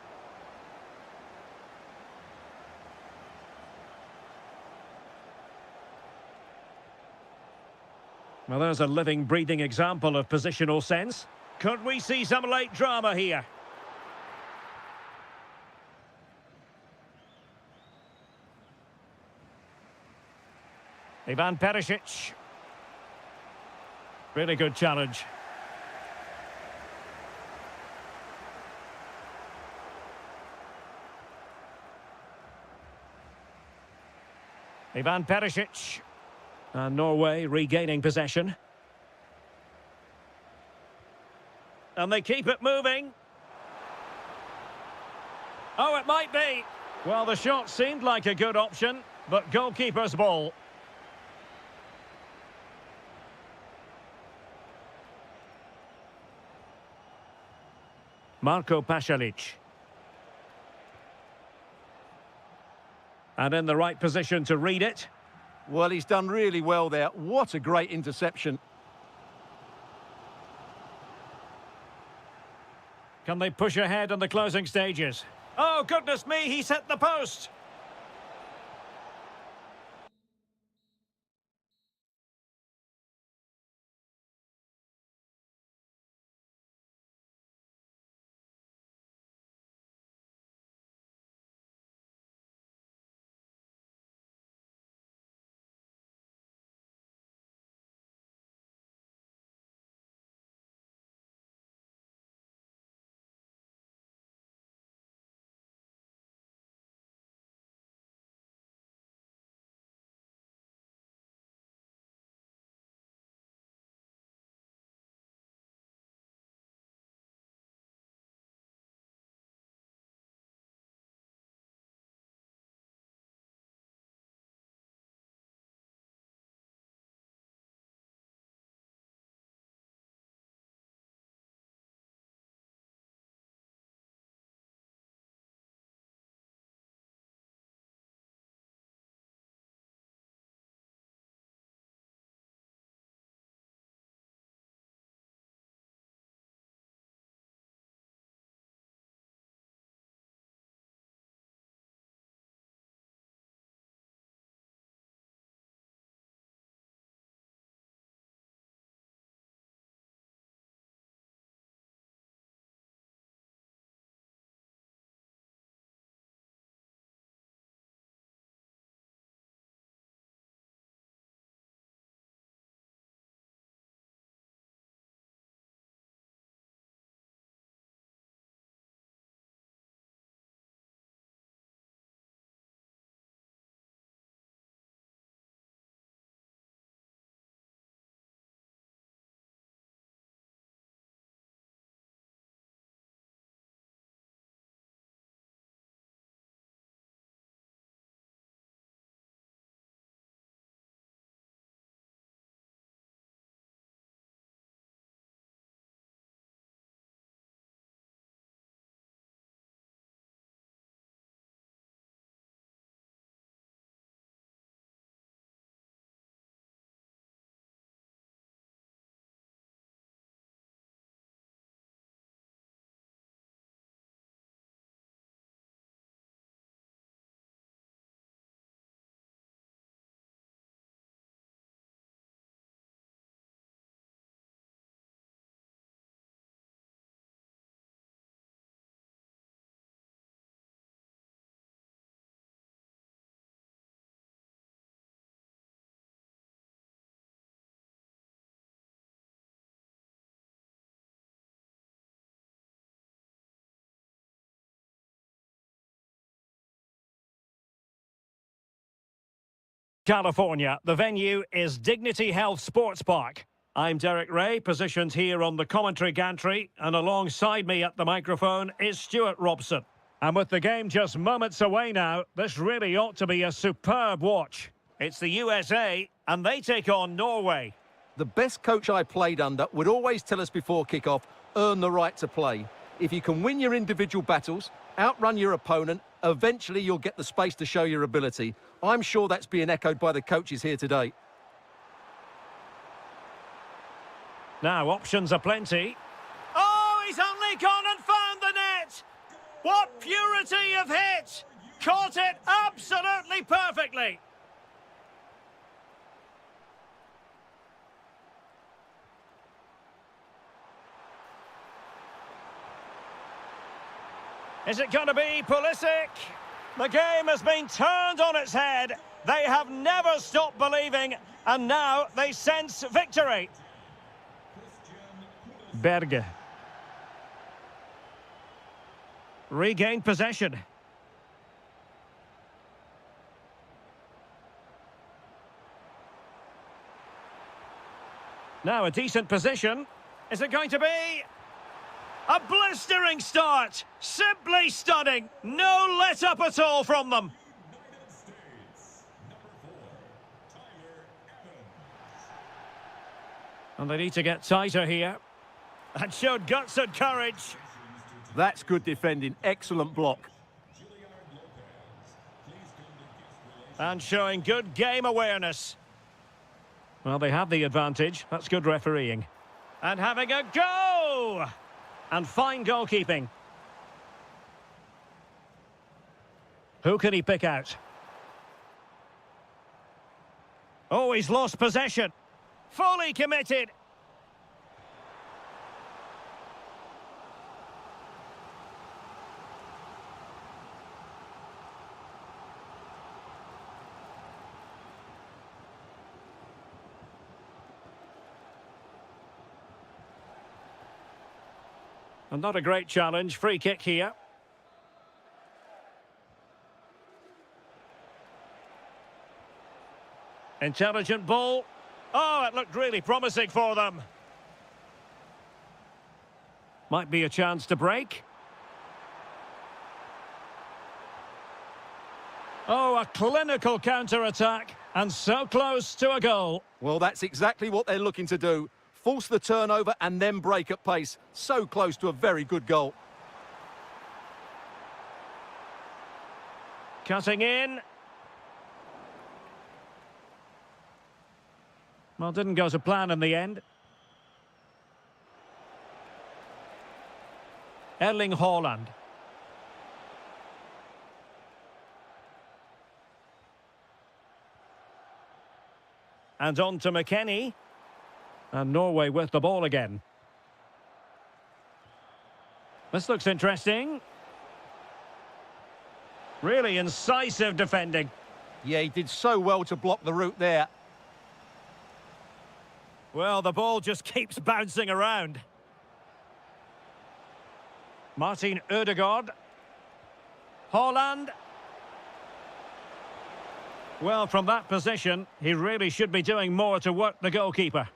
Well, there's a living, breathing example of positional sense. Could we see some late drama here? Ivan Perisic. Really good challenge. Ivan Perisic. And Norway regaining possession. And they keep it moving. Oh, it might be. Well, the shot seemed like a good option, but goalkeeper's ball. Marco Pasalic. And in the right position to read it. Well, he's done really well there. What a great interception. Can they push ahead in the closing stages? Oh, goodness me, he's hit the post. California. The venue is Dignity Health Sports Park. I'm Derek Ray, positioned here on the commentary gantry, and alongside me at the microphone is Stuart Robson. And with the game just moments away now, this really ought to be a superb watch. It's the USA, and they take on Norway. The best coach I played under would always tell us before kick-off, earn the right to play. If you can win your individual battles, outrun your opponent, eventually you'll get the space to show your ability. I'm sure that's being echoed by the coaches here today. Now, options are plenty. Oh, he's only gone and found the net! What purity of hit! Caught it absolutely perfectly! Is it going to be Pulisic? The game has been turned on its head. They have never stopped believing, and now they sense victory. Berge. Regained possession. Now a decent position. Is it going to be? A blistering start! Simply stunning! No let-up at all from them! And they need to get tighter here. And showed guts and courage. That's good defending. Excellent block. And showing good game awareness. Well, they have the advantage. That's good refereeing. And having a go! And fine goalkeeping. Who can he pick out? Oh, he's lost possession. Fully committed. And not a great challenge. Free kick here. Intelligent ball. Oh, it looked really promising for them. Might be a chance to break. Oh, a clinical counter-attack. And so close to a goal. Well, that's exactly what they're looking to do. Force the turnover and then break at pace. So close to a very good goal. Cutting in. Well, didn't go to plan in the end. Erling Haaland. And on to McKennie. And Norway with the ball again. This looks interesting. Really incisive defending. Yeah, he did so well to block the route there. Well, the ball just keeps bouncing around. Martin Ødegaard. Haaland. Well, from that position, he really should be doing more to work the goalkeeper.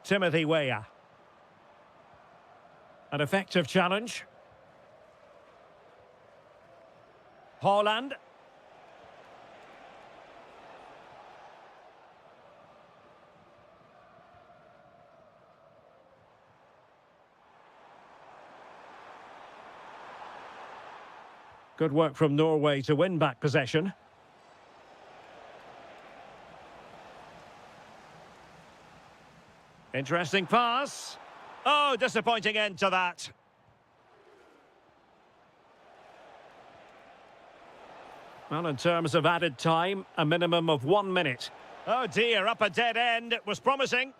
Timothy Weah. An effective challenge. Haaland. Good work from Norway to win back possession. Interesting pass. Oh, disappointing end to that. Well, in terms of added time, a minimum of 1 minute. Oh dear, up a dead end. It was promising.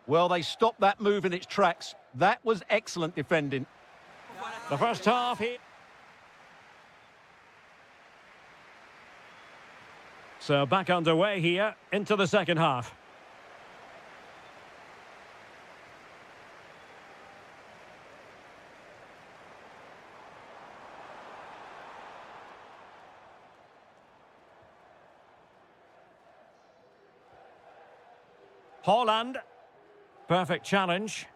Well, they stopped that move in its tracks. That was excellent defending. The first half here. So back underway here into the second half. Holland. Perfect challenge.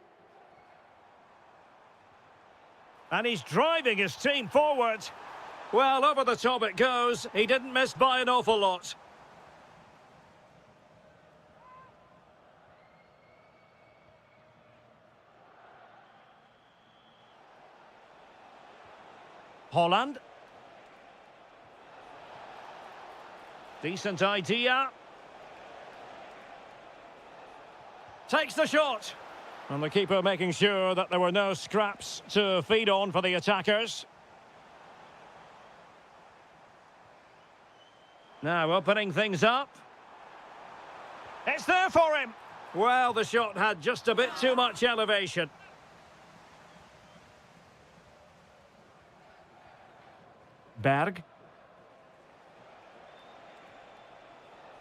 And he's driving his team forward. Well, over the top it goes. He didn't miss by an awful lot. Holland. Decent idea. Takes the shot. And the keeper making sure that there were no scraps to feed on for the attackers. Now opening things up. It's there for him. Well, the shot had just a bit too much elevation. Berg.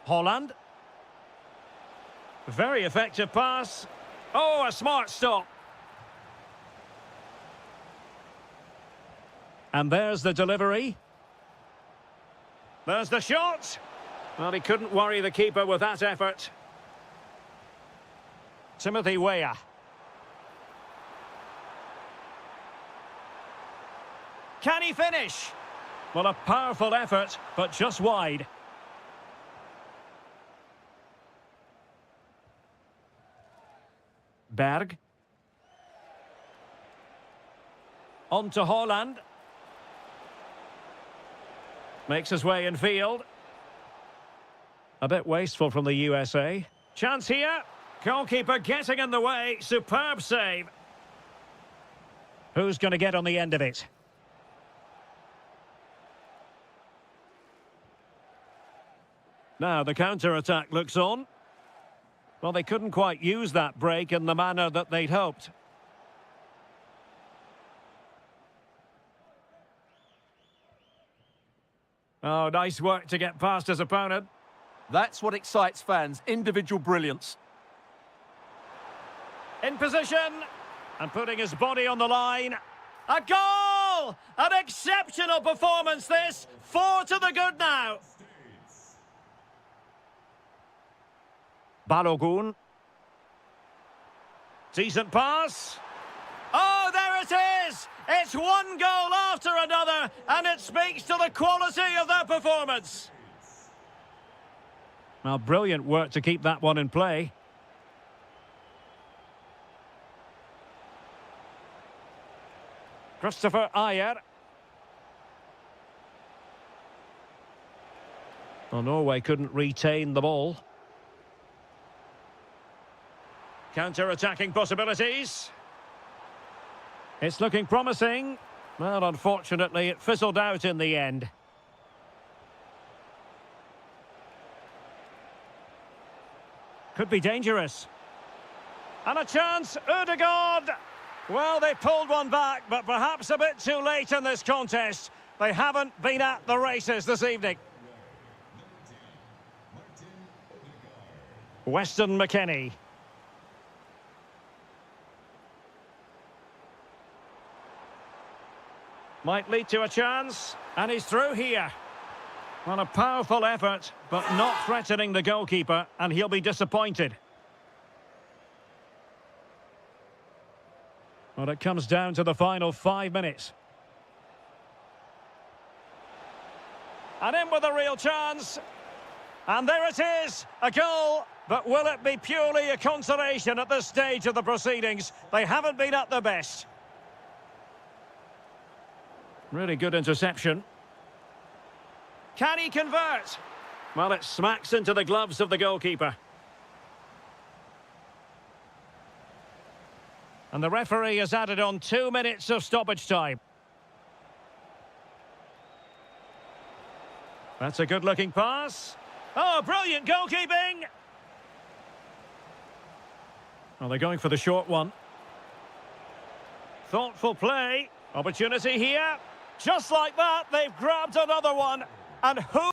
Holland. Very effective pass. Oh, a smart stop. And there's the delivery. There's the shot. Well, he couldn't worry the keeper with that effort. Timothy Weah. Can he finish? Well, a powerful effort, but just wide. Berg. On to Holland. Makes his way in field. A bit wasteful from the USA. Chance here. Goalkeeper getting in the way. Superb save. Who's going to get on the end of it? Now the counter-attack looks on. Well, they couldn't quite use that break in the manner that they'd hoped. Oh, nice work to get past his opponent. That's what excites fans, individual brilliance. In position, and putting his body on the line. A goal! An exceptional performance, this. 4 to the good now. Balogun. Decent pass. Oh, there it is! It's one goal after another, and it speaks to the quality of their performance. Well, brilliant work to keep that one in play. Christopher Ayer. Well, Norway couldn't retain the ball. Counter-attacking possibilities. It's looking promising. Well, unfortunately, it fizzled out in the end. Could be dangerous. And a chance, Ødegaard. Well, they pulled one back, but perhaps a bit too late in this contest. They haven't been at the races this evening. Weston McKennie. Might lead to a chance, and he's through here. Well, a powerful effort, but not threatening the goalkeeper, and he'll be disappointed. Well, it comes down to the final 5 minutes. And in with a real chance. And there it is, a goal. But will it be purely a consolation at this stage of the proceedings? They haven't been at their best. Really good interception. Can he convert? Well, it smacks into the gloves of the goalkeeper. And the referee has added on 2 minutes of stoppage time. That's a good-looking pass. Oh, brilliant goalkeeping! Well, they're going for the short one. Thoughtful play. Opportunity here. Just like that, they've grabbed another one. And who...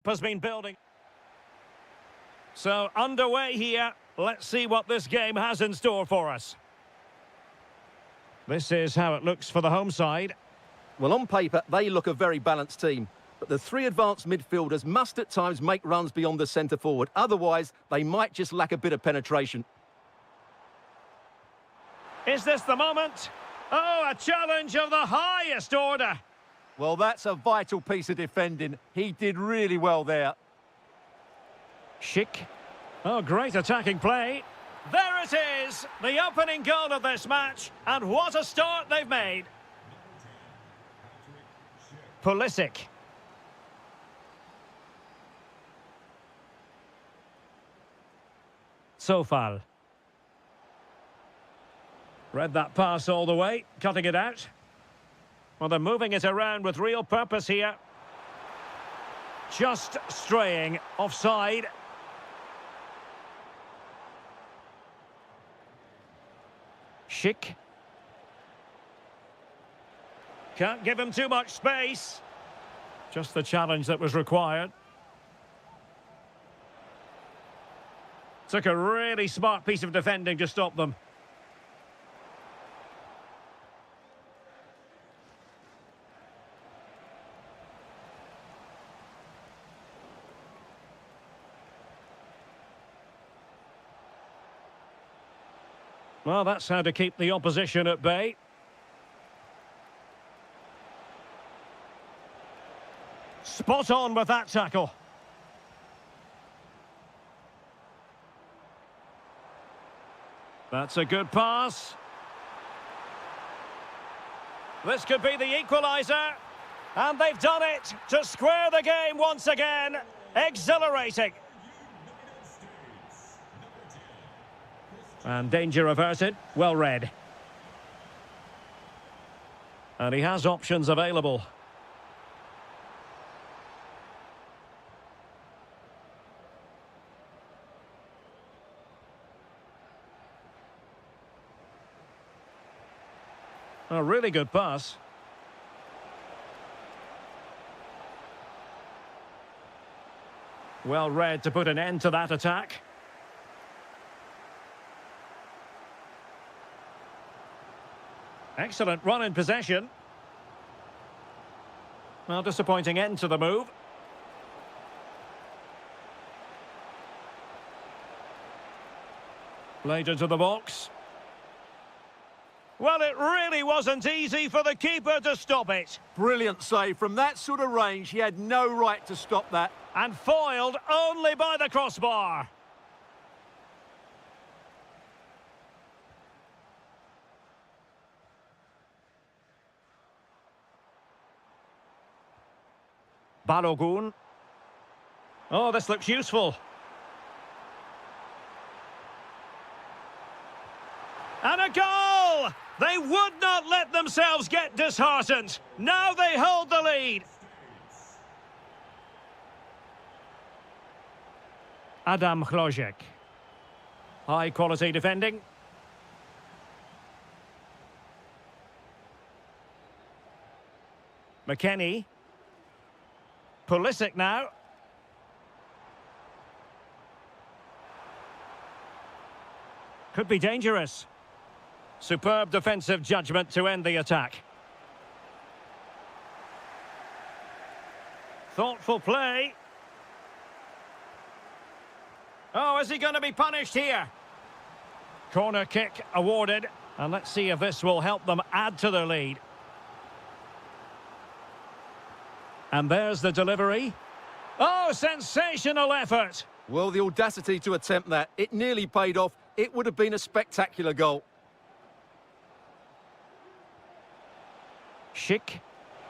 has been building. So, underway here. Let's see what this game has in store for us. This is how it looks for the home side. Well, on paper, they look a very balanced team. But the three advanced midfielders must at times make runs beyond the centre forward. Otherwise, they might just lack a bit of penetration. Is this the moment? Oh, a challenge of the highest order. Well, that's a vital piece of defending. He did really well there. Schick. Oh, great attacking play. There it is, the opening goal of this match. And what a start they've made. Pulisic. Sofal. Read that pass all the way, cutting it out. Well, they're moving it around with real purpose here. Just straying offside. Schick. Can't give him too much space. Just the challenge that was required. Took a really smart piece of defending to stop them. Well, that's how to keep the opposition at bay. Spot on with that tackle. That's a good pass. This could be the equaliser. And they've done it to square the game once again. Exhilarating. And danger averted. Well read. And he has options available. A really good pass. Well read to put an end to that attack. Excellent run in possession. Well, disappointing end to the move. Played into the box. Well, it really wasn't easy for the keeper to stop it. Brilliant save. From that sort of range, he had no right to stop that. And foiled only by the crossbar. Balogun. Oh, this looks useful. And a goal! They would not let themselves get disheartened. Now they hold the lead. Adam Hlojek. High quality defending. McKennie. Pulisic now. Could be dangerous. Superb defensive judgment to end the attack. Thoughtful play. Oh, is he going to be punished here? Corner kick awarded. And let's see if this will help them add to their lead. And there's the delivery. Oh, sensational effort. Well, the audacity to attempt that. It nearly paid off. It would have been a spectacular goal. Schick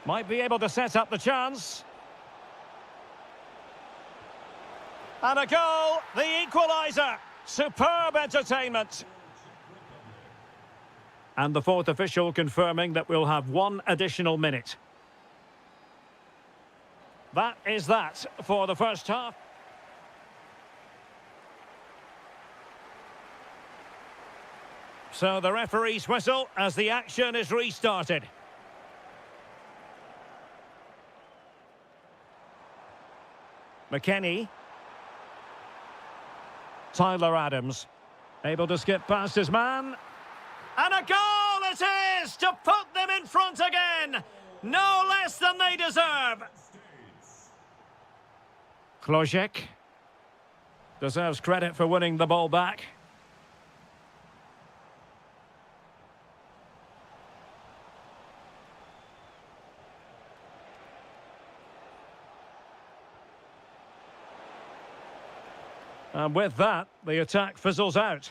might be able to set up the chance. And a goal, the equaliser. Superb entertainment. And the fourth official confirming that we'll have one additional minute. That is that for the first half. So the referee's whistle as the action is restarted. McKennie. Tyler Adams. Able to skip past his man. And a goal it is to put them in front again. No less than they deserve. Klojek deserves credit for winning the ball back. And with that, the attack fizzles out.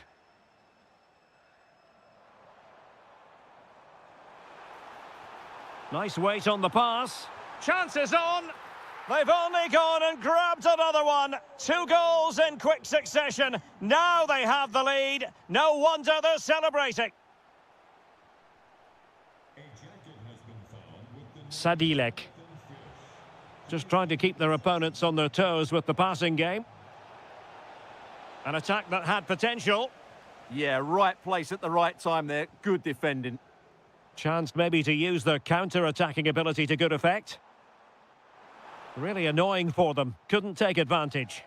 Nice weight on the pass. Chances on. They've only gone and grabbed another one. 2 goals in quick succession. Now they have the lead. No wonder they're celebrating. Sadilek. Just trying to keep their opponents on their toes with the passing game. An attack that had potential. Yeah, right place at the right time there. Good defending. Chance maybe to use their counter-attacking ability to good effect. Really annoying for them. Couldn't take advantage.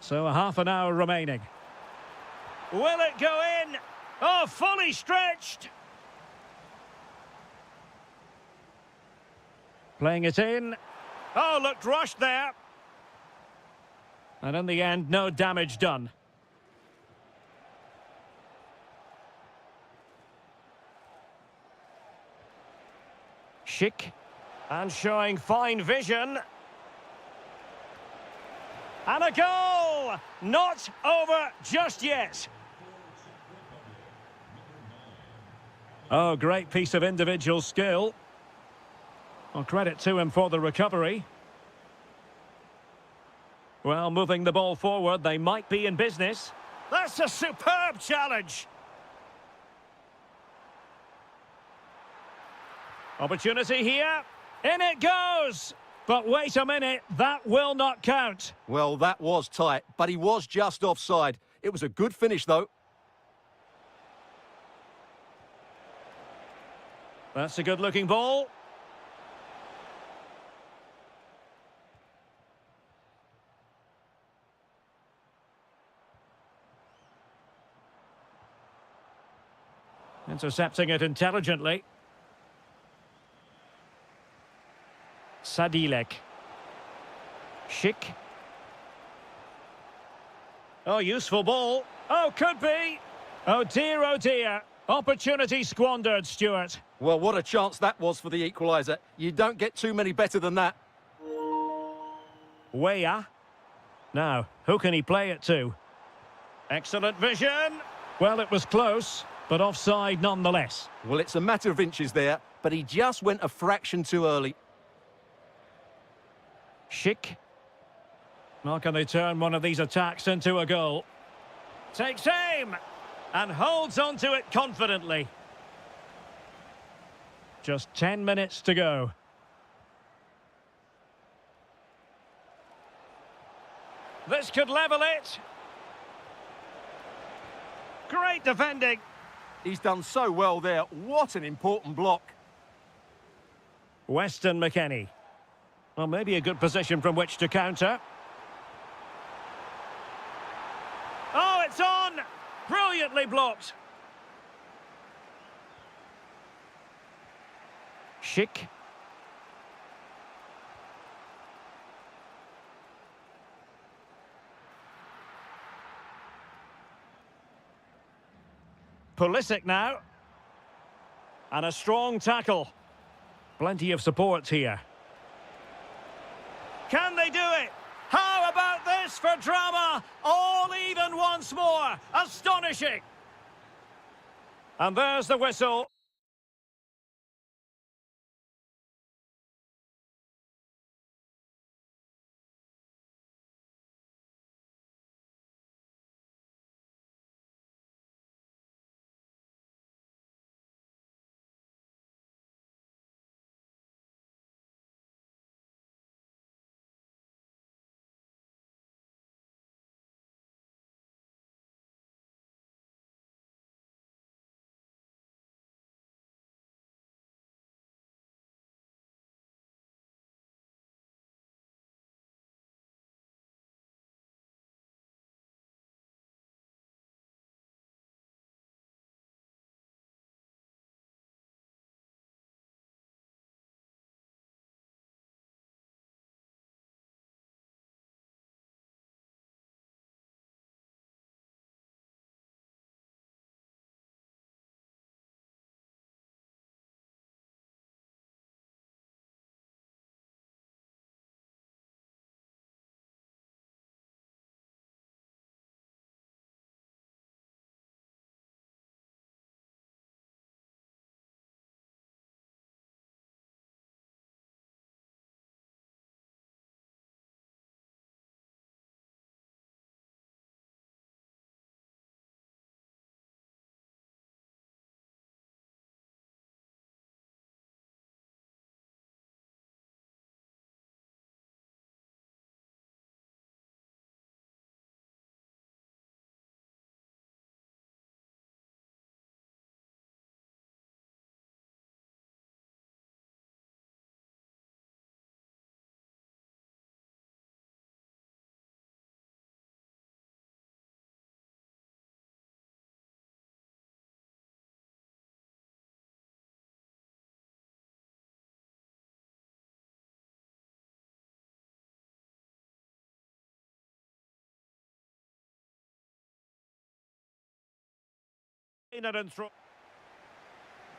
So a half an hour remaining. Will it go in? Oh, fully stretched. Playing it in. Oh, looked rushed there. And in the end, no damage done. Schick. And showing fine vision. And a goal! Not over just yet. Oh, great piece of individual skill. Well, credit to him for the recovery. Well, moving the ball forward, they might be in business. That's a superb challenge. Opportunity here. In it goes. But wait a minute, that will not count. Well, that was tight, but he was just offside. It was a good finish, though. That's a good-looking ball. Intercepting it intelligently. Sadilek. Schick. Oh, useful ball. Oh, could be. Oh dear, oh dear. Opportunity squandered, Stuart. Well, what a chance that was for the equaliser. You don't get too many better than that. Weah. Now, who can he play it to? Excellent vision. Well, it was close, but offside nonetheless. Well, it's a matter of inches there, but he just went a fraction too early. Schick. Now can they turn one of these attacks into a goal? Takes aim and holds on to it confidently. Just 10 minutes to go. This could level it. Great defending. He's done so well there. What an important block. Weston McKennie. Well, maybe a good position from which to counter. Oh, it's on! Brilliantly blocked. Schick. Pulisic now. And a strong tackle. Plenty of support here. Can they do it? How about this for drama? All even once more. Astonishing. And there's the whistle.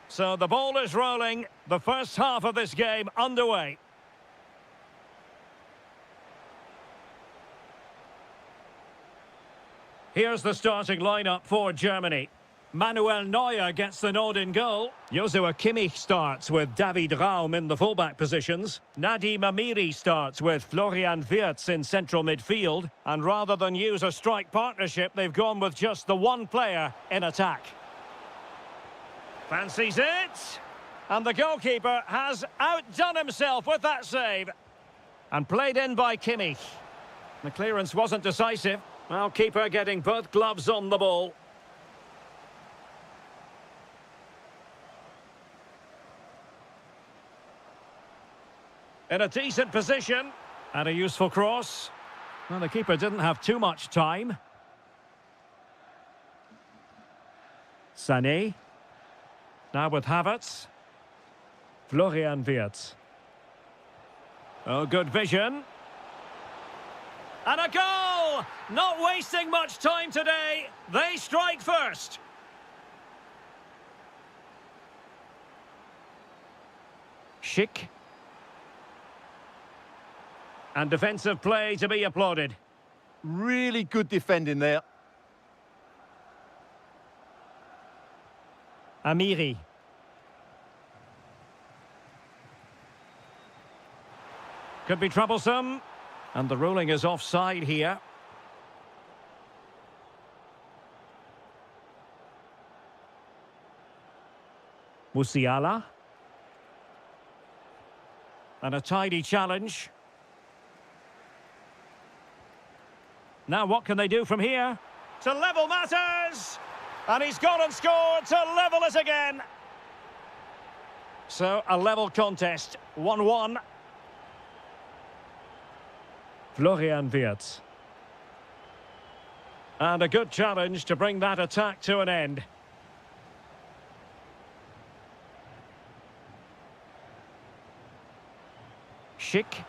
So the ball is rolling. The first half of this game underway. Here's the starting lineup for Germany. Manuel Neuer gets the nod in goal. Joshua Kimmich starts with David Raum in the fullback positions. Nadim Amiri starts with Florian Wirtz in central midfield. And rather than use a strike partnership, they've gone with just the one player in attack. Fancies it. And the goalkeeper has outdone himself with that save. And played in by Kimmich. The clearance wasn't decisive. Well, keeper getting both gloves on the ball. In a decent position. And a useful cross. Well, the keeper didn't have too much time. Sané. Now with Havertz. Florian Wirtz. Oh, good vision. And a goal! Not wasting much time today. They strike first. Schick. And defensive play to be applauded. Really good defending there. Amiri. Could be troublesome. And the ruling is offside here. Musiala. And a tidy challenge. Now what can they do from here? To level matters! And he's gone and scored to level it again. So a level contest, 1-1. Florian Wirtz. And a good challenge to bring that attack to an end. Schick.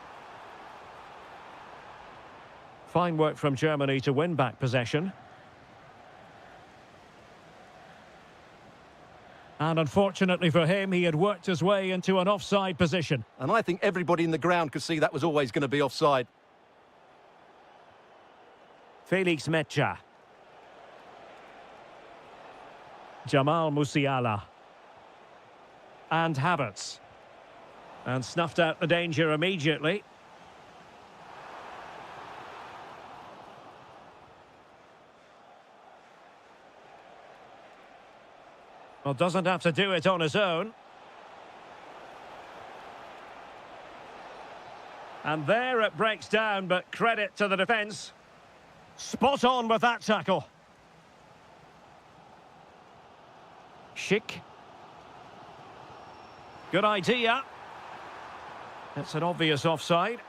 Fine work from Germany to win back possession. And unfortunately for him, he had worked his way into an offside position. And I think everybody in the ground could see that was always going to be offside. Felix Mecha. Jamal Musiala. And Havertz. And snuffed out the danger immediately. Well, doesn't have to do it on his own. And there it breaks down, but credit to the defence. Spot on with that tackle. Schick. Good idea. It's an obvious offside.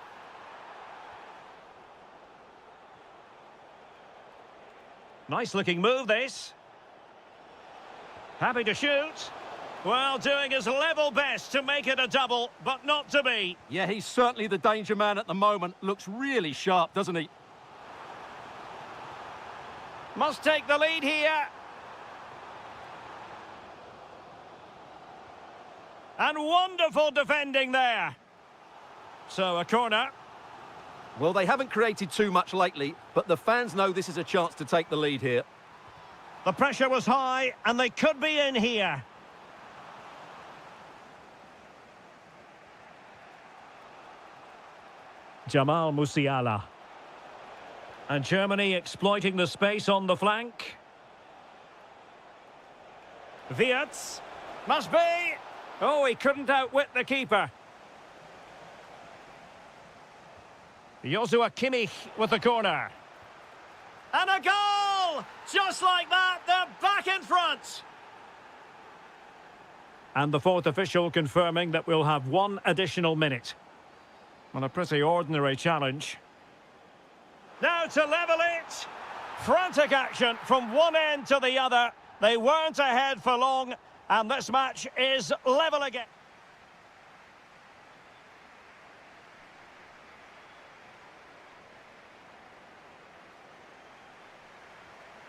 Nice looking move, this. Happy to shoot. Well, doing his level best to make it a double, but not to be. Yeah, he's certainly the danger man at the moment. Looks really sharp, doesn't he? Must take the lead here. And wonderful defending there. So a corner. Well, they haven't created too much lately, but the fans know this is a chance to take the lead here. The pressure was high, and they could be in here. Jamal Musiala. And Germany exploiting the space on the flank. Wirtz. Must be. Oh, he couldn't outwit the keeper. Joshua Kimmich with the corner. And a goal! Just like that, they're back in front. And the fourth official confirming that we'll have one additional minute. On a pretty ordinary challenge. Now to level it. Frantic action from one end to the other. They weren't ahead for long, and this match is level again.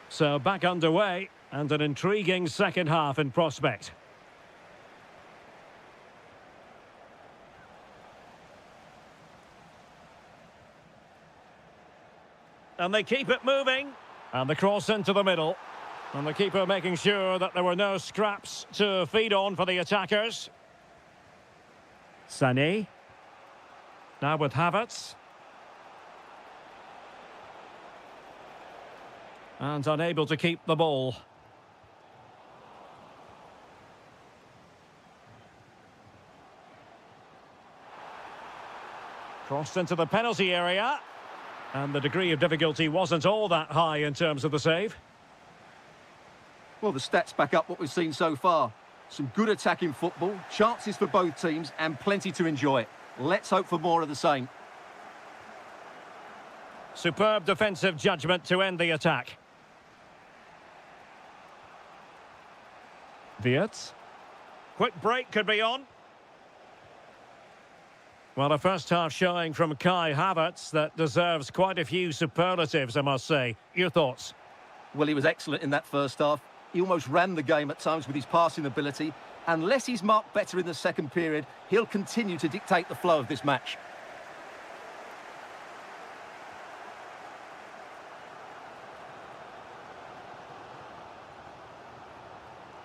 So back underway, And an intriguing second half in prospect. And they keep it moving. And the cross into the middle. And the keeper making sure that there were no scraps to feed on for the attackers. Sané. Now with Havertz. And unable to keep the ball. Crossed into the penalty area. And the degree of difficulty wasn't all that high in terms of the save. Well, the stats back up what we've seen so far. Some good attacking football, chances for both teams, and plenty to enjoy. Let's hope for more of the same. Superb defensive judgment to end the attack. Wirtz. Quick break could be on. Well, a first-half showing from Kai Havertz that deserves quite a few superlatives, I must say. Your thoughts? Well, he was excellent in that first half. He almost ran the game at times with his passing ability. Unless he's marked better in the second period, he'll continue to dictate the flow of this match.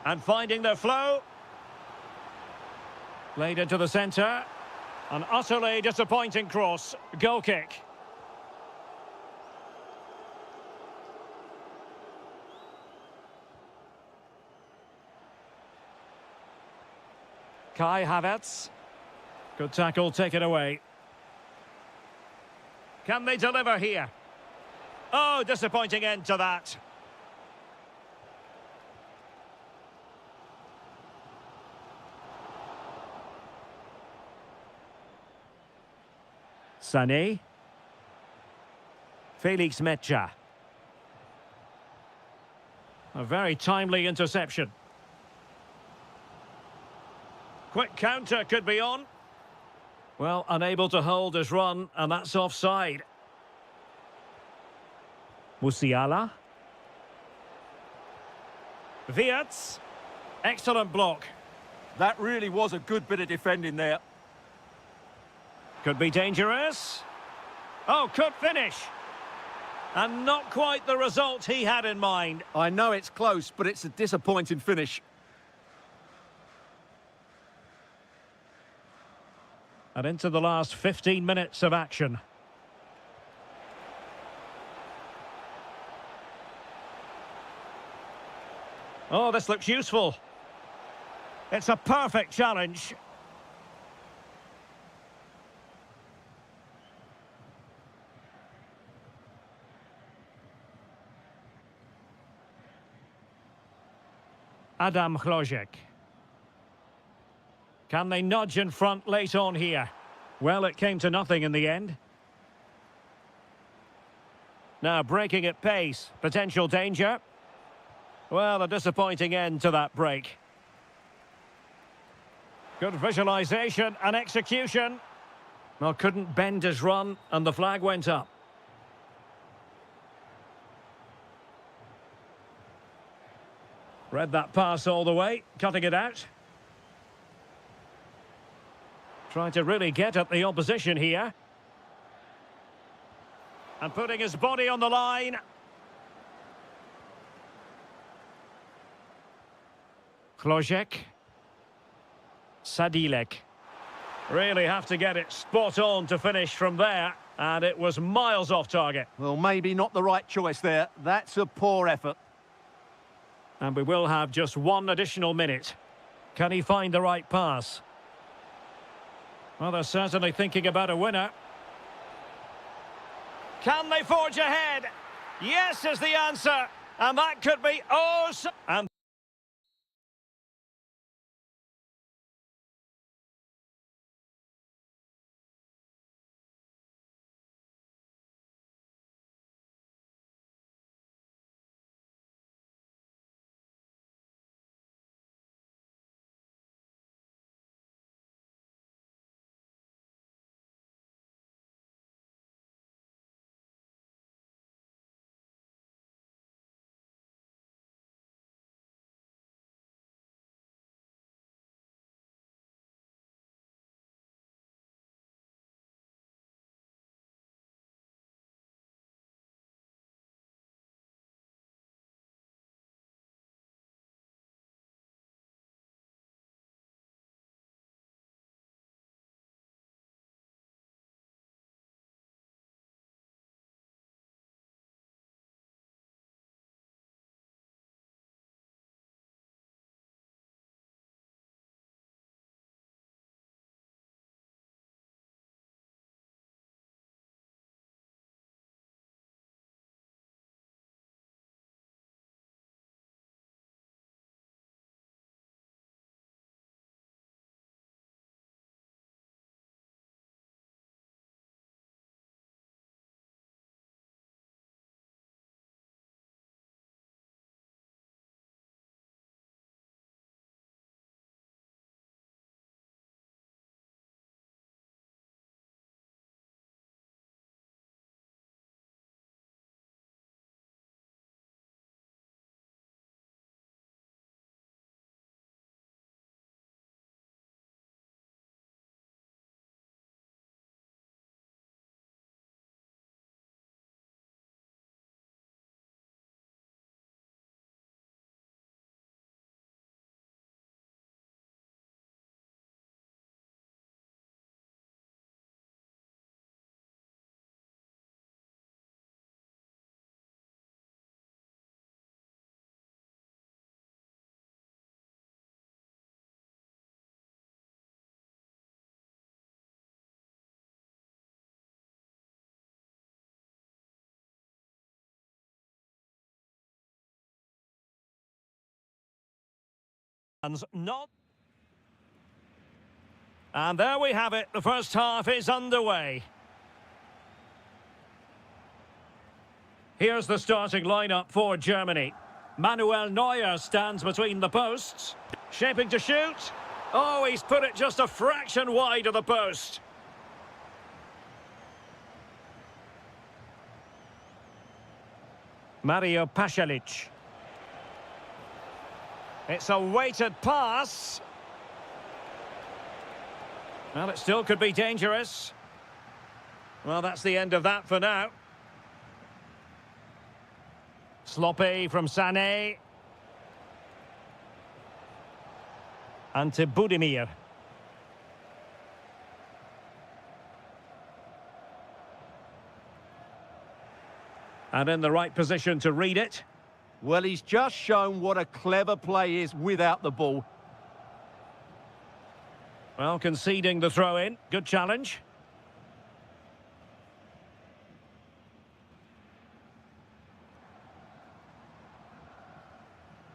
And finding their flow. Played into the centre. An utterly disappointing cross. Goal kick. Kai Havertz. Good tackle, taken away. Can they deliver here? Oh, disappointing end to that. Sané. Felix Mecha. A very timely interception. Quick counter could be on. Well, unable to hold his run, and that's offside. Musiala. Wirtz. Excellent block. That really was a good bit of defending there. Could be dangerous. Oh, could finish. And not quite the result he had in mind. I know it's close, but it's a disappointing finish. And into the last 15 minutes of action. Oh, this looks useful. It's a perfect challenge. Adam Hlojek. Can they nudge in front late on here? Well, it came to nothing in the end. Now breaking at pace. Potential danger. Well, a disappointing end to that break. Good visualisation and execution. Well, couldn't bend his run and the flag went up. Read that pass all the way, cutting it out. Trying to really get at the opposition here. And putting his body on the line. Hlojek. Sadilek. Really have to get it spot on to finish from there. And it was miles off target. Well, maybe not the right choice there. That's a poor effort. And we will have just one additional minute. Can he find the right pass? Well, they're certainly thinking about a winner. Can they forge ahead? Yes is the answer. And that could be and Not. And there we have it. The first half is underway. Here's the starting lineup for Germany. Manuel Neuer stands between the posts. Shaping to shoot. Oh, he's put it just a fraction wide of the post. Mario Pasalic. It's a weighted pass. Well, it still could be dangerous. Well, that's the end of that for now. Sloppy from Sané. And to Budimir. And in the right position to read it. Well, he's just shown what a clever play is without the ball. Well, conceding the throw-in. Good challenge.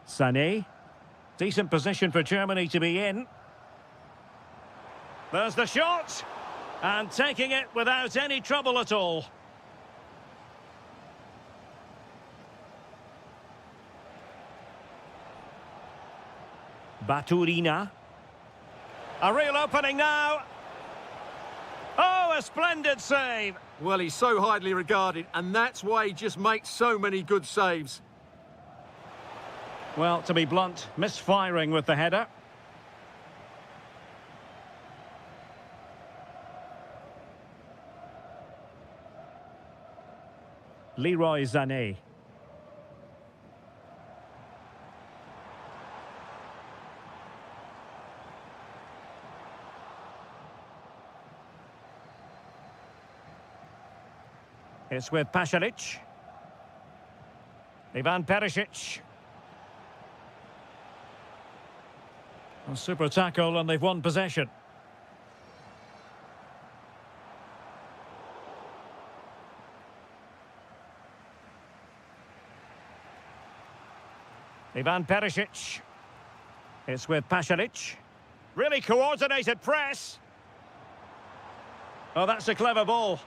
Sané. Decent position for Germany to be in. There's the shot. And taking it without any trouble at all. Baturina. A real opening now. Oh, a splendid save. Well, he's so highly regarded, and that's why he just makes so many good saves. Well, to be blunt, misfiring with the header. Leroy Sané. It's with Pasalic. Ivan Perisic. A super tackle and they've won possession. Ivan Perisic. It's with Pasalic. Really coordinated press. Oh, that's a clever ball.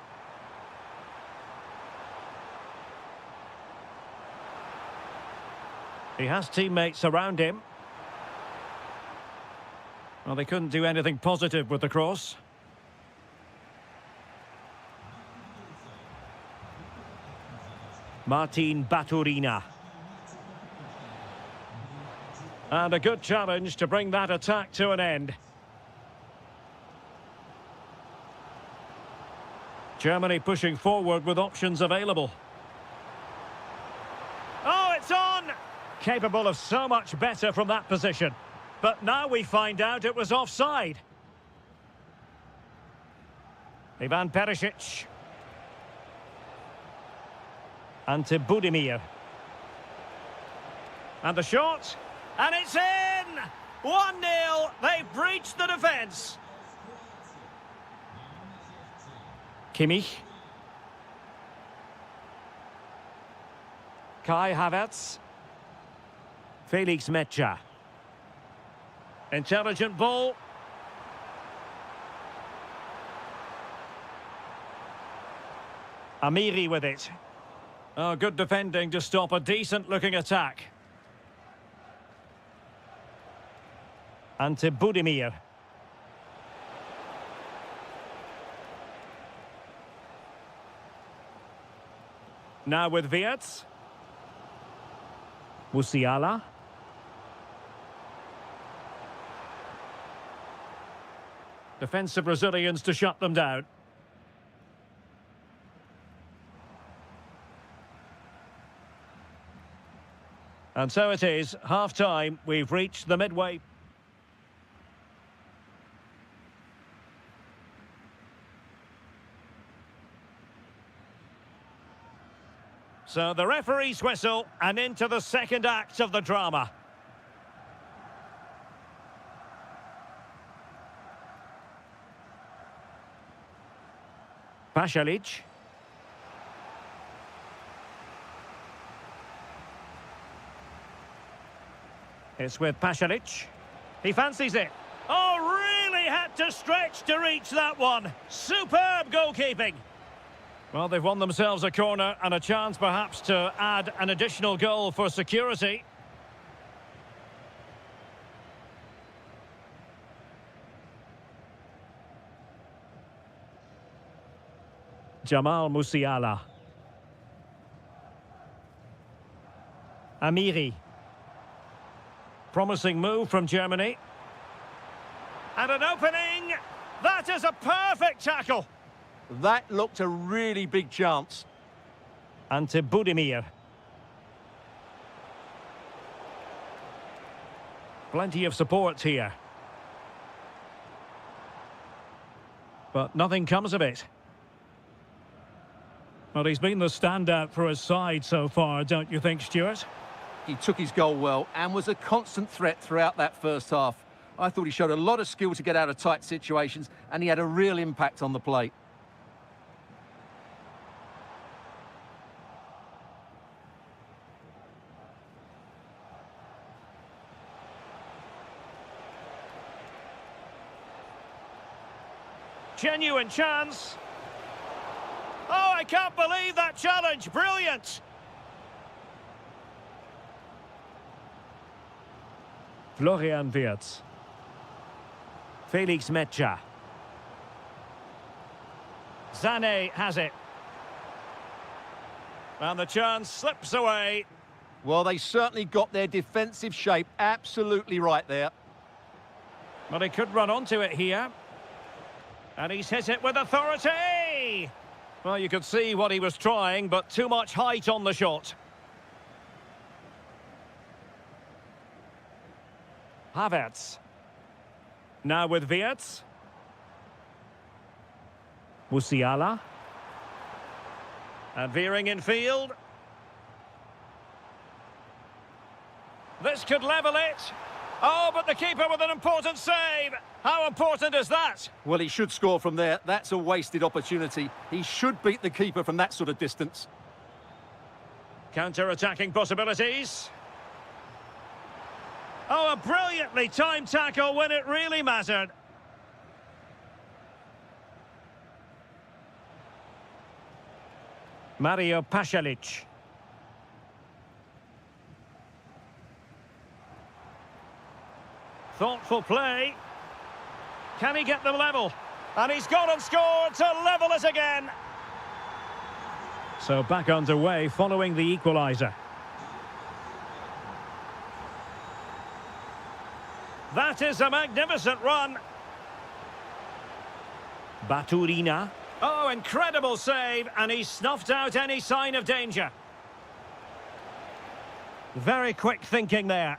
He has teammates around him. Well, they couldn't do anything positive with the cross. Martin Baturina. And a good challenge to bring that attack to an end. Germany pushing forward with options available. Oh, it's on! Capable of so much better from that position. But now we find out it was offside. Ivan Perisic. And to Budimir. And the shot. And it's in! 1-0. They've breached the defence. Kimmich. Kai Havertz. Felix Mecha. Intelligent ball. Amiri with it. Oh, good defending to stop a decent-looking attack. And to Budimir. Now with Wirtz. Musiala. Defensive Brazilians to shut them down. And so it is, half-time. We've reached the midway. So the referee's whistle, and into the second act of the drama. Pasalic. It's with Pasalic. He fancies it. Oh, really had to stretch to reach that one. Superb goalkeeping. Well, they've won themselves a corner and a chance perhaps to add an additional goal for security. Jamal Musiala. Amiri. Promising move from Germany. And an opening. That is a perfect tackle. That looked a really big chance. And to Budimir. Plenty of support here. But nothing comes of it. Well, he's been the standout for his side so far, don't you think, Stuart? He took his goal well and was a constant threat throughout that first half. I thought he showed a lot of skill to get out of tight situations, and he had a real impact on the play. Genuine chance. Oh, I can't believe that challenge. Brilliant. Florian Wirtz. Felix Mecha. Sané has it. And the chance slips away. Well, they certainly got their defensive shape absolutely right there. But he could run onto it here. And he's hit it with authority. Well, you could see what he was trying, but too much height on the shot. Havertz. Now with Wirtz. Musiala. And veering in field. This could level it. Oh, but the keeper with an important save. How important is that? Well, he should score from there. That's a wasted opportunity. He should beat the keeper from that sort of distance. Counter-attacking possibilities. Oh, a brilliantly timed tackle when it really mattered. Mario Pasalic. Thoughtful play. Can he get them level? And he's gone and scored to level it again. So back underway following the equaliser. That is a magnificent run. Baturina. Oh, incredible save, and he snuffed out any sign of danger. Very quick thinking there.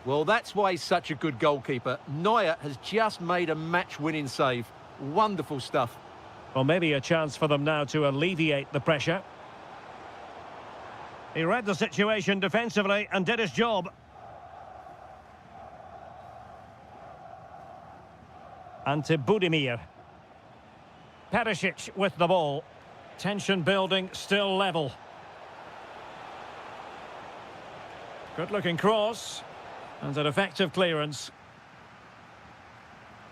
Well, that's why he's such a good goalkeeper. Neuer has just made a match-winning save. Wonderful stuff. Well, maybe a chance for them now to alleviate the pressure. He read the situation defensively and did his job. And to Budimir. Perisic with the ball. Tension building, still level. Good-looking cross. And an effective clearance.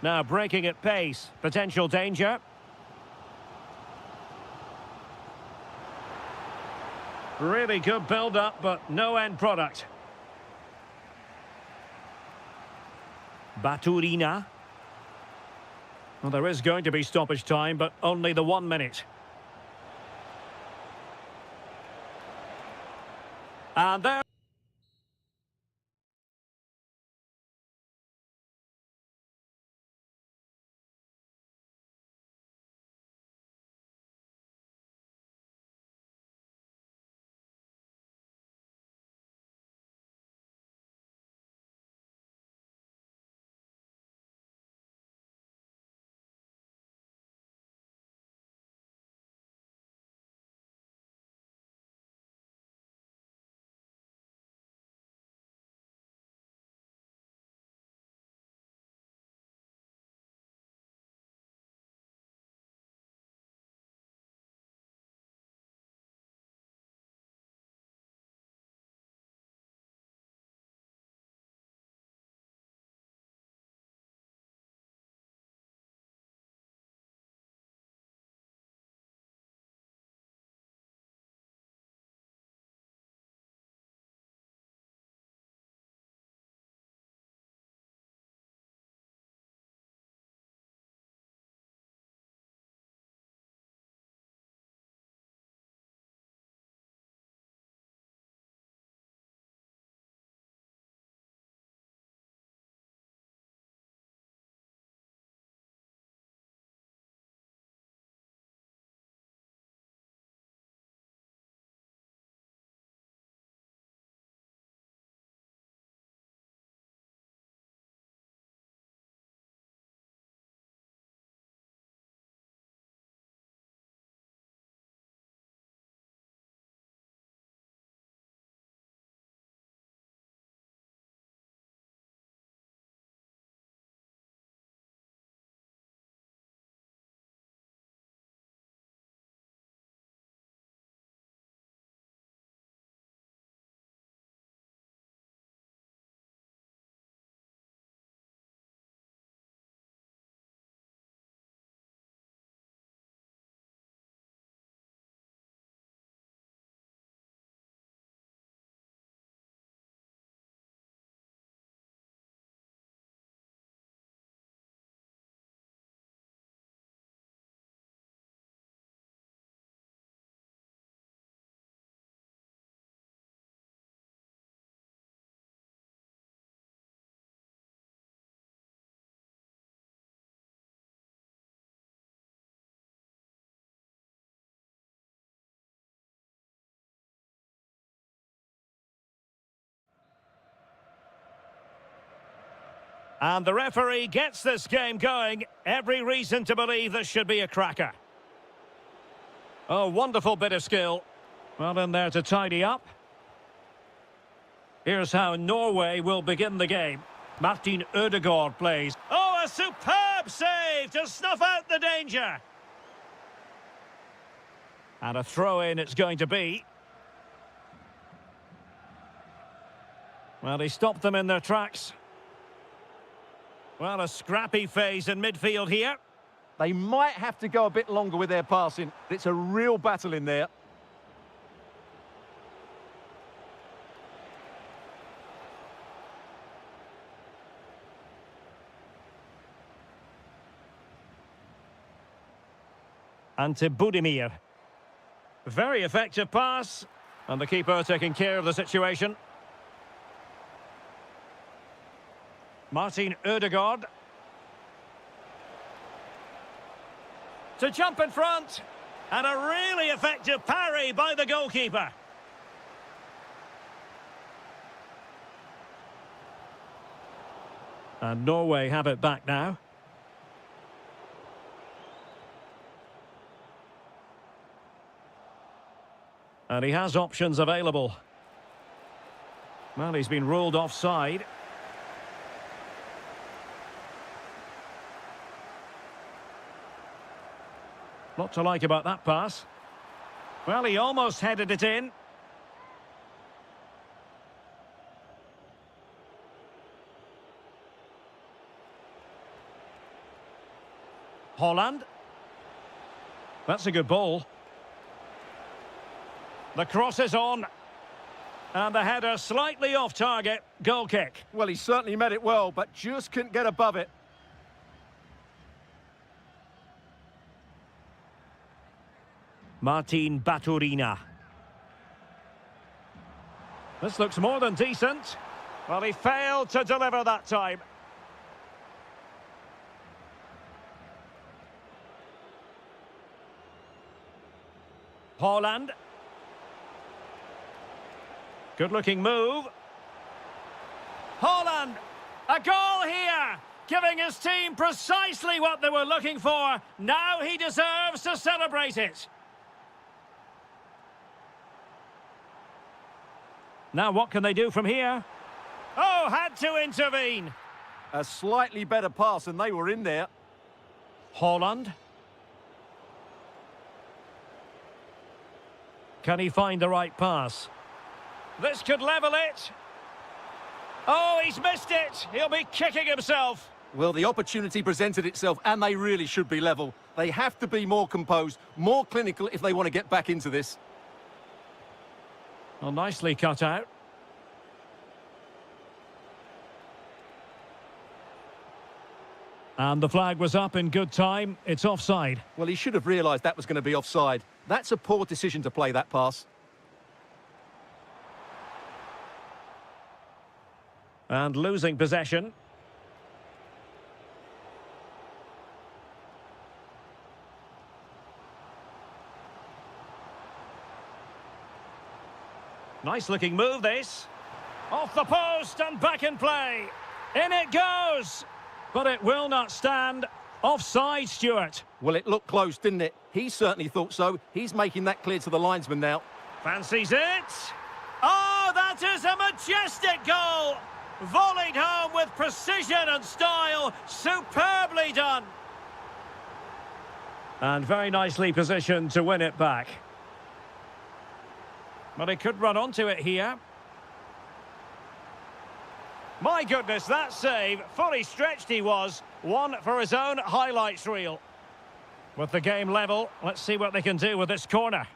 Now breaking at pace. Potential danger. Really good build-up, but no end product. Baturina. Well, there is going to be stoppage time, but only the 1 minute. And there... And the referee gets this game going. Every reason to believe this should be a cracker. Oh, wonderful bit of skill. Well in there to tidy up. Here's how Norway will begin the game. Martin Ødegaard plays. Oh, a superb save to snuff out the danger. And a throw-in it's going to be. Well, he stopped them in their tracks. Well, a scrappy phase in midfield here. They might have to go a bit longer with their passing. It's a real battle in there. And to Budimir. Very effective pass. And the keeper taking care of the situation. Martin Ødegaard. To jump in front. And a really effective parry by the goalkeeper. And Norway have it back now. And he has options available. Well, he's been ruled offside. Lot to like about that pass. Well, he almost headed it in. Holland. That's a good ball. The cross is on. And the header slightly off target. Goal kick. Well, he certainly met it well, but just couldn't get above it. Martin Baturina. This looks more than decent. Well, he failed to deliver that time. Holland. Good-looking move. Holland! A goal here! Giving his team precisely what they were looking for. Now he deserves to celebrate it. Now what can they do from here? Oh, had to intervene. A slightly better pass and they were in there. Holland. Can he find the right pass? This could level it. Oh, he's missed it. He'll be kicking himself. Well, the opportunity presented itself and they really should be level. They have to be more composed, more clinical if they want to get back into this. Well, nicely cut out. And the flag was up in good time. It's offside. Well, he should have realised that was going to be offside. That's a poor decision to play that pass. And losing possession. Nice looking move this. Off the post and back in play. In it goes. But it will not stand. Offside, Stuart. Well, it looked close, didn't it? He certainly thought so. He's making that clear to the linesman now. Fancies it. Oh, that is a majestic goal. Volleyed home with precision and style. Superbly done. And very nicely positioned to win it back. But he could run onto it here. My goodness, that save, fully stretched he was. One for his own highlights reel. With the game level, let's see what they can do with this corner.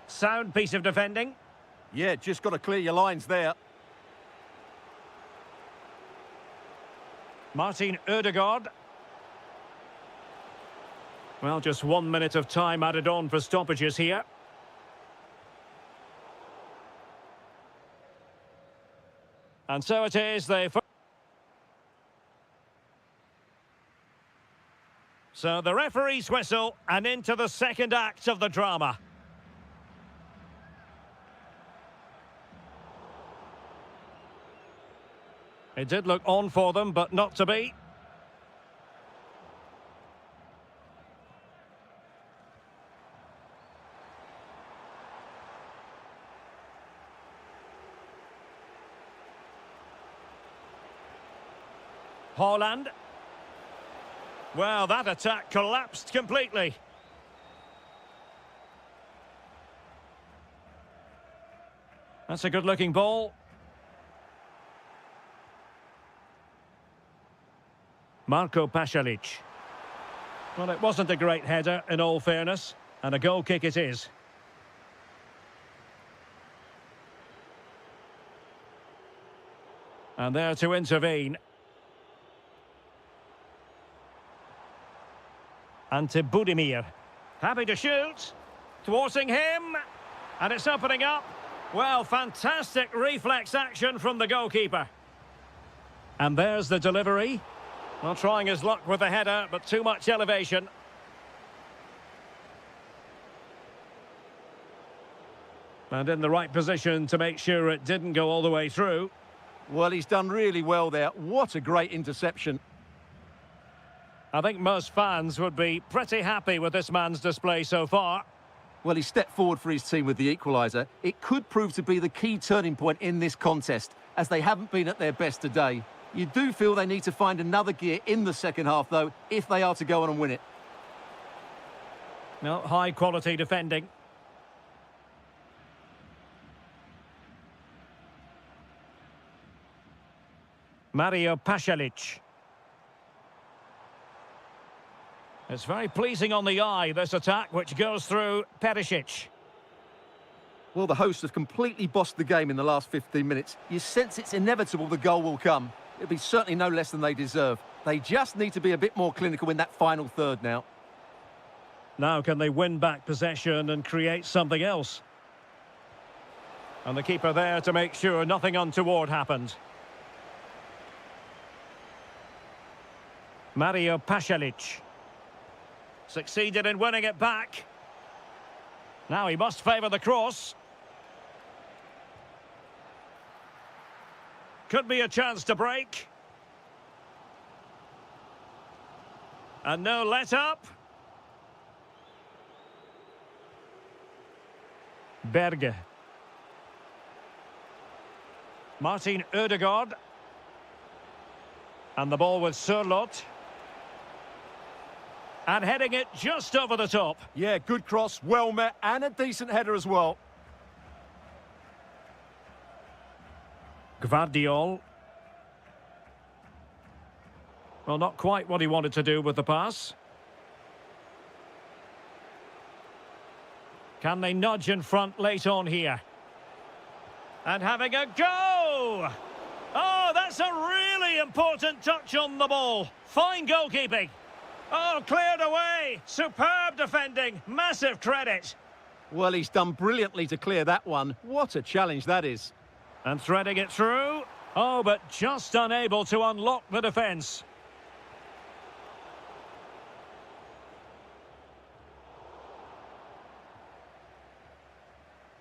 Sound piece of defending. Yeah, just got to clear your lines there. Martin Ødegaard. Well, just 1 minute of time added on for stoppages here. And so it is, So the referee's whistle and into the second act of the drama. It did look on for them, but not to be. Haaland. Well, that attack collapsed completely. That's a good-looking ball. Marko Pasalic. Well, it wasn't a great header, in all fairness, and a goal kick it is. And there to intervene. Ante Budimir. Happy to shoot. Thwarting him. And it's opening up. Well, fantastic reflex action from the goalkeeper. And there's the delivery. Well, trying his luck with the header, but too much elevation. And in the right position to make sure it didn't go all the way through. Well, he's done really well there. What a great interception. I think most fans would be pretty happy with this man's display so far. Well, he stepped forward for his team with the equaliser. It could prove to be the key turning point in this contest, as they haven't been at their best today. You do feel they need to find another gear in the second half, though, if they are to go on and win it. No, high-quality defending. Mario Pasalic. It's very pleasing on the eye, this attack, which goes through Perisic. Well, the hosts have completely bossed the game in the last 15 minutes. You sense it's inevitable the goal will come. It'll be certainly no less than they deserve. They just need to be a bit more clinical in that final third now. Now can they win back possession and create something else? And the keeper there to make sure nothing untoward happened. Mario Pasalic. Succeeded in winning it back. Now he must favour the cross. Could be a chance to break. And no let-up. Berge. Martin Ødegaard. And the ball with Sørloth. And heading it just over the top. Yeah, good cross, well met, and a decent header as well. Gvardiol. Well, not quite what he wanted to do with the pass. Can they nudge in front late on here? And having a go! Oh, that's a really important touch on the ball. Fine goalkeeping. Oh, cleared away. Superb defending. Massive credit. Well, he's done brilliantly to clear that one. What a challenge that is. And threading it through. Oh, but just unable to unlock the defence.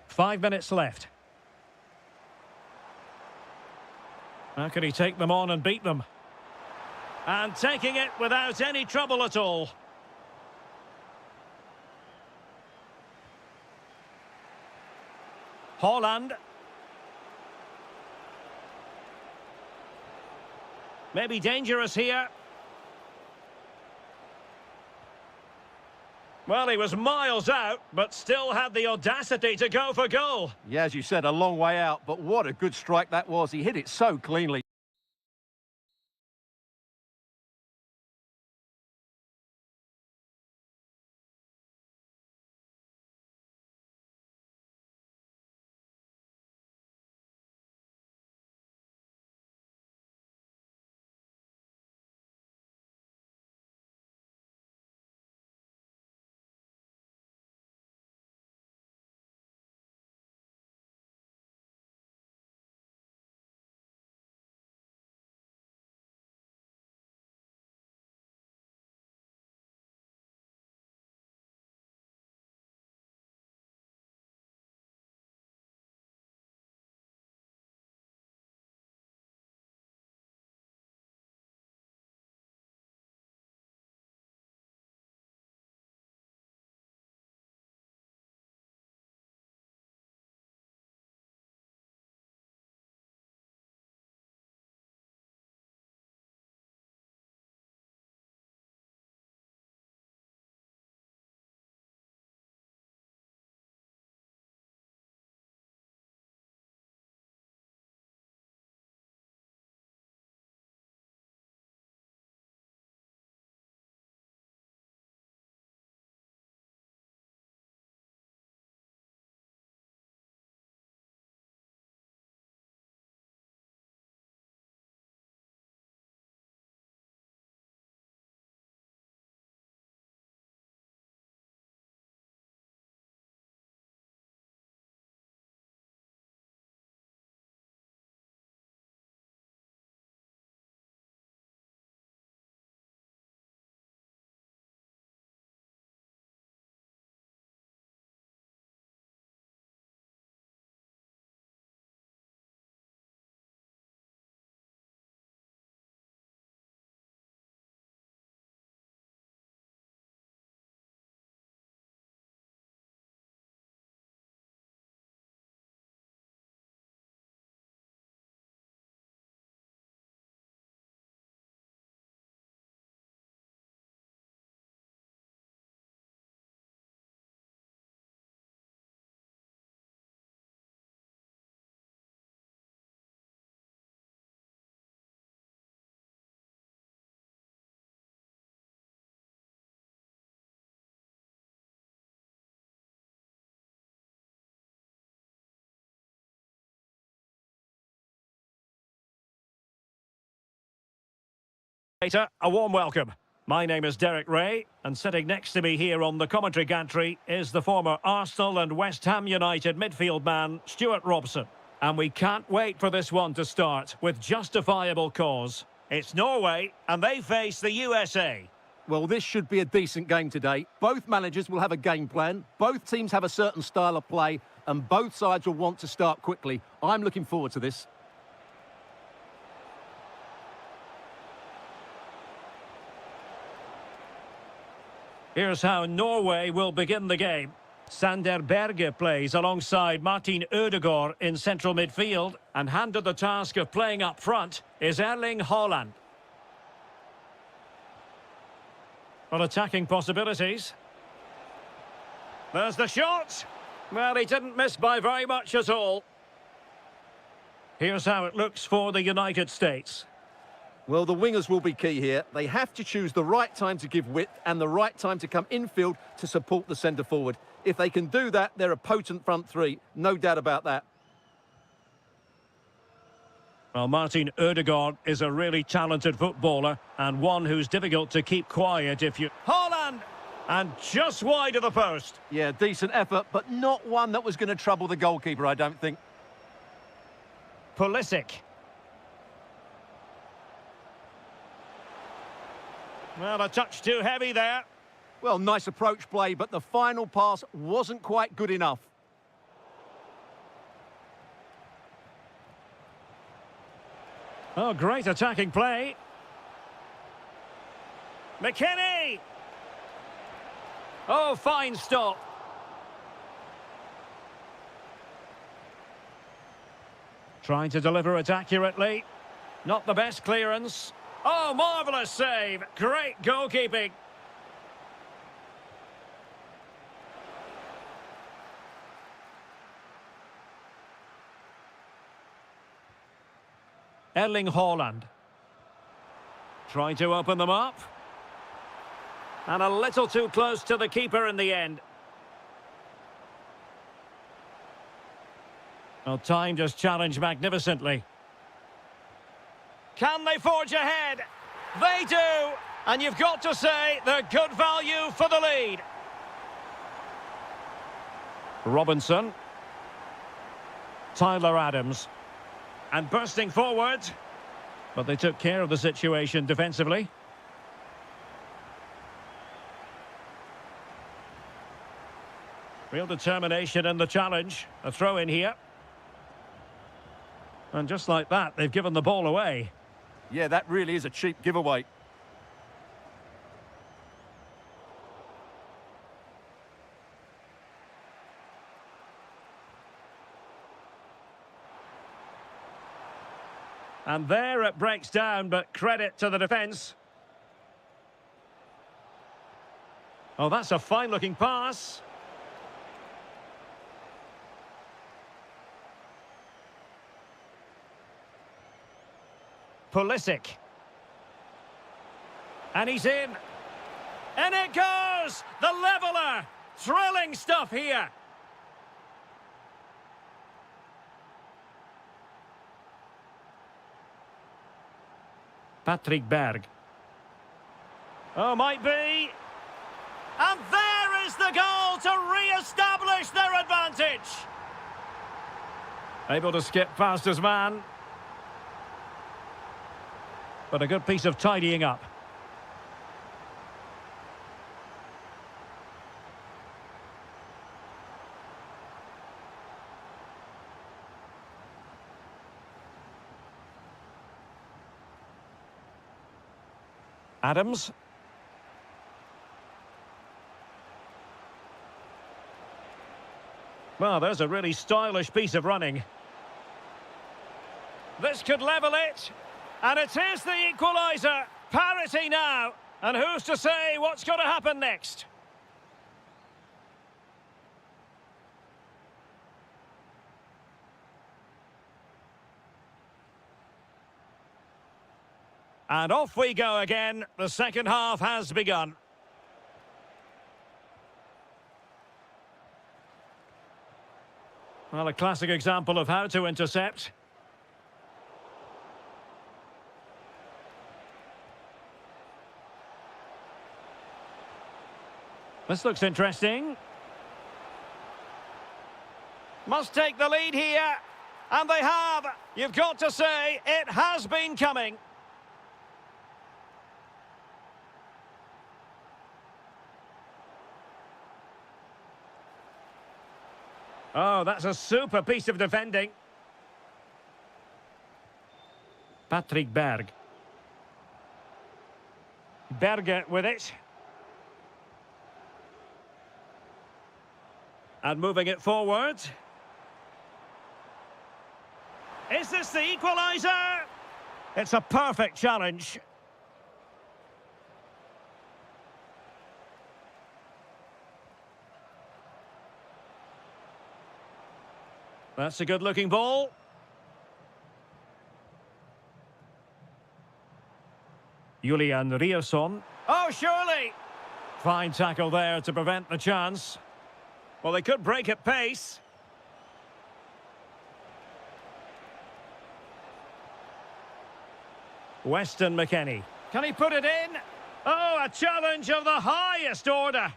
Five minutes left. How can he take them on and beat them? And taking it without any trouble at all. Haaland. Maybe dangerous here. Well, he was miles out, but still had the audacity to go for goal. Yeah, as you said, a long way out, but what a good strike that was. He hit it so cleanly. A warm welcome. My name is Derek Ray, and sitting next to me here on the commentary gantry is the former Arsenal and West Ham United midfield man, Stuart Robson. And we can't wait for this one to start, with justifiable cause. It's Norway, and they face the USA. Well, this should be a decent game today. Both managers will have a game plan, both teams have a certain style of play, and both sides will want to start quickly. I'm looking forward to this. Here's how Norway will begin the game. Sander Berge plays alongside Martin Ødegaard in central midfield, and handed the task of playing up front is Erling Haaland. Well, attacking possibilities. There's the shot. Well, he didn't miss by very much at all. Here's how it looks for the United States. Well, the wingers will be key here. They have to choose the right time to give width and the right time to come infield to support the centre forward. If they can do that, they're a potent front three. No doubt about that. Well, Martin Ødegaard is a really talented footballer and one who's difficult to keep quiet if you... Haaland! And just wide of the post. Yeah, decent effort, but not one that was going to trouble the goalkeeper, I don't think. Pulisic. Well, a touch too heavy there. Well, nice approach play, but the final pass wasn't quite good enough. Oh, great attacking play. McKennie! Oh, fine stop. Trying to deliver it accurately. Not the best clearance. Oh, marvellous save. Great goalkeeping. Erling Haaland. Trying to open them up. And a little too close to the keeper in the end. Well, time just challenged magnificently. Can they forge ahead? They do! And you've got to say they're good value for the lead. Robinson. Tyler Adams. And bursting forward. But they took care of the situation defensively. Real determination in the challenge. A throw in here. And just like that, they've given the ball away. Yeah, that really is a cheap giveaway. And there it breaks down, but credit to the defence. Oh, that's a fine-looking pass. Pulisic. And he's in. And it goes! The leveller! Thrilling stuff here. Patrick Berg. Oh, might be. And there is the goal to re-establish their advantage. Able to skip past his man. But a good piece of tidying up. Adams. Well, there's a really stylish piece of running. This could level it. And it is the equaliser. Parity now. And who's to say what's going to happen next? And off we go again. The second half has begun. Well, a classic example of how to intercept. This looks interesting. Must take the lead here. And they have. You've got to say, it has been coming. Oh, that's a super piece of defending. Patrick Berg. Berger with it. And moving it forward. Is this the equaliser? It's a perfect challenge. That's a good-looking ball. Julian Rierson. Oh, surely! Fine tackle there to prevent the chance. Well, they could break at pace. Weston McKennie. Can he put it in? Oh, a challenge of the highest order.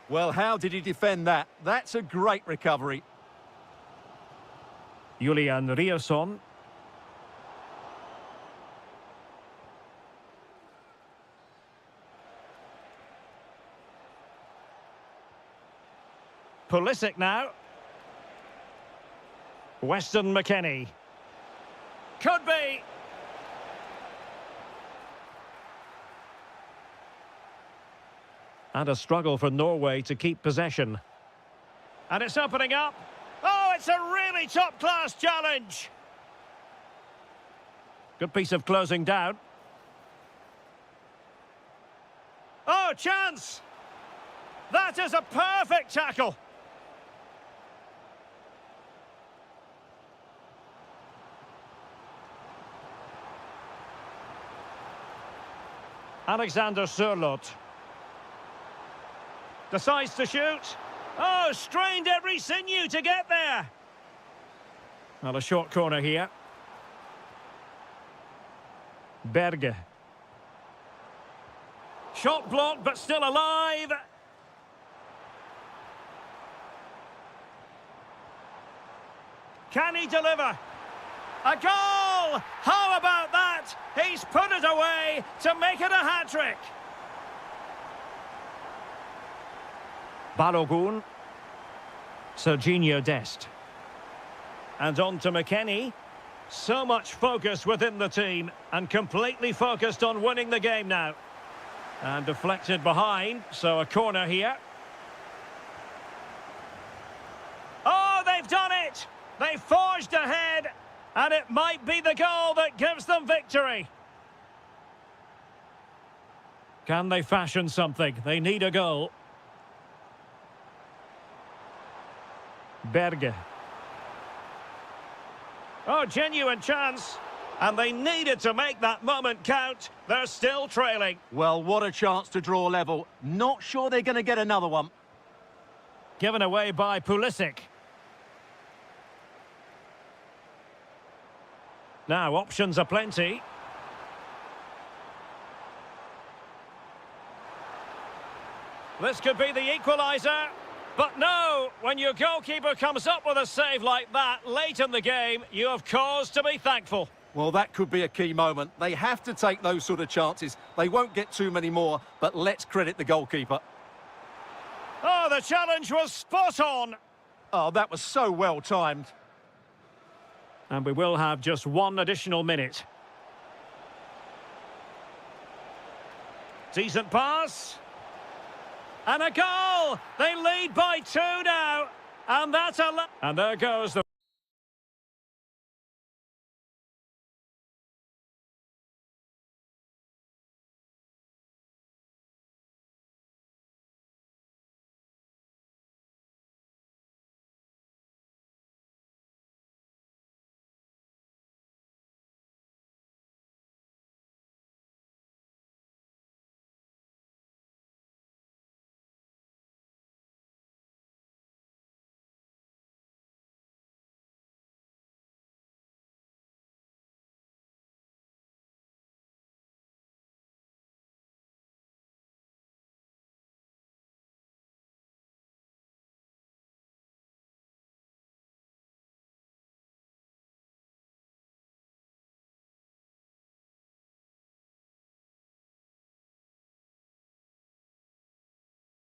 Well, how did he defend that? That's a great recovery. Julian Rierson. Pulisic now. Weston McKennie. Could be. And a struggle for Norway to keep possession. And it's opening up. Oh, it's a really top-class challenge. Good piece of closing down. Oh, chance! That is a perfect tackle. Alexander Sørloth. Decides to shoot. Oh, strained every sinew to get there. Well, a short corner here. Berge. Shot blocked, but still alive. Can he deliver? A goal! How about that? He's put it away to make it a hat-trick. Balogun. Serginho Dest. And on to McKennie. So much focus within the team and completely focused on winning the game now. And deflected behind, so a corner here. Oh, they've done it! They forged ahead, and it might be the goal that gives them victory. Can they fashion something? They need a goal. Berge. Oh, genuine chance. And they needed to make that moment count. They're still trailing. Well, what a chance to draw level. Not sure they're going to get another one. Given away by Pulisic. Now, options are plenty. This could be the equaliser. But no, when your goalkeeper comes up with a save like that late in the game, you have cause to be thankful. Well, that could be a key moment. They have to take those sort of chances. They won't get too many more, but let's credit the goalkeeper. Oh, the challenge was spot on. Oh, that was so well timed. And we will have just one additional minute. Decent pass. And a goal! They lead by 2 now. And that's a... And there goes the...